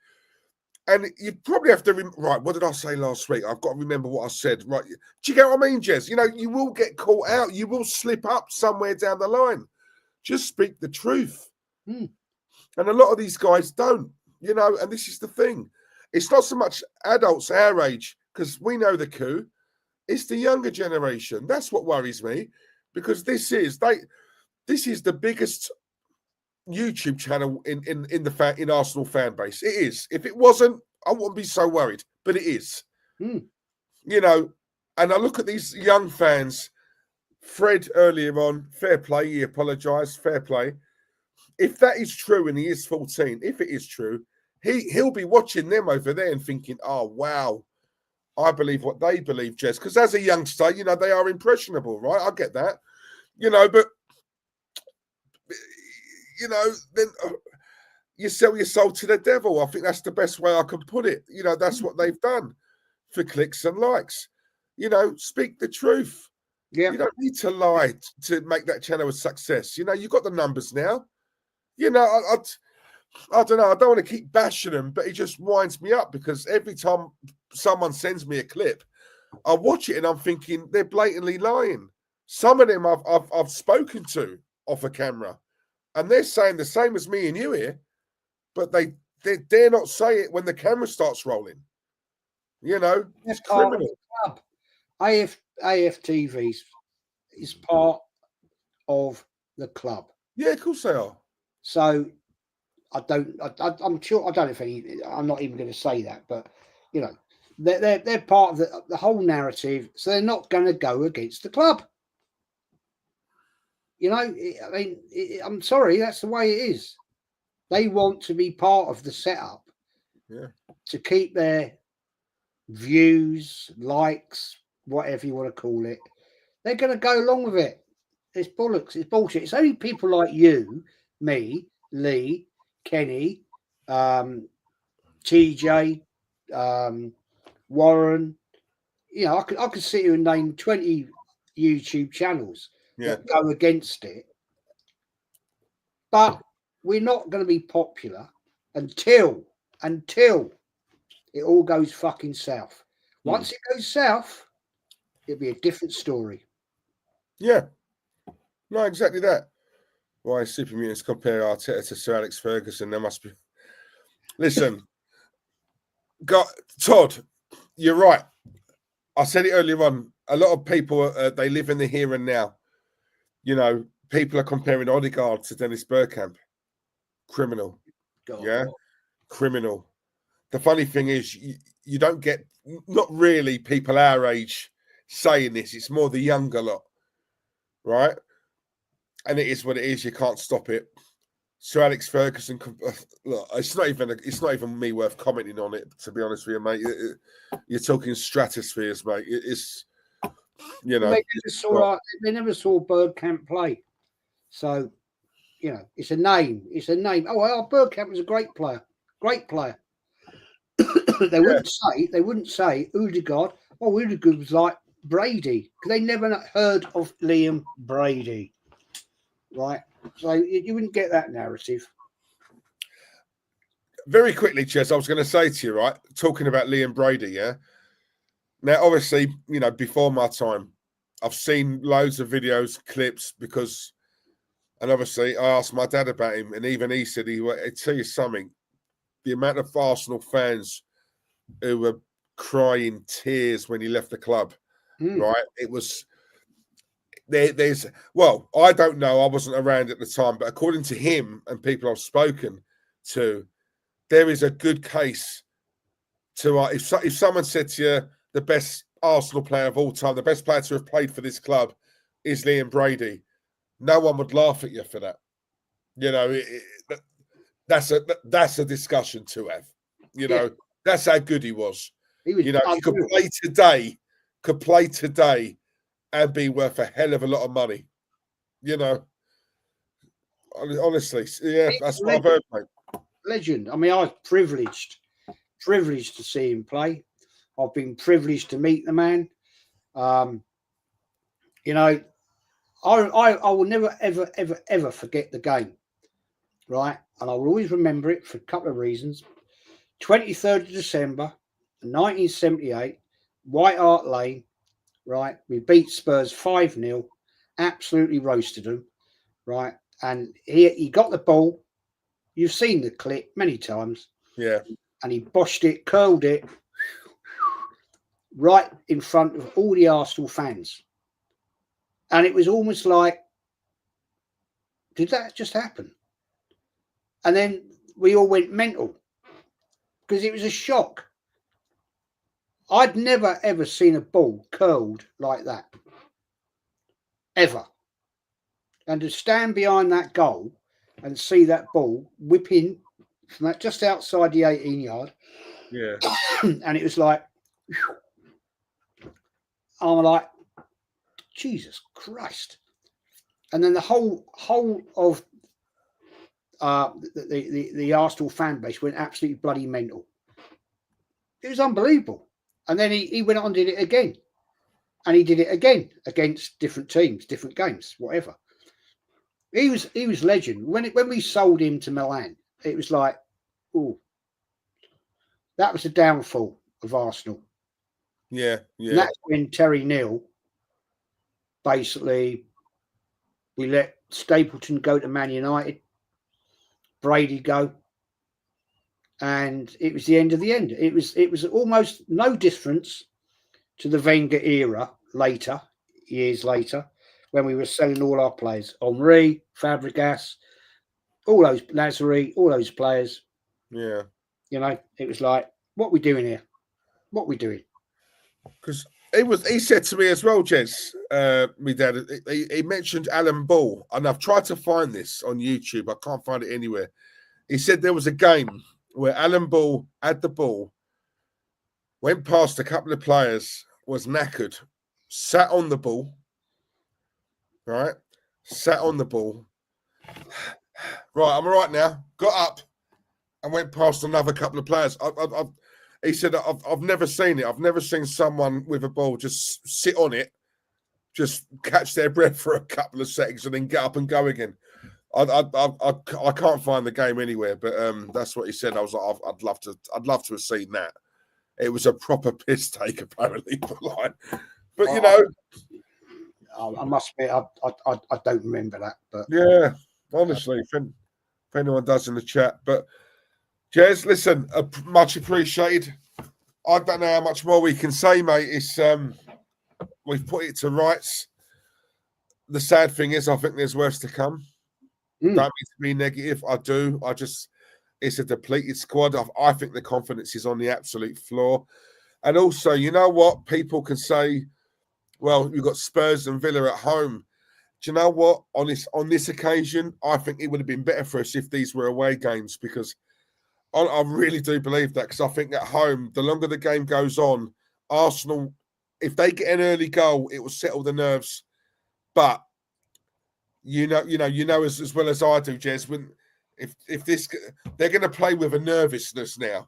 And you probably have to, right, what did I say last week? I've got to remember what I said. Right. Do you get what I mean, Jez? You will get caught out. You will slip up somewhere down the line. Just speak the truth. And a lot of these guys don't, and this is the thing. It's not so much adults our age, because we know the coup. It's the younger generation. That's what worries me, because this is the biggest YouTube channel in Arsenal fan base. It is. If it wasn't, I wouldn't be so worried. But it is. And I look at these young fans. Fred earlier on, fair play. He apologised. Fair play. If that is true, and he is 14, if it is true, he'll be watching them over there and thinking, "Oh wow, I believe what they believe, Jez. Because as a youngster, you know, they are impressionable, right? I get that, you know, but you know, then you sell your soul to the devil. I think that's the best way I can put it. You know, that's what they've done for clicks and likes. You know, speak the truth. Yeah. You don't need to lie to make that channel a success. You know, you've got the numbers now. You know, I don't know. I don't want to keep bashing them, but it just winds me up because every time someone sends me a clip, I watch it and I'm thinking they're blatantly lying. Some of them I've spoken to off a camera, and they're saying the same as me and you here, but they dare not say it when the camera starts rolling. You know, it's criminal. Club. AFTV is part of the club. Yeah, of course they are. So I'm sure I don't know if any. I'm not even going to say that, but you know, they're part of the whole narrative. So they're not going to go against the club. You know, I mean, I'm sorry, that's the way it is. They want to be part of the setup, to keep their views, likes, whatever you want to call it. They're going to go along with it. It's bollocks. It's bullshit. It's only people like you, me, Lee, Kenny, TJ, Warren. You know, I could sit here and name 20 YouTube channels that go against it. But we're not going to be popular until it all goes fucking south. Once it goes south, it'll be a different story. Yeah. No, exactly that. Why Super Mutants compare Arteta to Sir Alex Ferguson? There must be. Listen, Todd, you're right. I said it earlier on. A lot of people, they live in the here and now. You know, people are comparing Odegaard to Dennis Bergkamp. Criminal. God. Yeah? Criminal. The funny thing is, you don't get, not really people our age saying this. It's more the younger lot, right? And it is what it is. You can't stop it. Sir Alex Ferguson, look, it's not even me worth commenting on it, to be honest with you, mate. You're talking stratospheres, mate. It's, you know. They never saw Bergkamp play. So, you know, it's a name. It's a name. Oh, well, Bergkamp was a great player. Great player. They wouldn't say Odegaard. Oh, Odegaard was like Brady, because they never heard of Liam Brady. Right? So you wouldn't get that narrative. Very quickly, Jez, I was going to say to you, right, talking about Liam Brady, yeah? Now, obviously, you know, before my time, I've seen loads of videos, clips, because, and obviously I asked my dad about him, and even he said, I'd tell you something, the amount of Arsenal fans who were crying tears when he left the club, right? It was, well, I don't know, I wasn't around at the time, but according to him and people I've spoken to, there is a good case to, if someone said to you, the best Arsenal player of all time, the best player to have played for this club is Liam Brady, no one would laugh at you for that. You know, that's a discussion to have. You know, that's how good he was. You know, he could play today and be worth a hell of a lot of money. You know, honestly, yeah, that's what I've heard, mate. Legend. I mean, I was privileged to see him play. I've been privileged to meet the man. You know, I will never, ever forget the game, right? And I will always remember it for a couple of reasons. 23rd of December, 1978, White Hart Lane, right? We beat Spurs 5-0, absolutely roasted them, right? And he got the ball. You've seen the clip many times. Yeah. And he boshed it, curled it, right in front of all the Arsenal fans. And it was almost like, did that just happen? And then we all went mental because it was a shock. I'd never, ever seen a ball curled like that. Ever. And to stand behind that goal and see that ball whipping from that just outside the 18 yard. Yeah. And it was like, I'm like, Jesus Christ. And then the whole of the Arsenal fan base went absolutely bloody mental. It was unbelievable. And then he went on and did it again. And he did it again against different teams, different games, whatever. He was legend. When we sold him to Milan, it was like, oh, that was the downfall of Arsenal. Yeah. And that's when Terry Neal, basically, we let Stapleton go to Man United, Brady go, and it was the end of the end. It was almost no difference to the Wenger era later, years later, when we were selling all our players. Henry, Fabregas, all those, Lazari, all those players. Yeah. You know, it was like, what are we doing here? What are we doing? Because he said to me as well, Jez, my dad, he mentioned Alan Ball, and I've tried to find this on YouTube. I can't find it anywhere. He said there was a game where Alan Ball had the ball, went past a couple of players, was knackered, sat on the ball, right? Sat on the ball. Right, I'm all right now. Got up and went past another couple of players. He said, I've never seen it. I've never seen someone with a ball just sit on it, just catch their breath for a couple of seconds and then get up and go again. I can't find the game anywhere, but that's what he said. I was like, I'd love to have seen that. It was a proper piss take, apparently. But you know, I must admit, I don't remember that. But yeah, honestly, if anyone does in the chat, but Jez, listen, much appreciated. I don't know how much more we can say, mate. It's we've put it to rights. The sad thing is, I think there's worse to come. Don't mean to be negative. I do. It's a depleted squad. I think the confidence is on the absolute floor. And also, you know what? People can say, well, you've got Spurs and Villa at home. Do you know what? On this occasion, I think it would have been better for us if these were away games, because I really do believe that, because I think at home, the longer the game goes on, Arsenal, if they get an early goal, it will settle the nerves. But you know as well as I do, Jez, when if this, they're going to play with a nervousness now.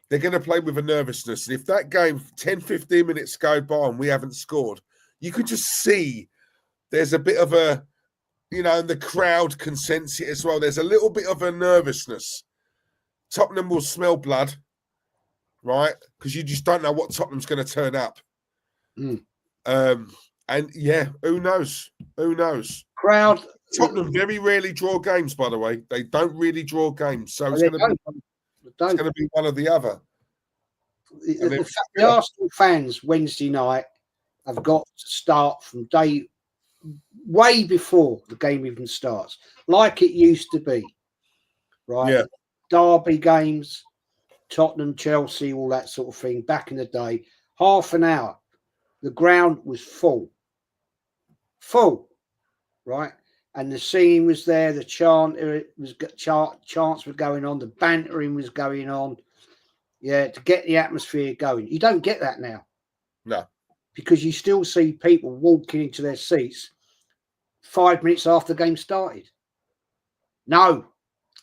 They're going to play with a nervousness, and if that game 10, 15 minutes go by and we haven't scored, you could just see there's a bit of a, and the crowd can sense it as well. There's a little bit of a nervousness. Tottenham will smell blood, right? Because you just don't know what Tottenham's going to turn up. And yeah, who knows? Who knows? Crowd. Tottenham very rarely draw games, by the way. They don't really draw games, so it's going to be one or the other. The Arsenal fans Wednesday night have got to start from day way before the game even starts, like it used to be, right? Yeah. Derby games, Tottenham, Chelsea, all that sort of thing. Back in the day, half an hour, the ground was full, right? And the singing was there, the chants were going on, the bantering was going on. Yeah, to get the atmosphere going. You don't get that now. No. Because you still see people walking into their seats 5 minutes after the game started. No.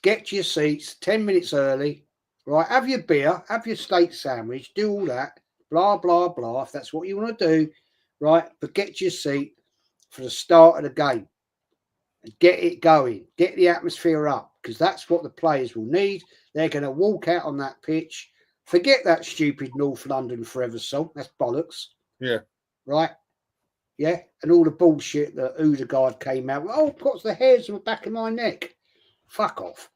Get to your seats 10 minutes early, right? Have your beer, have your steak sandwich, do all that, blah, blah, blah, if that's what you want to do, right? But get to your seat for the start of the game and get it going, get the atmosphere up, because that's what the players will need. They're going to walk out on that pitch. Forget that stupid North London forever song. That's bollocks. Yeah. Right? Yeah. And all the bullshit that Odegaard came out with. Oh, got the hairs on the back of my neck. Fuck off.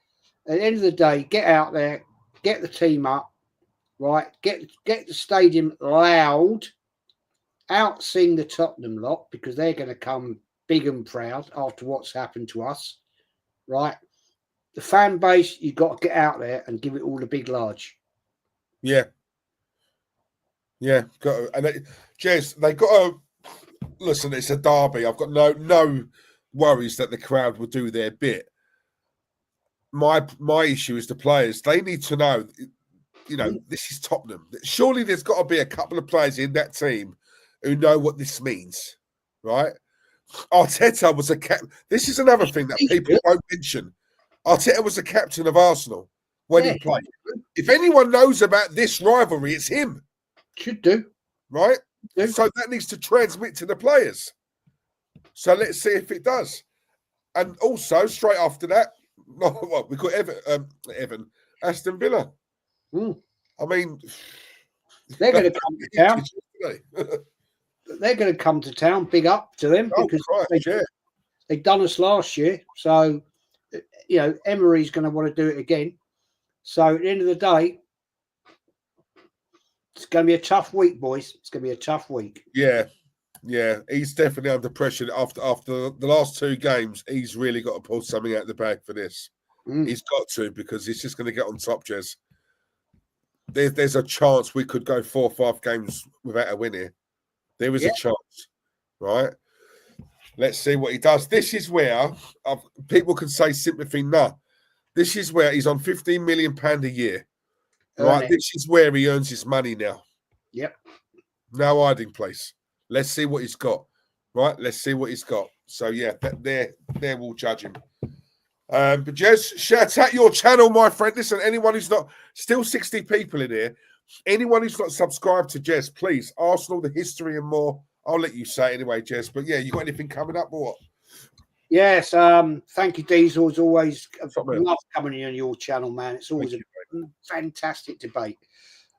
At the end of the day, get out there, get the team up, right? Get the stadium loud, out-sing the Tottenham lot, because they're going to come big and proud after what's happened to us, right? The fan base, you've got to get out there and give it all the big large. Yeah. Yeah. Jez, they got to listen, it's a derby. I've got no worries that the crowd will do their bit. My issue is the players. They need to know, this is Tottenham. Surely there's got to be a couple of players in that team who know what this means, right? Arteta was a captain. This is another thing that people won't mention. Arteta was the captain of Arsenal when he played. If anyone knows about this rivalry, it's him. Should do. Right? So that needs to transmit to the players. So let's see if it does. And also, straight after that, what we got Aston Villa. I mean, they're going to come to town. They're going to come to town. Big up to them because they've done us last year. So, you know, Emery's going to want to do it again. So at the end of the day, it's going to be a tough week, boys. It's going to be a tough week. Yeah. He's definitely under pressure. After the last 2 games, he's really got to pull something out of the bag for this. He's got to, because he's just going to get on top, Jez. There's a chance we could go 4 or 5 games without a win here. There is a chance, right? Let's see what he does. This is where people can say sympathy. No, this is where he's on £15 million a year, right? This is where he earns his money now. Yep. No hiding place. Let's see what he's got, right? Let's see what he's got. So yeah, there we'll judge him. But Jez, shout out your channel, my friend. Listen, anyone who's not, still 60 people in here. Anyone who's not subscribed to Jez, please. Arsenal, the history and more. I'll let you say it anyway, Jez. But yeah, you got anything coming up or what? Yes. Thank you, Diesel. As always, I love coming in on your channel, man. It's always a fantastic debate.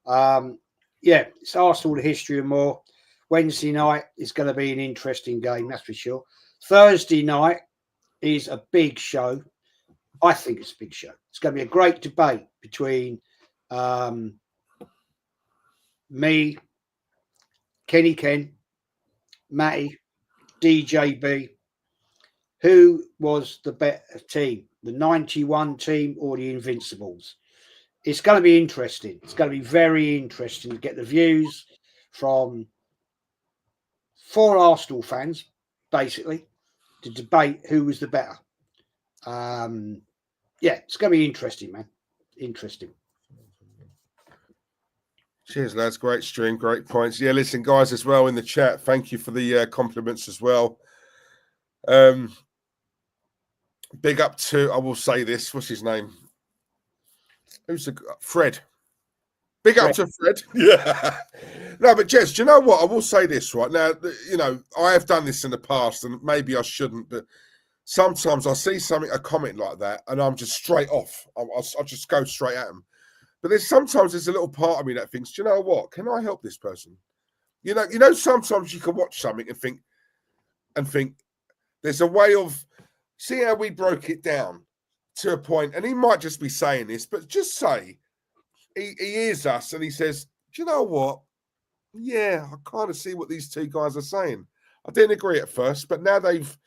It's Arsenal, the history and more. Wednesday night is going to be an interesting game, that's for sure. Thursday night is a big show. I think it's a big show. It's going to be a great debate between me, Kenny Ken, Matty, DJB. Who was the better team, the 91 team or the Invincibles? It's going to be interesting. It's going to be very interesting to get the views from 4 Arsenal fans, basically, to debate who was the better. It's going to be interesting, man. Interesting. Cheers, lads. Great stream, great points. Yeah, listen, guys, as well in the chat, thank you for the compliments as well. Big up to, I will say this, what's his name? Who's the Fred? Big up to Fred. Yeah. No, but Jez, do you know what? I will say this right now. You know, I have done this in the past, and maybe I shouldn't, but sometimes I see a comment like that, and I'm just straight off. I'll just go straight at them. But sometimes there's a little part of me that thinks, do you know what? Can I help this person? You know, sometimes you can watch something and think there's a way of, see how we broke it down to a point, and he might just be saying this, but just say he hears us and he says, do you know what? Yeah, I kind of see what these 2 guys are saying. I didn't agree at first, but now they've,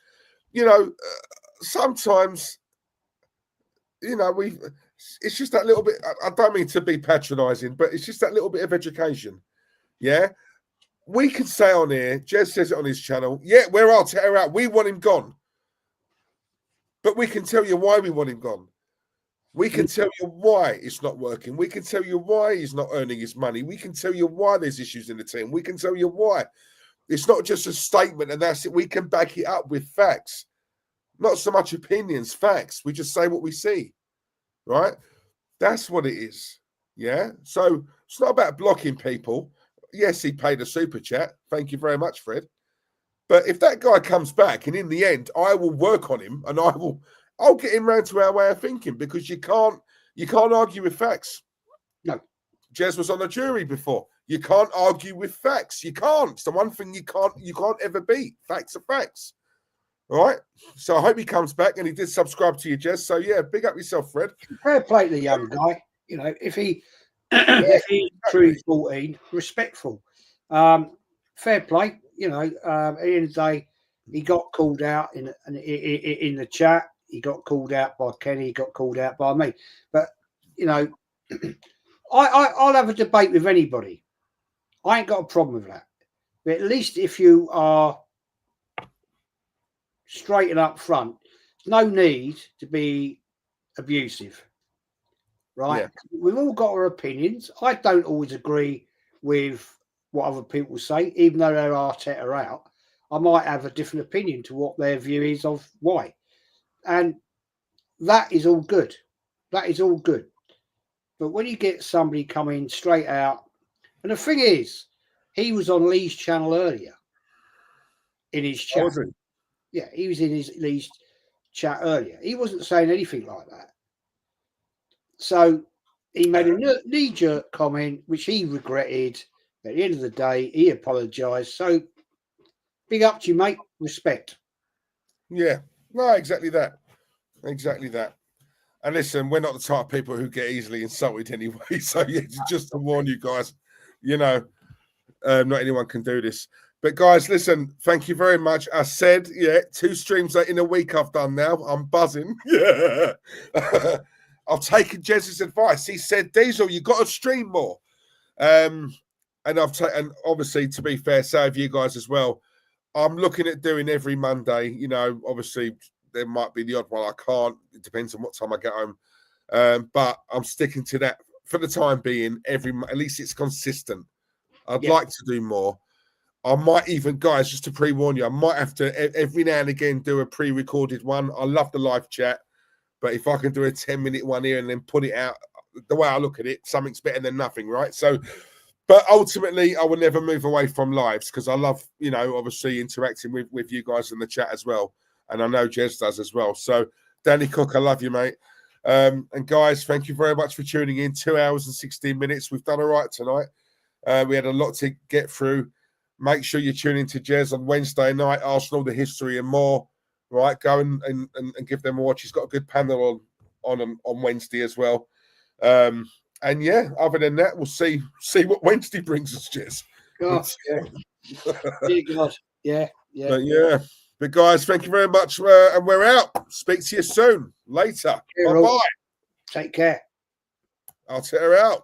sometimes, it's just that little bit, I don't mean to be patronizing, but it's just that little bit of education. Yeah. We can say on here, Jez says it on his channel, yeah, we're Arteta out. We want him gone. But we can tell you why we want him gone. We can tell you why it's not working. We can tell you why he's not earning his money. We can tell you why there's issues in the team. We can tell you why. It's not just a statement and that's it. We can back it up with facts. Not so much opinions, facts. We just say what we see, right? That's what it is, yeah? So it's not about blocking people. Yes, he paid a super chat. Thank you very much, Fred. But if that guy comes back and in the end, I will work on him and I'll get him round to our way of thinking because you can't argue with facts. No. Jez was on the jury before. You can't argue with facts. You can't. It's the one thing you can't ever beat. Facts are facts. All right. So I hope he comes back and he did subscribe to you, Jez. So yeah, big up yourself, Fred. Fair play to the young guy. You know, if he if he's true 14, respectful. Fair play. You know, at the end of the day, he got called out in the chat. He got called out by Kenny. He got called out by me. But you know, I'll have a debate with anybody. I ain't got a problem with that. But at least if you are straight and up front, no need to be abusive, right? Yeah. We've all got our opinions. I don't always agree with what other people say, even though they're Arteta out. I might have a different opinion to what their view is of why. And that is all good. That is all good. But when you get somebody coming straight out, and the thing is, he was on Lee's channel earlier in his chat. Was he? Yeah, he was in Lee's chat earlier. He wasn't saying anything like that. So he made a knee-jerk comment, which he regretted. At the end of the day, he apologised. So big up to you, mate. Respect. Yeah. No, exactly that. Exactly that. And listen, we're not the type of people who get easily insulted anyway. So yeah, just to warn you guys, you know, not anyone can do this. But guys, listen, thank you very much. I said, yeah, 2 streams in a week I've done now. I'm buzzing. Yeah. I've taken Jez's advice. He said, Diesel, you got to stream more. And and obviously, to be fair, so have you guys as well. I'm looking at doing every Monday. You know, obviously, there might be the odd one I can't. It depends on what time I get home. But I'm sticking to that for the time being. At least it's consistent. I'd like to do more. I might even, guys, just to pre-warn you, I might have to every now and again do a pre-recorded one. I love the live chat. But if I can do a 10-minute one here and then put it out, the way I look at it, something's better than nothing, right? So, but ultimately, I will never move away from lives because I love, you know, obviously interacting with you guys in the chat as well. And I know Jez does as well. So, Danny Cook, I love you, mate. And guys, thank you very much for tuning in. 2 hours and 16 minutes. We've done all right tonight. We had a lot to get through. Make sure you tune in to Jez on Wednesday night, Arsenal, the history and more. Right, go and give them a watch. He's got a good panel on Wednesday as well. And yeah, other than that, we'll see what Wednesday brings us, Jez. God, yeah. Dear God. Yeah, yeah. But yeah. But guys, thank you very much. And we're out. Speak to you soon. Later. Bye-bye. Take care. Arteta out.